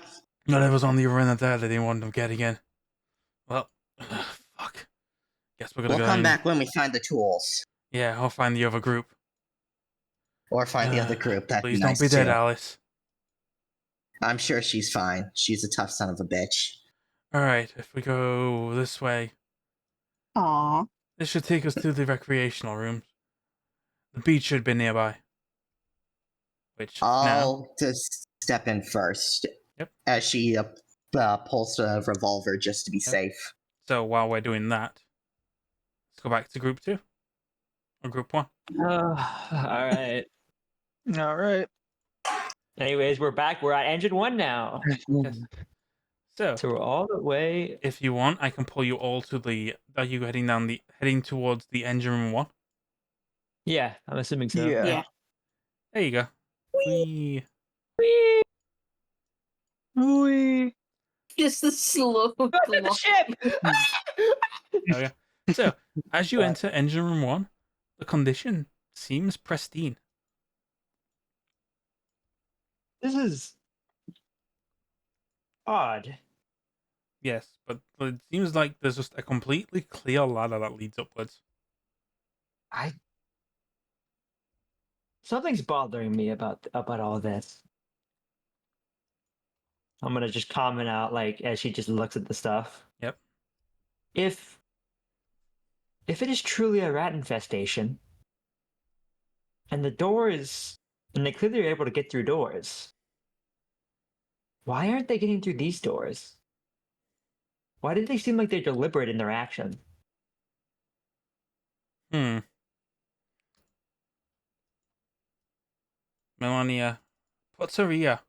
whatever's on the other end of that, they didn't want them getting in. Well, fuck. Guess we're gonna We'll go come in. back when we find the tools. Yeah, I'll find the other group. Or find the other group. That'd Please be don't nice be dead, too. Alice. I'm sure she's fine. She's a tough son of a bitch. Alright, if we go this way, Aw. this should take us to the recreational rooms. The beach should be nearby. Which, now... I'll just step in first. Yep. As she pulls a revolver just to be safe. So while we're doing that, let's go back to group 2. Or group 1. All right. All right. Anyways, we're back. We're at engine 1 now. Yes. So, So we're all the way. if you want, I can pull you all to the... Are you heading towards the engine room 1? Yeah, I'm assuming so. Yeah. Yeah. There you go. Whee. Whee! Just the slow The ship. There we go. So, as you enter engine room 1, the condition seems pristine. This is odd. Yes, but it seems like there's just a completely clear ladder that leads upwards. Something's bothering me about all this. I'm gonna just comment out like as she just looks at the stuff. Yep. If it is truly a rat infestation, and they clearly are able to get through doors, why aren't they getting through these doors? Why did they seem like they're deliberate in their action? Melania, what's her ear?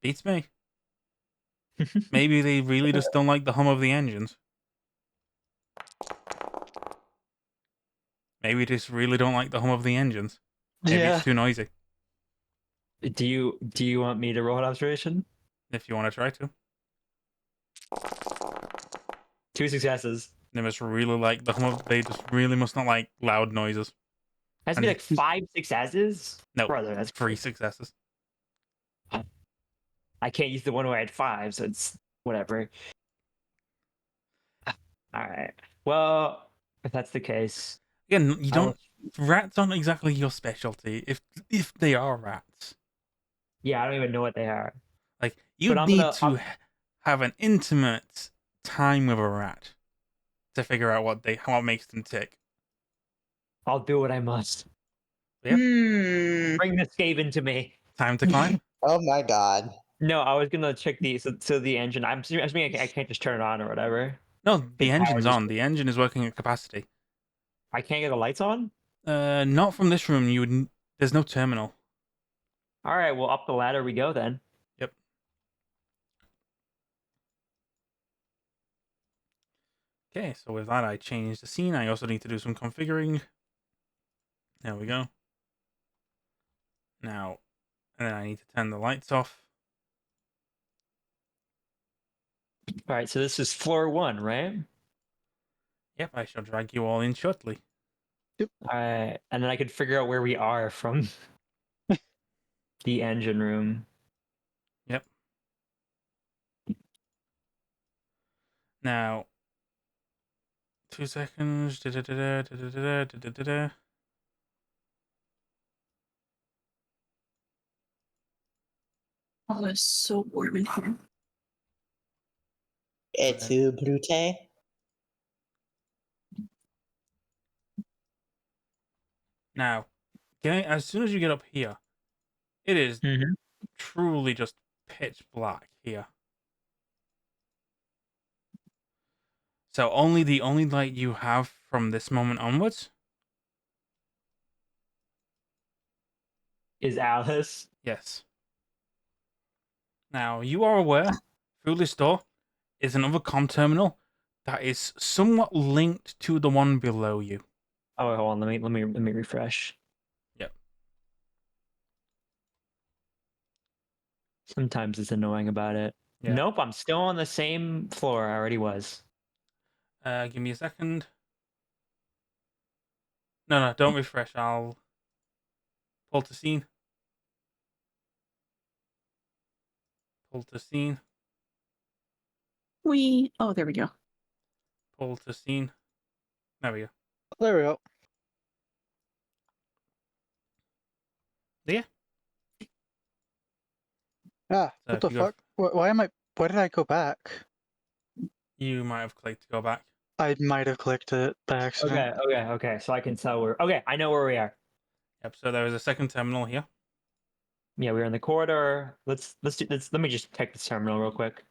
Beats me. Maybe they really just don't like the hum of the engines. Maybe you just really don't like the hum of the engines. Maybe Yeah. it's too noisy. Do you want me to roll an observation? If you want to try to. 2 successes. They must really like the hum of. They just really must not like loud noises. Has to And be like 5 successes? No, Brother, that's 3 crazy. successes. I can't use the one where I had 5, so it's whatever. Alright. Well, if that's the case. Again, you I will- don't. Rats aren't exactly your specialty. If they are rats, Yeah, I don't even know what they are. like But you'd I'm need gonna- to have an intimate time with a rat to figure out what makes them tick. I'll do what I must. Yeah. Bring the Skaven to me. Time to climb. Oh my god. No, I was gonna check so the engine. I'm assuming I can't just turn it on or whatever. No, the The engine's power on. The engine is working at capacity. I can't get the lights on? Not from this room. There's no terminal. Alright, well up the ladder we go then. Yep. Okay, so with that, I changed the scene. I also need to do some configuring. There we go. Now, and then I need to turn the lights off. Alright, so this is floor 1, right? Yep, I shall drag you all in shortly. Alright, and then I could figure out where we are from the engine room. Yep. Now, 2 seconds. Da-da-da-da, da-da-da-da, da-da-da-da. Oh, it's so warm in here. Et tu, Brute? Now, as soon as you get up here, it is Mm-hmm. truly just pitch black here. So the only light you have from this moment onwards, Is Alice? yes. Now you are aware through this door is another comm terminal that is somewhat linked to the one below you. Oh wait, hold on, let me refresh. Yep. Sometimes it's annoying about it. Yeah. Nope, I'm still on the same floor I already was. Give me a second. No, don't refresh. I'll pull to scene. Pull to scene. Oh, there we go. Pull to scene. There we go. There we go. Yeah. Ah, So what if the you go- fuck? Why am I? Why did I go back? You might have clicked to go back. I might have clicked it by accident. Okay. So I can tell where. Okay, I know where we are. Yep. So there is a second terminal here. Yeah, we're in the corridor. Let's do this. Let me just check this terminal real quick.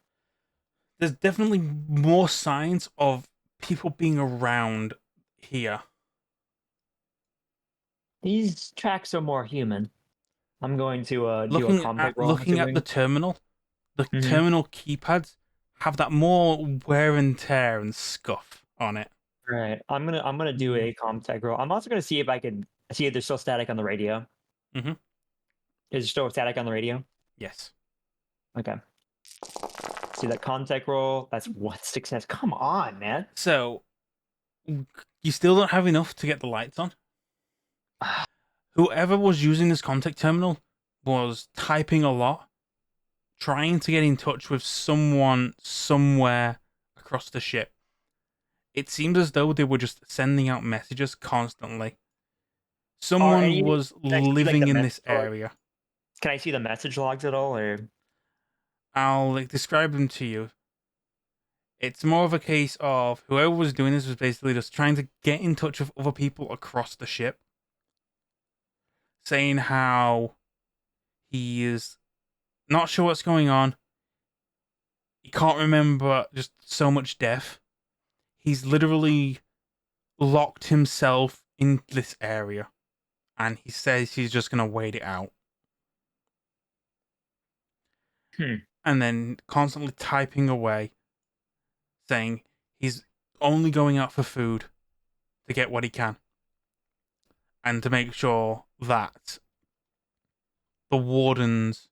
There's definitely more signs of people being around here. These tracks are more human. I'm going to do a Looking contact roll. I'm looking at the assuming. terminal, the Mhm. terminal keypads have that more wear and tear and scuff on it. Right. I'm gonna do a contact roll. I'm also gonna see if I can see if there's still static on the radio. Mhm. Is there still static on the radio? Yes. Okay. See that contact roll? That's 1 success. Come on, man. So you still don't have enough to get the lights on. Whoever was using this contact terminal was typing a lot, trying to get in touch with someone somewhere across the ship. It seemed as though they were just sending out messages constantly. Someone any- was I see, like, living the in this message log? area. Can I see the message logs at all, or? I'll describe them to you. It's more of a case of whoever was doing this was basically just trying to get in touch with other people across the ship, saying how he is not sure what's going on. He can't remember just so much death. He's literally locked himself in this area, and he says he's just gonna wait it out. And then constantly typing away, saying he's only going out for food to get what he can. and to make sure that the wardens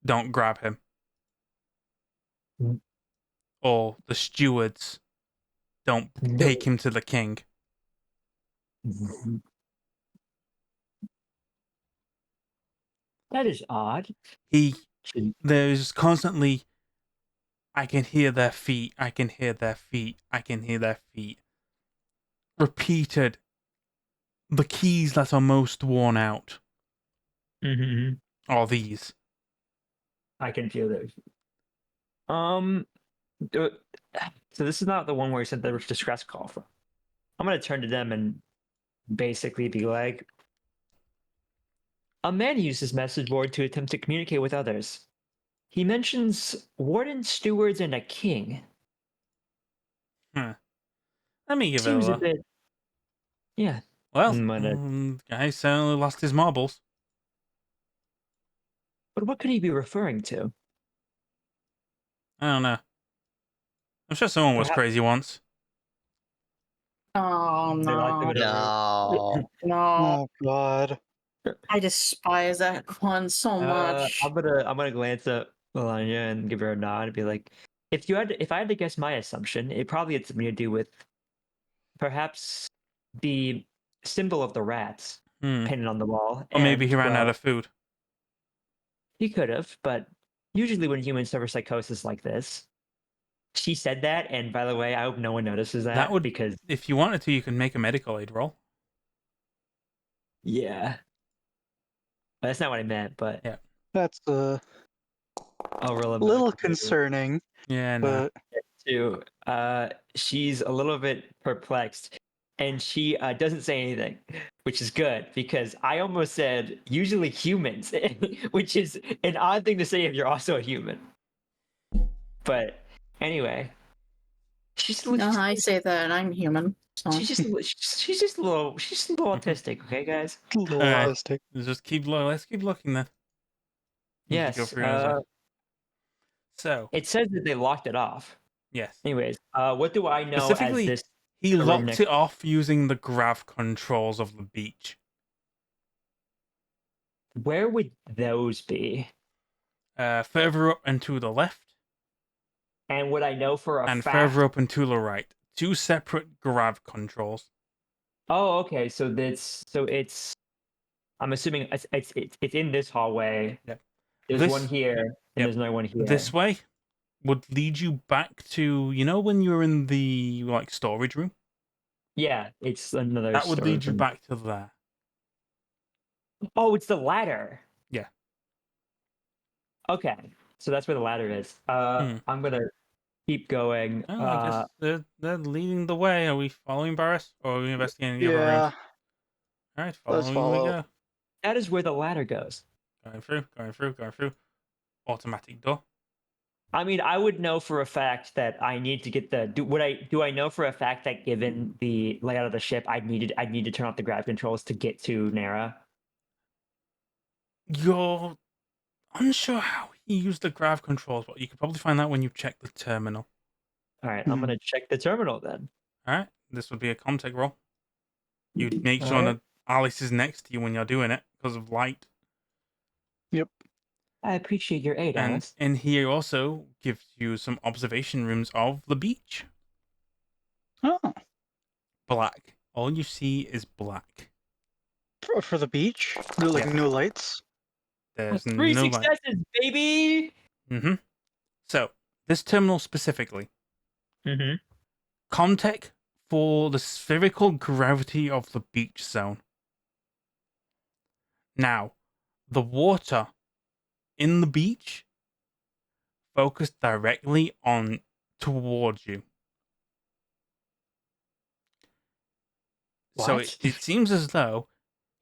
don't grab him. Mm. Or the stewards don't take him to the king. That is odd. There's constantly, I can hear their feet, I can hear their feet, I can hear their feet. Repeated. The keys that are most worn out are these. I can feel those. So this is not the one where he sent the distress call from. I'm gonna turn to them and basically be like, a man used his message board to attempt to communicate with others. He mentions warden, stewards, and a king. Let me give it a Seems a look. bit. Yeah. Well, But guy certainly lost his marbles. what could he be referring to? I don't know. I'm sure someone was Perhaps- crazy once. Oh They like them no. in No. No. Oh God. I despise that one so much. I'm gonna glance at Melania and give her a nod and be like, if I had to guess my assumption, it probably had something to do with perhaps the symbol of the rats painted on the wall. Or maybe he and, ran out well, of food. He could have, but usually when humans suffer psychosis like this, she said that, and by the way, I hope no one notices that, Would, because if you wanted to, you can make a medical aid roll. yeah, that's not what I meant, but Yeah. That's a I'll roll a little medical aid roll. concerning, Yeah, no. but Too. She's a little bit perplexed, and she doesn't say anything, which is good because I almost said usually humans, which is an odd thing to say if you're also a human. But anyway, she's No, I say that I'm human. So. she's just a little autistic, okay, guys? a little Alright. autistic. Let's keep looking then. You should go Yes. through it as well. So, It says that they locked it off. yes. Anyways, what do I know as Specifically, this? he the room locked next- it off using the grav controls of the beach. Where would those be? Further up and to the left, And would I know for a and fact? further up and to the right. Two separate grav controls. Oh, okay. So it's. I'm assuming it's in this hallway. Yep. There's This- one here, and yep. there's another one here. This way would lead you back to, you know, when you were in the storage room? Yeah, it's another. That would lead you storage room. back to there. Oh, it's the ladder. Yeah. Okay, so that's where the ladder is. I'm gonna keep going. Oh, I guess they're leading the way. Are we following Barris, or are we investigating the other Yeah, rooms? All right, Let's following we follow. go. That is where the ladder goes. Going through. Automatic door. I mean, I would know for a fact that I need to get the. Do I know for a fact that given the layout of the ship, I'd need to turn off the grav controls to get to Nara? You're unsure how he used the grav controls, but you could probably find that when you check the terminal. All right, I'm gonna check the terminal then. All right, this would be a contact roll. You'd make sure Alright. that Alice is next to you when you're doing it because of light. Yep. I appreciate your aid, And Alice. in here also gives you some observation rooms of the beach. Oh, Black. All you see is black. for the beach, no, like Yeah. no lights. There's 3 no light. successes, baby. So this terminal specifically, Mm-hmm. contact for the spherical gravity of the beach zone. Now, the water in the beach focused directly on towards you. So What? it seems as though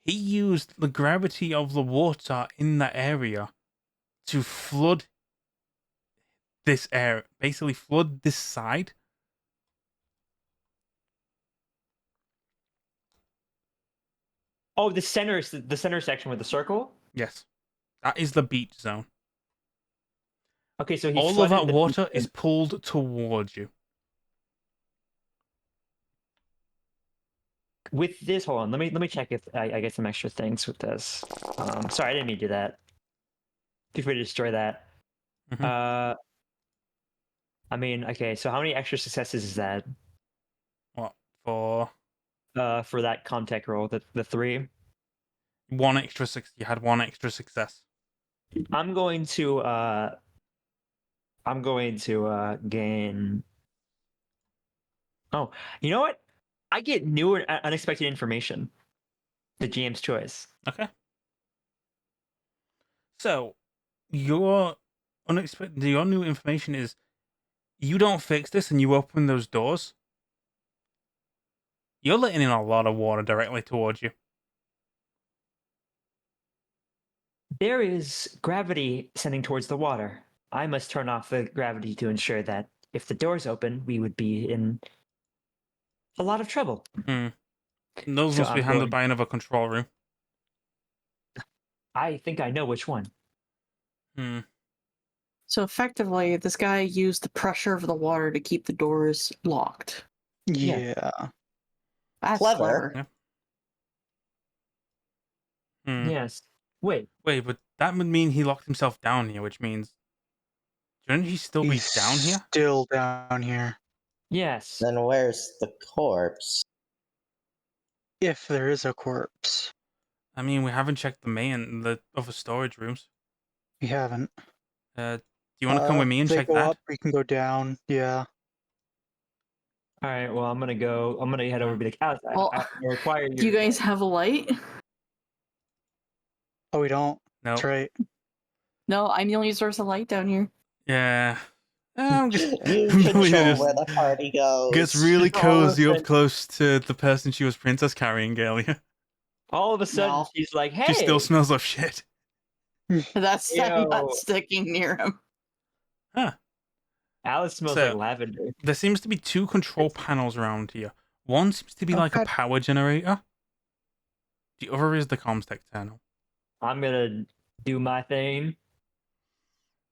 he used the gravity of the water in that area to flood this area, basically flood this side. Oh, the center section with the circle. Yes, that is the beach zone. Okay, so he All of flooded that the water beach is pulled towards you. with this, hold on. Let me check if I get some extra things with this. Sorry, I didn't mean to do that. Feel free to destroy that. Mhm. I mean, okay. So how many extra successes is that? What for? For that contact roll, the 3. One extra you had one extra success. I'm going to gain. Oh, you know what? I get new and unexpected information. The GM's choice. Okay. So your your new information is you don't fix this and you open those doors. You're letting in a lot of water directly towards you. There is gravity sending towards the water. I must turn off the gravity to ensure that if the doors open, we would be in a lot of trouble. Those So must be I'm handled going. by another control room. I think I know which one. So effectively, this guy used the pressure of the water to keep the doors locked. Yeah. That's Clever. clever. Yes. Wait. Wait, but that would mean he locked himself down here, which means shouldn't he still be He's down here? still down here. Yes. Then where's the corpse? If there is a corpse. I mean, we haven't checked the other storage rooms. We haven't. Do you want to come with me and They check go that? up, we can go down. Yeah. All right. Well, I'm gonna go. I'm gonna head over and be like, Alex, Well, I require Do you guys have a light? Oh, we don't? No. That's right. No, I'm the only source of light down here. Yeah. I'm just You Amelia control just where the party goes. gets really All of a cozy up sudden- close to the person she was princess carrying earlier. All of a sudden, No. she's like, "Hey." She still smells of shit. That's I'm Yo. not sticking near him. Huh. Alice smells So- like lavender. There seems to be 2 control panels around here. One seems to be Oh, like a God. power generator. The other is the comms tech panel. I'm gonna do my thing.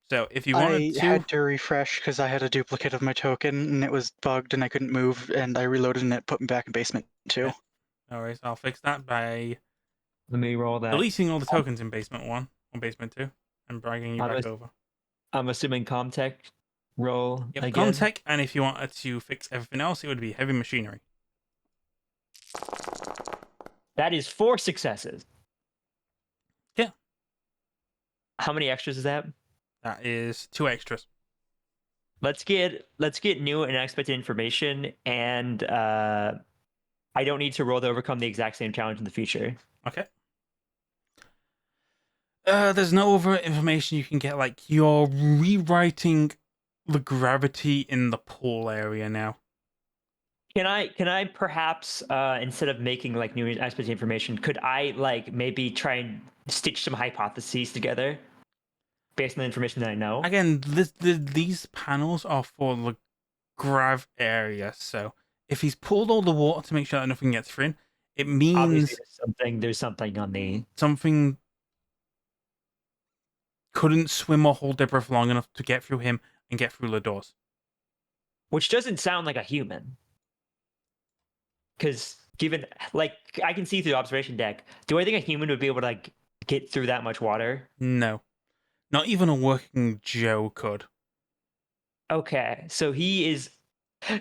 So if you I wanted to, had to refresh because I had a duplicate of my token and it was bugged and I couldn't move and I reloaded and it put me back in basement 2. Yeah. no worries, I'll fix that by Let me roll that. deleting all the tokens in basement 1 or basement 2 and bringing you I'm back a- over. I'm assuming Comtech roll Yep, again. Comtech, and if you wanted to fix everything else, it would be heavy machinery. That is 4 successes. Yeah. How many extras is that? That is 2 extras. Let's get new and unexpected information, and I don't need to roll to overcome the exact same challenge in the future. Okay. There's no other information you can get. Like, you're rewriting the gravity in the pool area now. Can I perhaps instead of making like new and unexpected information, could I like maybe try and stitch some hypotheses together based on the information that I know? Again, these panels are for the grav area, so if he's pulled all the water to make sure that nothing gets through, it means Obviously, there's something on the. something couldn't swim or hold their breath long enough to get through him and get through the doors. Which doesn't sound like a human. Because given, like, I can see through the observation deck. Do I think a human would be able to, like, get through that much water? No. Not even a working Joe could. Okay, so he is.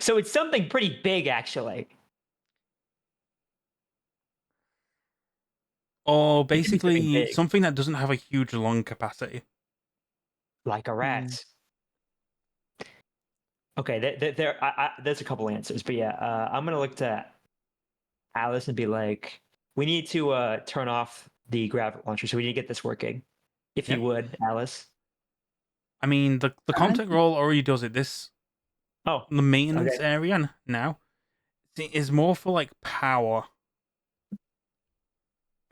So it's something pretty big, actually. Or It could be something basically big. something that doesn't have a huge lung capacity. Like a rat. Okay, there's a couple answers, but yeah, I'm gonna look to Alice and be like, we need to turn off the grav launcher, so we need to get this working. If Yep. you would, Alice. I mean, the contact roll already does it. Oh, The maintenance okay. area now is more for like power.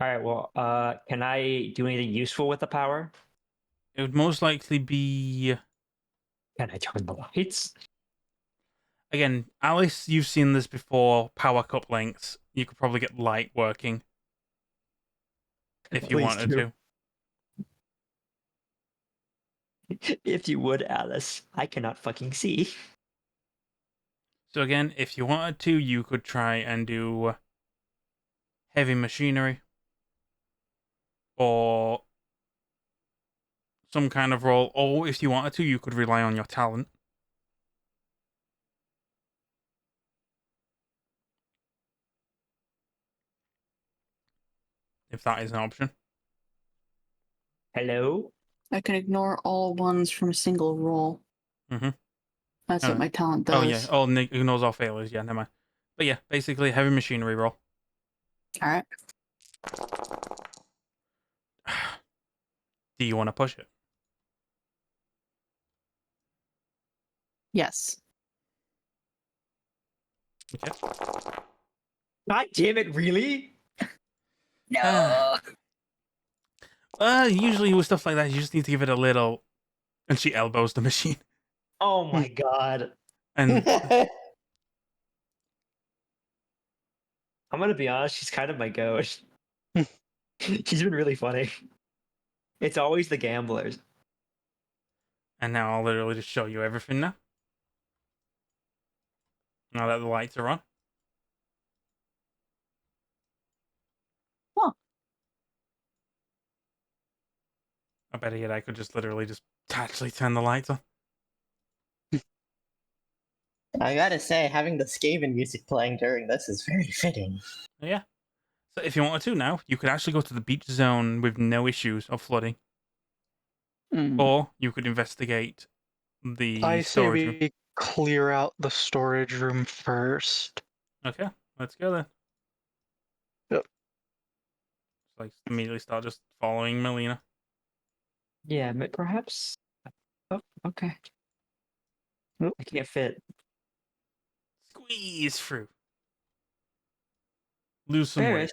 All right. Well, can I do anything useful with the power? It would most likely be, Can I turn the lights? again, Alice, you've seen this before, power cup lengths. You could probably get light working if you Please wanted do. to. If you would, Alice. I cannot fucking see. So again, if you wanted to, you could try and do heavy machinery, or some kind of role. Or if you wanted to, you could rely on your talent. If that is an option. Hello? I can ignore all ones from a single roll. Mm-hmm. That's what my talent Oh yeah. does. Oh, ignores all failures. Yeah, never mind. But yeah, basically heavy machinery roll. All right. Do you want to push it? Yes. Okay. God damn it, really? No. Usually with stuff like that, you just need to give it a little. And she elbows the machine. Oh my god. And I'm gonna be honest, she's kind of my goat. She's been really funny. It's always the gamblers. now I'll literally just show you everything now. Now that the lights are on. Huh. I bet yet I could just literally just actually turn the lights on. I gotta say, having the Skaven music playing during this is very fitting. Yeah. So if you wanted to now, you could actually go to the beach zone with no issues of flooding. Mm. Or you could investigate the I say storage room. we clear out the storage room first. Okay, let's go then. Yep. Like immediately start just following Melina. Yeah, perhaps. Oh, okay. Oh, I can't fit. Squeeze through. Lose some Barris, weight.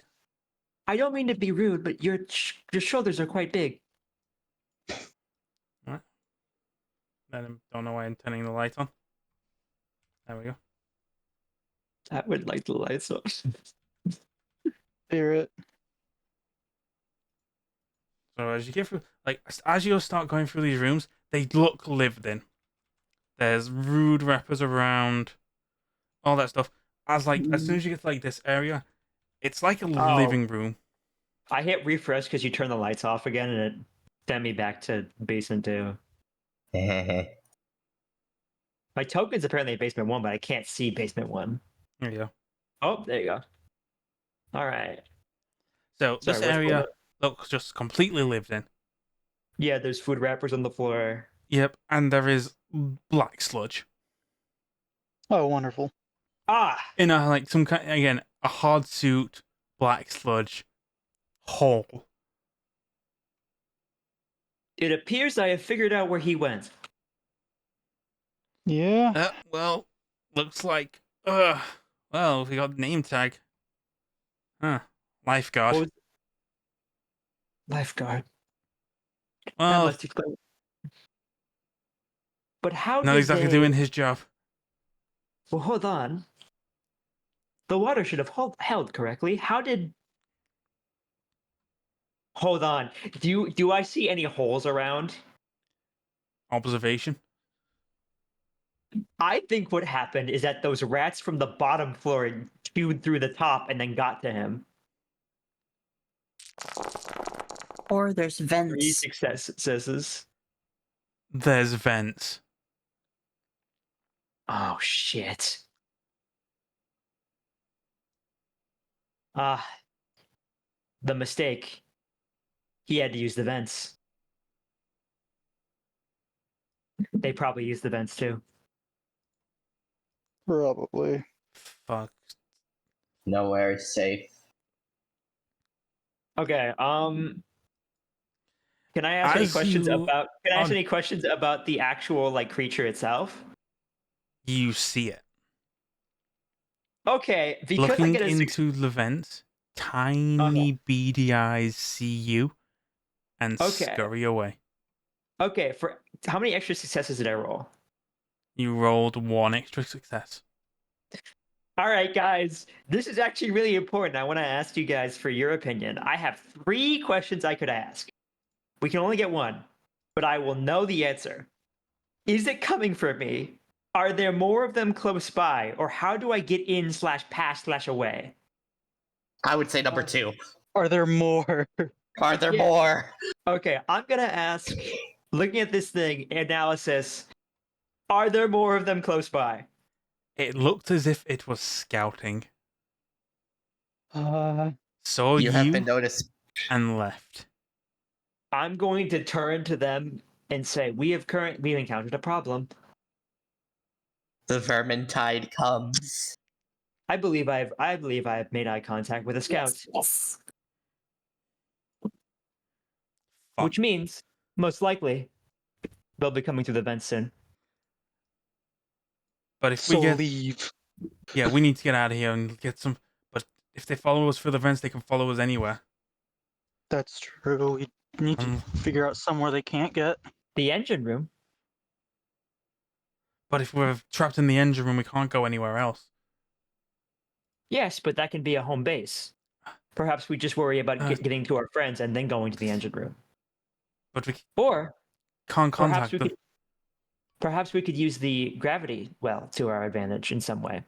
I don't mean to be rude, but your shoulders are quite big. I don't know why I'm turning the light on. There we go. I would like the lights on. Clear it. So as you get through, like as you start going through these rooms, they look lived in. There's rude wrappers around, all that stuff. As soon as you get to like this area, it's like a living room. I hit refresh because you turned the lights off again, and it sent me back to basement 2. My token's apparently in basement 1, but I can't see basement 1. There you go. Oh, there you go. All right. So Sorry, this what's going area on? looks just completely lived in. Yeah, there's food wrappers on the floor. Yep, and there is black sludge Oh, wonderful. Ah, in a like some kind again a hard suit black sludge hole. it appears I have figured out where he went. Yeah. Well, looks like well we got name tag. Huh, lifeguard. What was- Lifeguard. That Well, must explain. But how not did exactly they? doing his job. Well, hold on. The water should have held correctly. How did? Hold on. Do I see any holes around? Observation. I think what happened is that those rats from the bottom floor chewed through the top and then got to him. Or there's 3 vents. successes. There's vents. Oh shit. The mistake. He had to use the vents. They probably used the vents too. Probably. Fuck. Nowhere is safe. Okay. Can I ask any questions about? Can I ask any questions about the actual like creature itself? You see it. Okay, because Looking I get a into the vents, tiny beady eyes see you and Okay. scurry away. Okay, for how many extra successes did I roll? You rolled 1 extra success. All right, guys, this is actually really important. I want to ask you guys for your opinion. I have 3 questions I could ask. We can only get 1, but I will know the answer. Is it coming for me? Are there more of them close by? Or how do I get in /pass/away? I would say number 2. Are there more? Are there Yeah. more? Okay, I'm gonna ask, looking at this thing, analysis, are there more of them close by? It looked as if it was scouting. Saw You have been you noticed. and left. I'm going to turn to them and say, we've encountered a problem. The Vermintide comes. I believe I've made eye contact with a scout, Yes. which means most likely they'll be coming through the vents soon. But if So we get, leave. yeah, we need to get out of here and get some. But if they follow us through the vents, they can follow us anywhere. That's true. We need to figure out somewhere they can't get. The engine room. But if we're trapped in the engine room, we can't go anywhere else. Yes, but that can be a home base. Perhaps we just worry about getting to our friends and then going to the engine room. But we Or can't perhaps contact we them. could perhaps we could use the gravity well to our advantage in some way.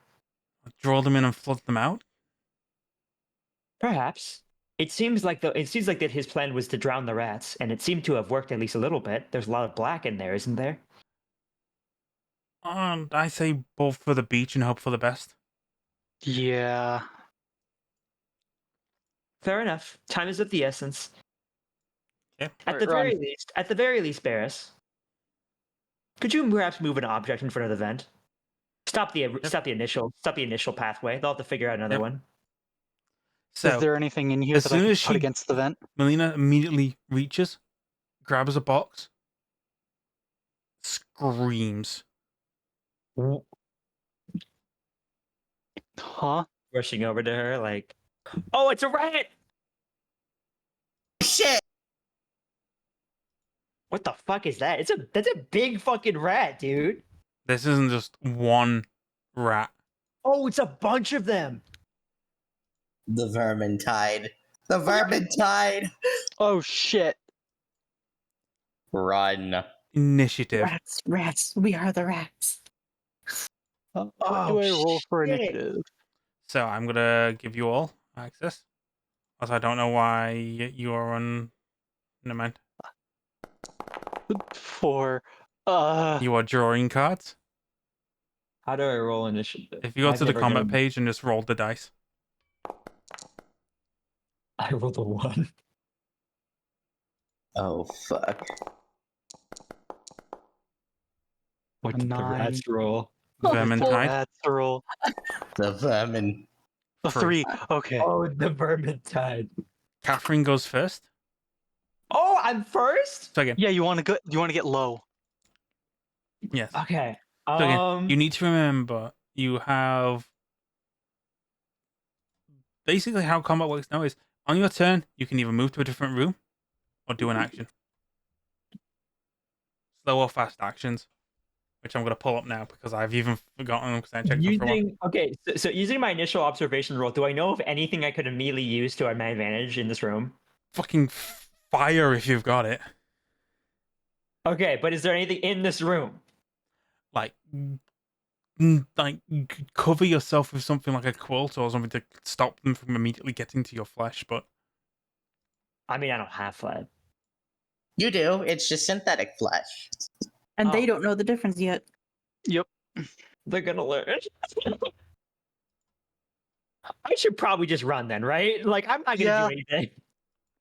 Draw them in and flood them out. Perhaps. It seems like that his plan was to drown the rats, and it seemed to have worked at least a little bit. There's a lot of black in there, isn't there? I say both for the beach and hope for the best. Yeah. Fair enough. Time is of the essence. Yeah. At the very least, Barris, could you perhaps move an object in front of the vent? Stop the initial pathway. They'll have to figure out another one. So, Is there anything in here as that I soon can as put she- against the vent? Melina immediately reaches, grabs a box, screams. Huh? Rushing over to her, like, "Oh, it's a rat! Shit! What the fuck is that? That's a big fucking rat, dude. This isn't just one rat. Oh, it's a bunch of them. The Vermintide. The Vermintide! Oh shit. Run. Initiative. Rats. We are the rats. What do I roll for shit. initiative? So I'm gonna give you all access. Also, I don't know why you are on. Never mind. 4. You are drawing cards. How do I roll initiative? If you go I've to the never combat done- page and just roll the dice. I rolled a 1. Oh, fuck. What A did the 9. rats roll? Vermintide. That's a roll. The Vermin. A 3. Okay. Oh, the Vermintide. Catherine goes first. Oh, I'm first? So again, Yeah, you want to go? You want to get low? yes. Okay. So again, you need to remember you have basically how combat works now is on your turn you can either move to a different room or do an action. Slow or fast actions, which I'm gonna pull up now because I've even forgotten because I checked them for a while. Okay, so using my initial observation roll, do I know of anything I could immediately use to my advantage in this room? Fucking fire if you've got it. Okay, but is there anything in this room? Like you could cover yourself with something like a quilt or something to stop them from immediately getting to your flesh, but I mean, I don't have flesh. You do. It's just synthetic flesh. And they Oh. don't know the difference yet. Yep. They're gonna learn. I should probably just run then, right? Like, I'm not gonna do anything.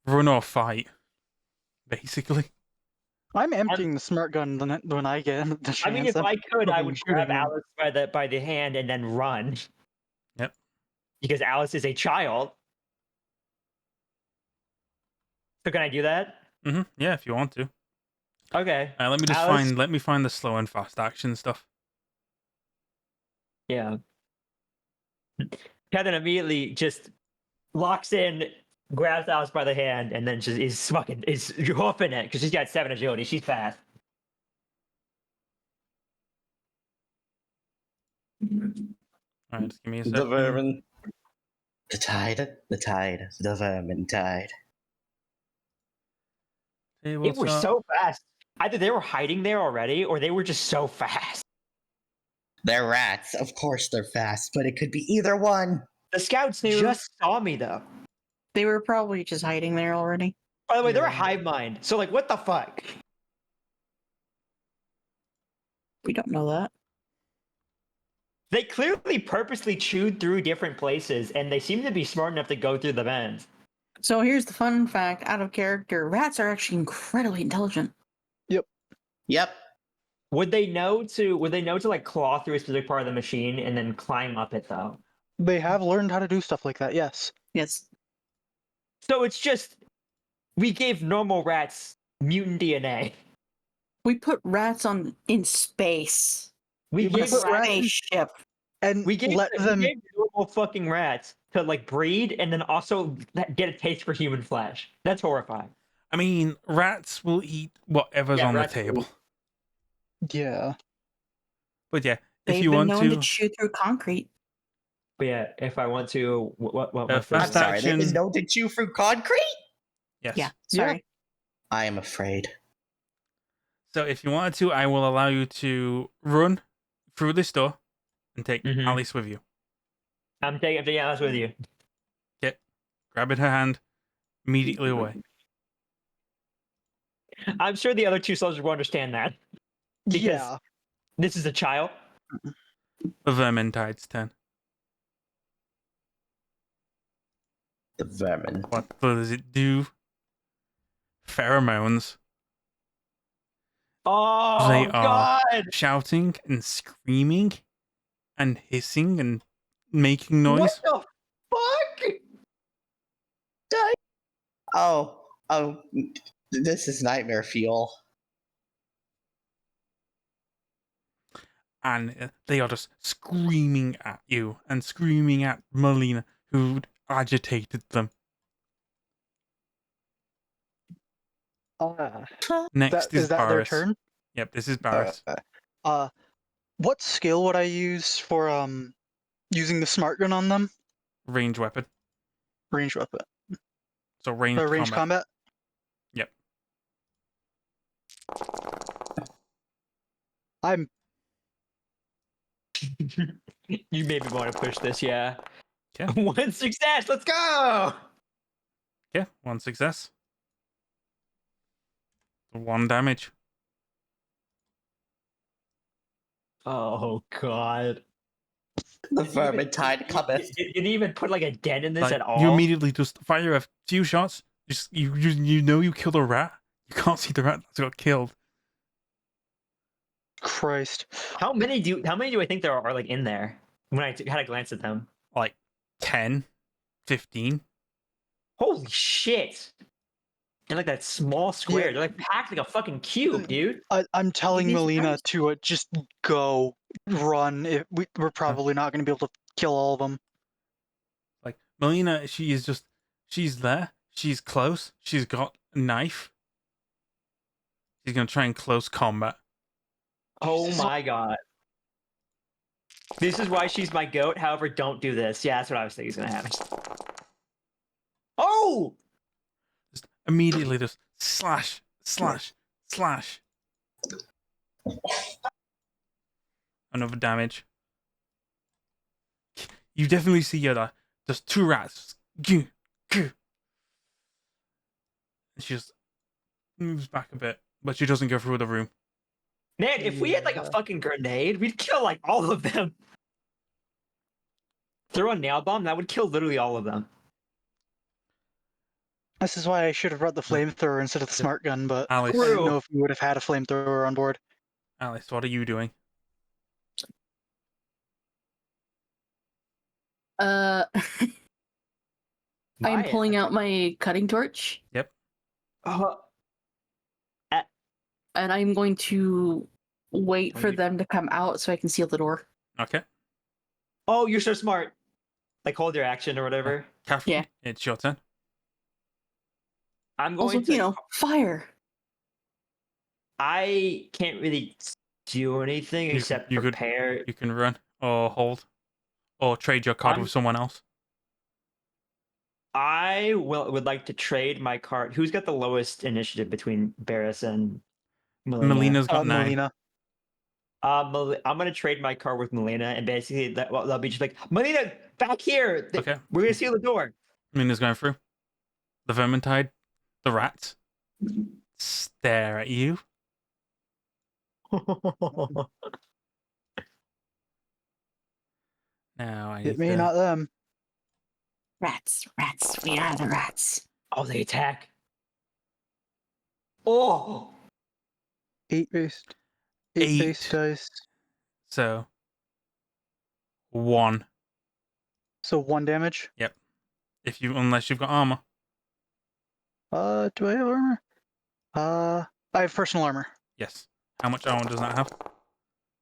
run or fight, basically. I'm emptying the smart gun when I get the chance. I mean, if I could, I would shooting grab them. Alice by the hand and then run. Yep. Because Alice is a child. So can I do that? Yeah, if you want to. Okay. Let me just Alice- let me find the slow and fast action stuff. Yeah. Kevin immediately just locks in, grabs Alice by the hand, and then just is hoofing it because she's got 7 agility. She's fast. All right, just give me a The second. Vermin. The tide. The Vermintide. Hey, They what's were up? so fast. Either they were hiding there already, or they were just so fast. They're rats. Of course they're fast, but it could be either one. The scouts They were- just saw me though. They were probably just hiding there already. By the way, they're a Yeah. hive mind. So like, what the fuck? We don't know that. They clearly purposely chewed through different places, and they seem to be smart enough to go through the vents. So here's the fun fact out of character rats are actually incredibly intelligent. Yep. Would they know to like claw through a specific part of the machine and then climb up it though? They have learned how to do stuff like that, yes. Yes. So it's just we gave normal rats mutant DNA. We put rats in space. We You gave put rats, rats in- Spaceship. And we gave, let we them gave normal fucking rats to like breed and then also get a taste for human flesh. That's horrifying. I mean, rats will eat whatever's Yeah, on the rats will table. yeah. But yeah, if They've you been want known to to, chew through concrete. But yeah, if I want to, what Uh, what's first I'm this? that- sorry. They've been action- known to chew through concrete. yes. Yeah, sorry. I am afraid. So if you wanted to, I will allow you to run through this door and take Mhm. Alice with you. I'm taking Alice with you. Grabbing her hand, immediately away. I'm sure the other two soldiers will understand that. Because- Yeah. This is a child. The Vermintide's turn. The vermin. What does it do? Pheromones. Oh They are- God! Shouting and screaming and hissing and making noise. What the fuck? Oh, this is nightmare fuel. And they are just screaming at you and screaming at Melina, who agitated them. Next Is is that their Barris. turn? Yep, this is Barris. What skill would I use for using the smart gun on them? Range weapon. Range weapon. So range Range combat. combat? Yep. I'm You made me want to push this, yeah. Yeah. One success, let's go! Yeah, one success. 1 damage. Oh God. The vermintide cometh. You didn't even put like a dent in this Like, at all. you immediately just fire a few shots. Just you know you killed a rat. You can't see the rat that's got killed. Christ. How many do I think there are like in there? When I had a glance at them. Like 10, 15. Holy shit! They're like that small square. Yeah. They're like packed like a fucking cube, dude. I'm telling be Melina surprised. to just go, run. We're probably not going to be able to kill all of them. Like Melina, she's there. She's close. She's got a knife. She's gonna try and close combat. Oh Jesus. my god. This is why she's my goat. However, don't do this. Yeah, that's what I was thinking is gonna happen. Oh! Just immediately just slash. Another damage. You definitely see Yoda. There's 2 rats. Goo, goo. She just moves back a bit, but she doesn't go through the room. Man, if we had like a Yeah. fucking grenade, we'd kill like all of them. Throw a nail bomb, that would kill literally all of them. This is why I should have brought the flamethrower instead of the smart gun, but I Alice, True. didn't know if we would have had a flamethrower on board. Alice, what are you doing? I am Why? pulling out my cutting torch Uh, and I'm going to wait What for you- them to come out so I can seal the door. Okay, oh, you're so smart. Like hold your action or whatever. Catherine, Yeah. it's your turn. I'm going Also, to. fire. I can't really do anything You could- except you could- prepare. You can run or hold or trade your card I'm- with someone else. I would like to trade my card. Who's got the lowest initiative between Barris and Melina? Melina's got 9. Melina. I'm gonna trade my car with Melina, and basically they'll be just like, Melina, back here. Okay. We're gonna seal the door. Mina's going through. The Vermintide, the rats, stare at you. Now I It need me, to... not them. Rats, rats, we are the rats. Oh, they attack. Oh, 8 Eight. base dice. So, 1. So 1 damage. Unless you've got armor. Do I have armor? I have personal armor. Yes. How much armor does that have?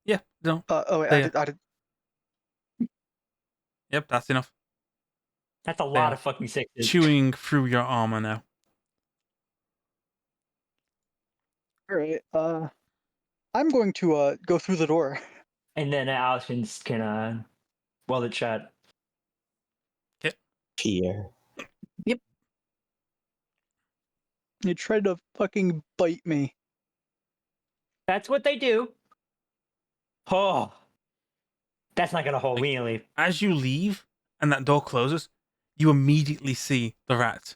Yeah, no. Oh wait, There. I did. Yep, that's enough. that's a They lot are of fucking sixes. chewing through your armor now. All right. I'm going to go through the door. And then Allison can weld it shut. Fear. You tried to fucking bite me. That's what they do. Oh, that's not gonna hold. We need to leave. As you leave and that door closes, you immediately see the rats.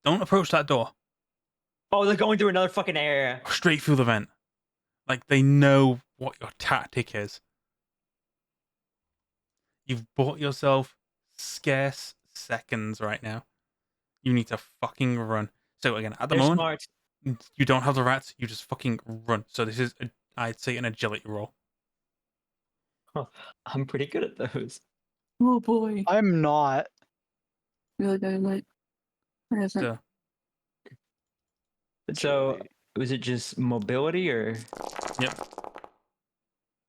Don't approach that door. Oh, they're going through another fucking area. Straight through the vent. Like, they know what your tactic is. You've bought yourself scarce seconds right now. You need to fucking run. So again, at the They're moment, smart. you don't have the rats. You just fucking run. So this is, I'd say, an agility roll. I'm pretty good at those. Oh boy. I'm not. Really going late. Where is it? So, So, was it just mobility or?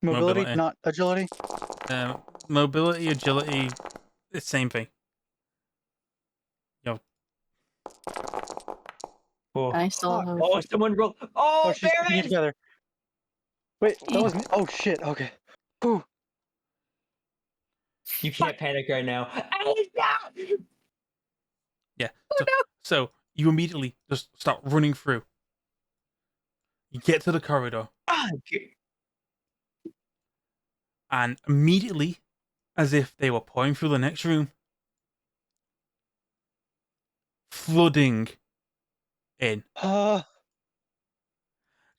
Mobility, mobility. not agility. Mobility, agility, it's the same thing. Oh, I still have. oh someone rolled. Oh, Oh, she's putting it Baron! together. Wait, that Yeah. was me. Oh shit. Okay. Whew. You can't panic right now. Yeah. So you immediately just start running through. You get to the corridor, and immediately, as if they were pouring through the next room, flooding in.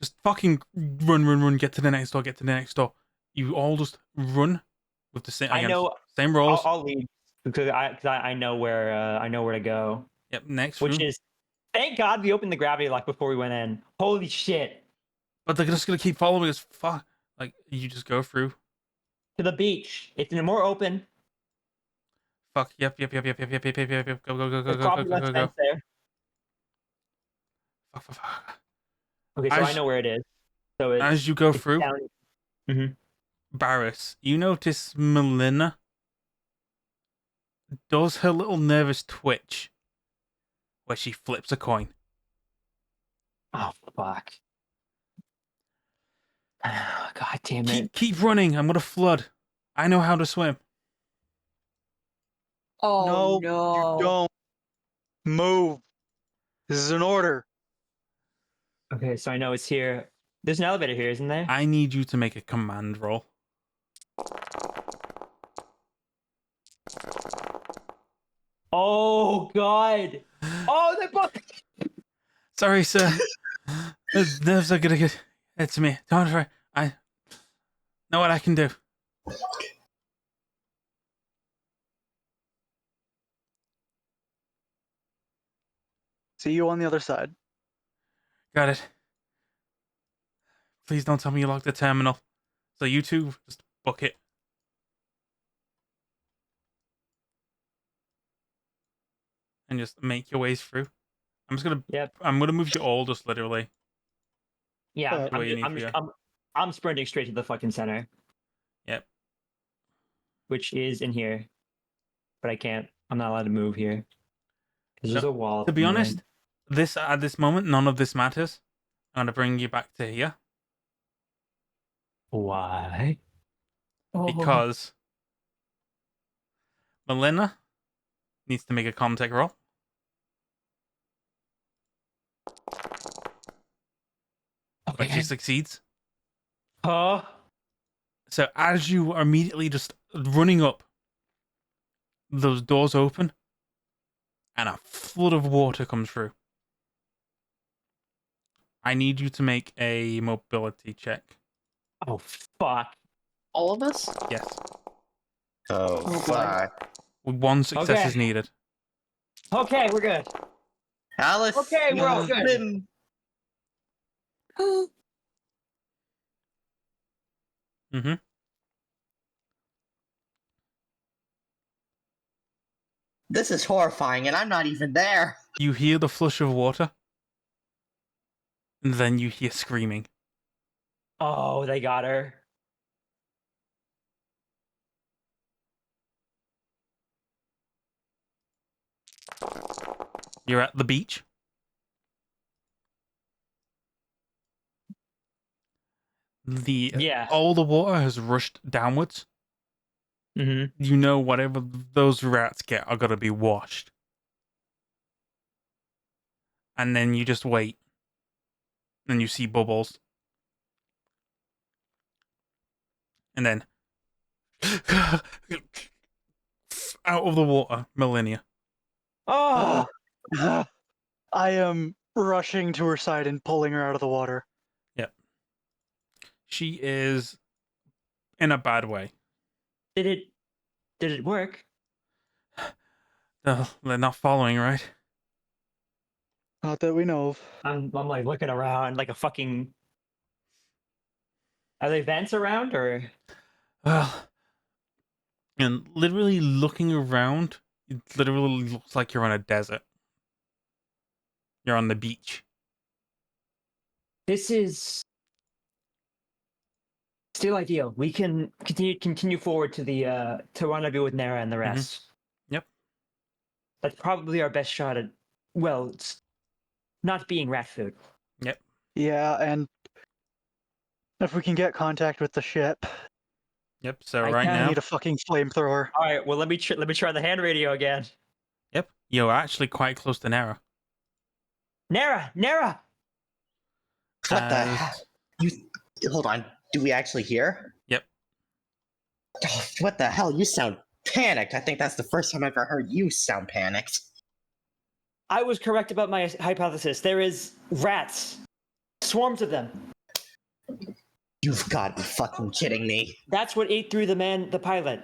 Just fucking run, get to the next door. You all just run with the same, I again, know. same rolls. I'll leave because I know where to go. Yep, next Which room. is, thank God we opened the gravity lock before we went in. Holy shit! But they're just gonna keep following us. Fuck. Like, you just go through. To the beach. It's more open. Fuck. Yep. Go. There's probably less fence there. Fuck. Okay, so I As- know where it is. So it's As you go through, down. Mhm. Barris, you notice Melina does her little nervous twitch where she flips a coin. Oh fuck! God damn it! Keep running. I'm gonna flood. I know how to swim. Oh no, no. you don't. Move. This is an order. Okay, so I know it's here. There's an elevator here, isn't there? I need you to make a command roll. Oh god! Oh, they both. Sorry, sir. The nerves are gonna get to me. Don't worry. I know what I can do. See you on the other side. Got it. Please don't tell me you locked the terminal. So you two just book it. And just make your ways through. Yep. I'm gonna move you all just literally. Yeah, Where you need to go. I'm sprinting straight to the fucking center. Yep. Which is in here, but I can't. I'm not allowed to move here because there's So, a wall. To be in the way. honest, at this moment, none of this matters. I'm gonna bring you back to here Why? Oh. because Melina needs to make a contact roll. But she Okay. succeeds. Huh? So as you are immediately just running up, those doors open, and a flood of water comes through. I need you to make a mobility check. Oh fuck. All of us? Yes. Oh, Oh, boy. fuck. One success Okay. is needed. Okay, we're good. Alice, Okay, we're all you've good. been- Mm-hmm. This is horrifying, and I'm not even there. You hear the flush of water, and then you hear screaming. Oh, they got her. You're at the beach. Yeah. All the water has rushed downwards. Mm-hmm. You know whatever those rats get are gonna be washed. And then you just wait. And you see bubbles. And then out of the water, Millennia. Oh, I am rushing to her side and pulling her out of the water. Yep. She is in a bad way. did it work? They're not following, right? Not that we know of. I'm like looking around like a fucking. Are there vents around or? Well, and literally looking around, it literally looks like you're on a desert. You're on the beach. This is still ideal. We can continue forward to the to rendezvous with Nara and the rest. Yep. That's probably our best shot at it's not being rat food. Yeah, and if we can get contact with the ship, Yep. So I right can- I now, need a fucking flamethrower. All right, well let me try the hand radio again. yep, you're actually quite close to Nara. Nara! What the As- hell? You hold on. Do we actually hear? Yep. Oh, what the hell? You sound panicked. I think that's the first time I've ever heard you sound panicked. I was correct about my hypothesis. There is rats. Swarms of them. You've got to be fucking kidding me. That's what ate through the pilot.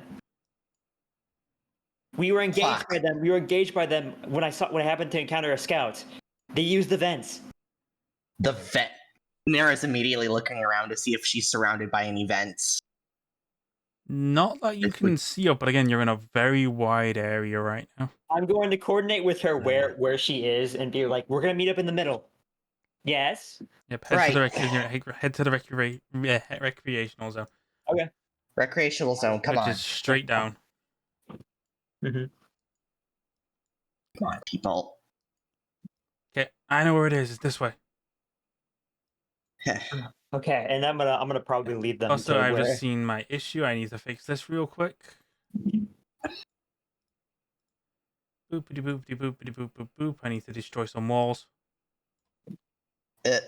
We were engaged Fuck. by them. We were engaged by them when I happened to encounter a scout. They used the vents. The vet. Nara's immediately looking around to see if she's surrounded by any vents. Not that you can see up, but again, you're in a very wide area right now. I'm going to coordinate with her where she is and be like, we're gonna meet up in the middle. Yes. Yep. Head to the Right. recreational zone, Recreational zone, come which on. is straight down. Mm-hmm. Come on, people. Okay, I know where it is. It's this way. Okay, and I'm gonna probably lead them Also, to I've where. just seen my issue. I need to fix this real quick. Boopity boopity boopity boop boop boop. I need to destroy some walls. Uh,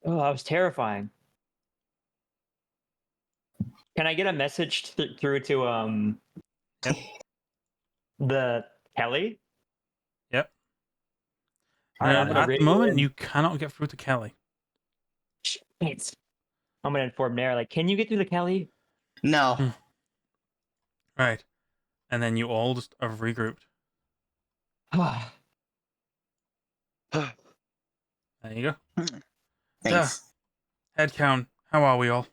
Oh, that was terrifying. Can I get a message through to Yep. the Kelly? Yep. All right, I'm gonna At the radio moment, in. you cannot get through to Kelly. Shit. I'm gonna inform Nara. Like, can you get through the Kelly? no. Right. And then you all just are regrouped. There you go. Thanks. Head count. How are we all?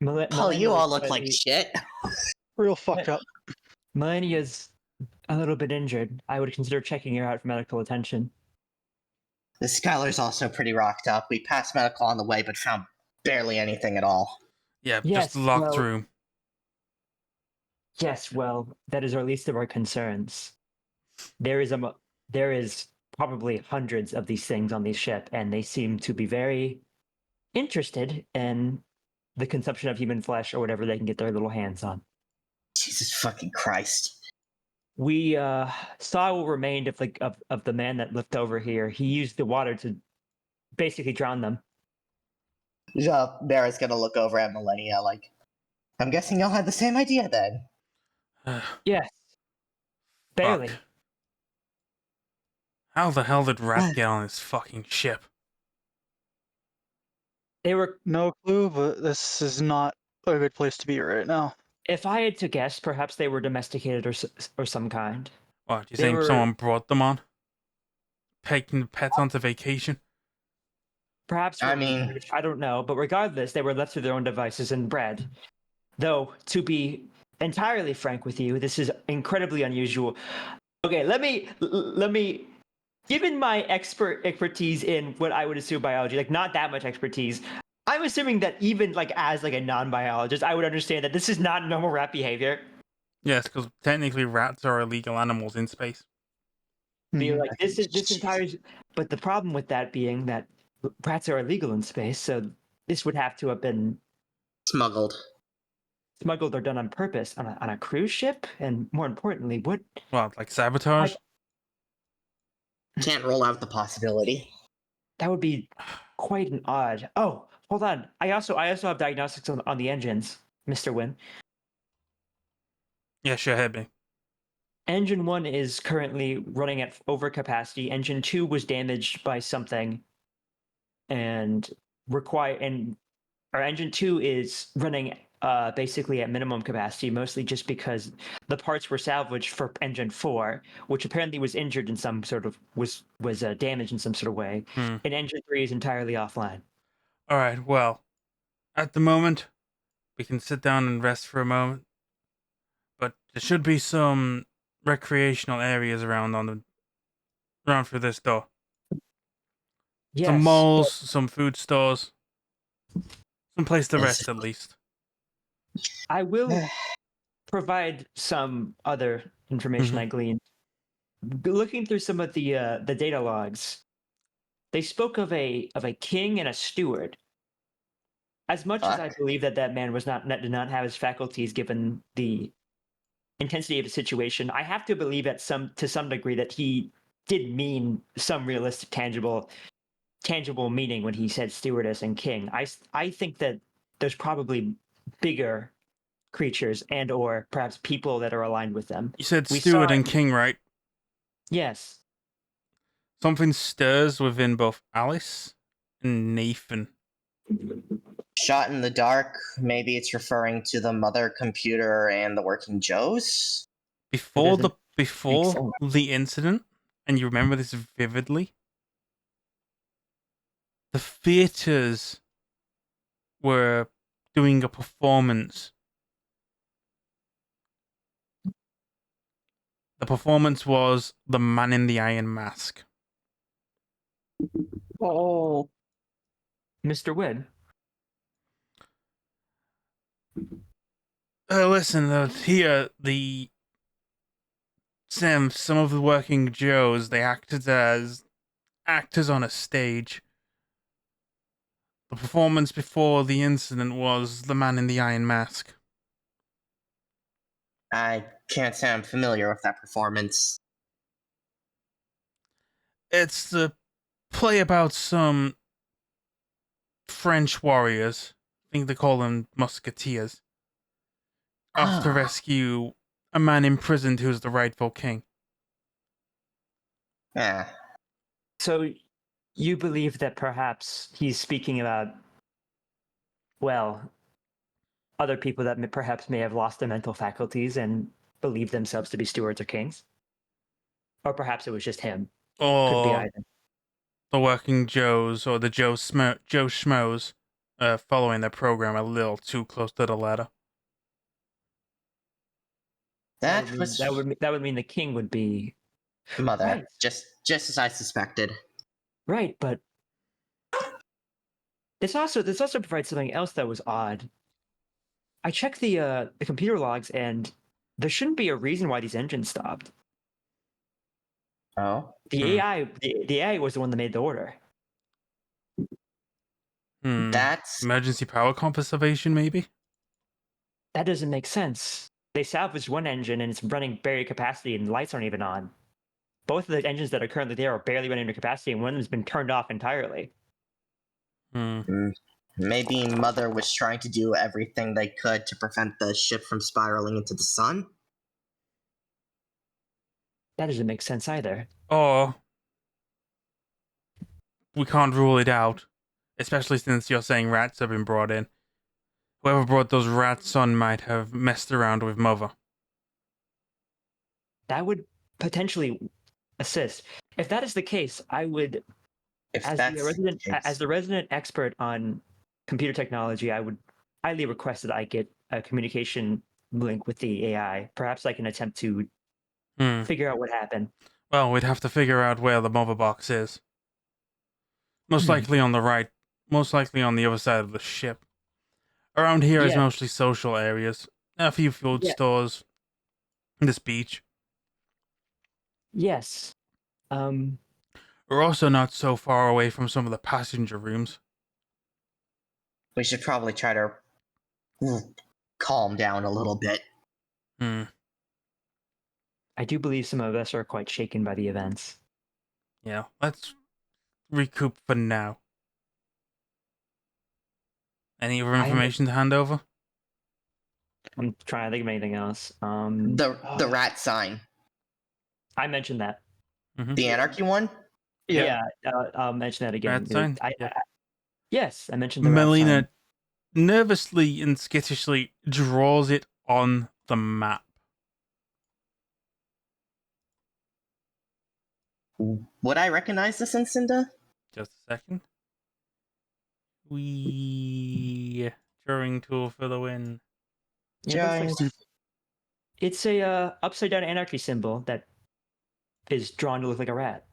Oh, you all look like shit. Real fucked up. Millennia's a little bit injured. I would consider checking her out for medical attention. The Skylar's also pretty rocked up. We passed medical on the way, but found barely anything at all. Yeah, Yes, just locked well- room. Yes, well, that is our least of our concerns. There is probably hundreds of these things on the ship, and they seem to be very interested in the consumption of human flesh or whatever they can get their little hands on. Jesus fucking Christ. We saw what remained of the man that lived over here. He used the water to basically drown them. Mara's gonna look over at Millennia like, I'm guessing y'all had the same idea then. Yes. Barely. Fuck. How the hell did Rat get on this fucking ship? They were. No clue, but this is not a good place to be right now. If I had to guess, perhaps they were domesticated or some kind. What, do you They think were- someone brought them on? Taking the pets onto vacation? Perhaps. I mean- I don't know, but regardless, they were left to their own devices and bred. Though, to be entirely frank with you, this is incredibly unusual. Okay, let me. Given my expertise in what I would assume biology, like not that much expertise, I'm assuming that even like as like a non-biologist, I would understand that this is not normal rat behavior. Yes, because technically rats are illegal animals in space. Be Mhm. like this entire. But the problem with that being that rats are illegal in space, so this would have to have been Smuggled. smuggled or done on purpose on a cruise ship, and more importantly, what Well, like sabotage? Can't rule out the possibility. that would be quite an odd. Oh, hold on. I also have diagnostics on the engines, Mr. Wynn. Yeah, sure, hit me. Engine 1 is currently running at overcapacity. Engine 2 was damaged by something, and our engine 2 is running basically at minimum capacity, mostly just because the parts were salvaged for engine 4, which apparently was injured in some sort of was damaged in some sort of way, Hmm. and engine 3 is entirely offline. Alright, well, at the moment, we can sit down and rest for a moment. But there should be some recreational areas around through this door. Yes, Some malls, some food stores, some place to rest at least. I will provide some other information Mhm. I gleaned. Looking through some of the data logs, they spoke of a king and a steward. As much as I Fuck. believe that man did not have his faculties given the intensity of the situation, I have to believe to some degree that he did mean some realistic, tangible meaning when he said stewardess and king. I think that there's probably bigger creatures and or perhaps people that are aligned with them. You said We Steward saw and King, right? Yes. Something stirs within both Alice and Nathan. Shot in the dark. Maybe it's referring to the mother computer and the working Joes. Before doesn't before the incident, and you remember this vividly, the theaters were doing a performance. The performance was The Man in the Iron Mask. Oh, Mr. Wynn. Listen, here, some of the working Joes, they acted as actors on a stage. The performance before the incident was The Man in the Iron Mask. I can't say I'm familiar with that performance. It's the play about some French warriors. I think they call them musketeers. Off to Ah. rescue a man imprisoned who's the rightful king. Yeah. So you believe that perhaps he's speaking about, well, other people that perhaps may have lost their mental faculties and believe themselves to be stewards or kings? Or perhaps it was just him. Could be Or either. the working Joes or the Joe Schmoes following their program a little too close to the ladder. That was That would mean the king would be mother. Right. Just as I suspected. right, but this also provides something else that was odd. I checked the computer logs and there shouldn't be a reason why these engines stopped. Oh. The AI was the one that made the order. That's Emergency power conservation, maybe? That doesn't make sense. They salvaged one engine and it's running barely capacity and the lights aren't even on. Both of the engines that are currently there are barely running to capacity and one of them's been turned off entirely. Hmm. Maybe Mother was trying to do everything they could to prevent the ship from spiraling into the sun? That doesn't make sense either. Or we can't rule it out, especially since you're saying rats have been brought in. Whoever brought those rats on might have messed around with Mother. That would potentially assist. If that is the case, I would, If as that's the resident, the case. as the resident expert on computer technology, I would highly request that I get a communication link with the AI. Perhaps I can attempt to figure out what happened. Well, we'd have to figure out where the Mother box is. Most Hmm. likely on the right. Most likely on the other side of the ship. Around here is Yeah. mostly social areas. A few food Yeah. stores. This beach. Yes. We're also not so far away from some of the passenger rooms. We should probably try to calm down a little bit. I do believe some of us are quite shaken by the events. Yeah, let's recoup for now. Any other information to hand over? I'm trying to think of anything else. The rat sign. I mentioned that. The anarchy one? Yeah, I'll mention that again. Rat sign? Yeah. Yes, I mentioned the rat Melina sign. nervously and skittishly draws it on the map. Would I recognize this in Cinda? Just a second. Drawing tool for the win. Yeah, it looks Giant. it's a upside down anarchy symbol that is drawn to look like a rat.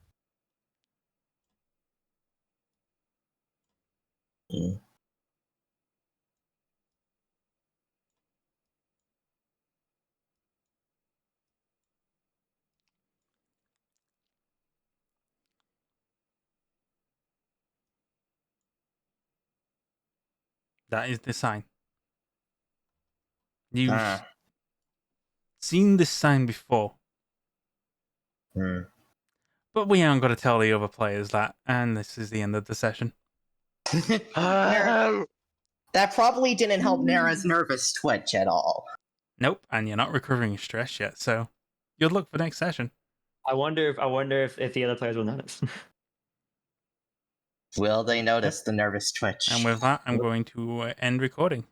That is the sign. You've Ah. seen this sign before, Hmm. but we aren't going to tell the other players that, and this is the end of the session. Oh, That probably didn't help Nara's nervous twitch at all. Nope, and you're not recovering stress yet, so good luck for next session. I wonder if the other players will notice. Will they notice the nervous twitch? And with that, I'm going to end recording.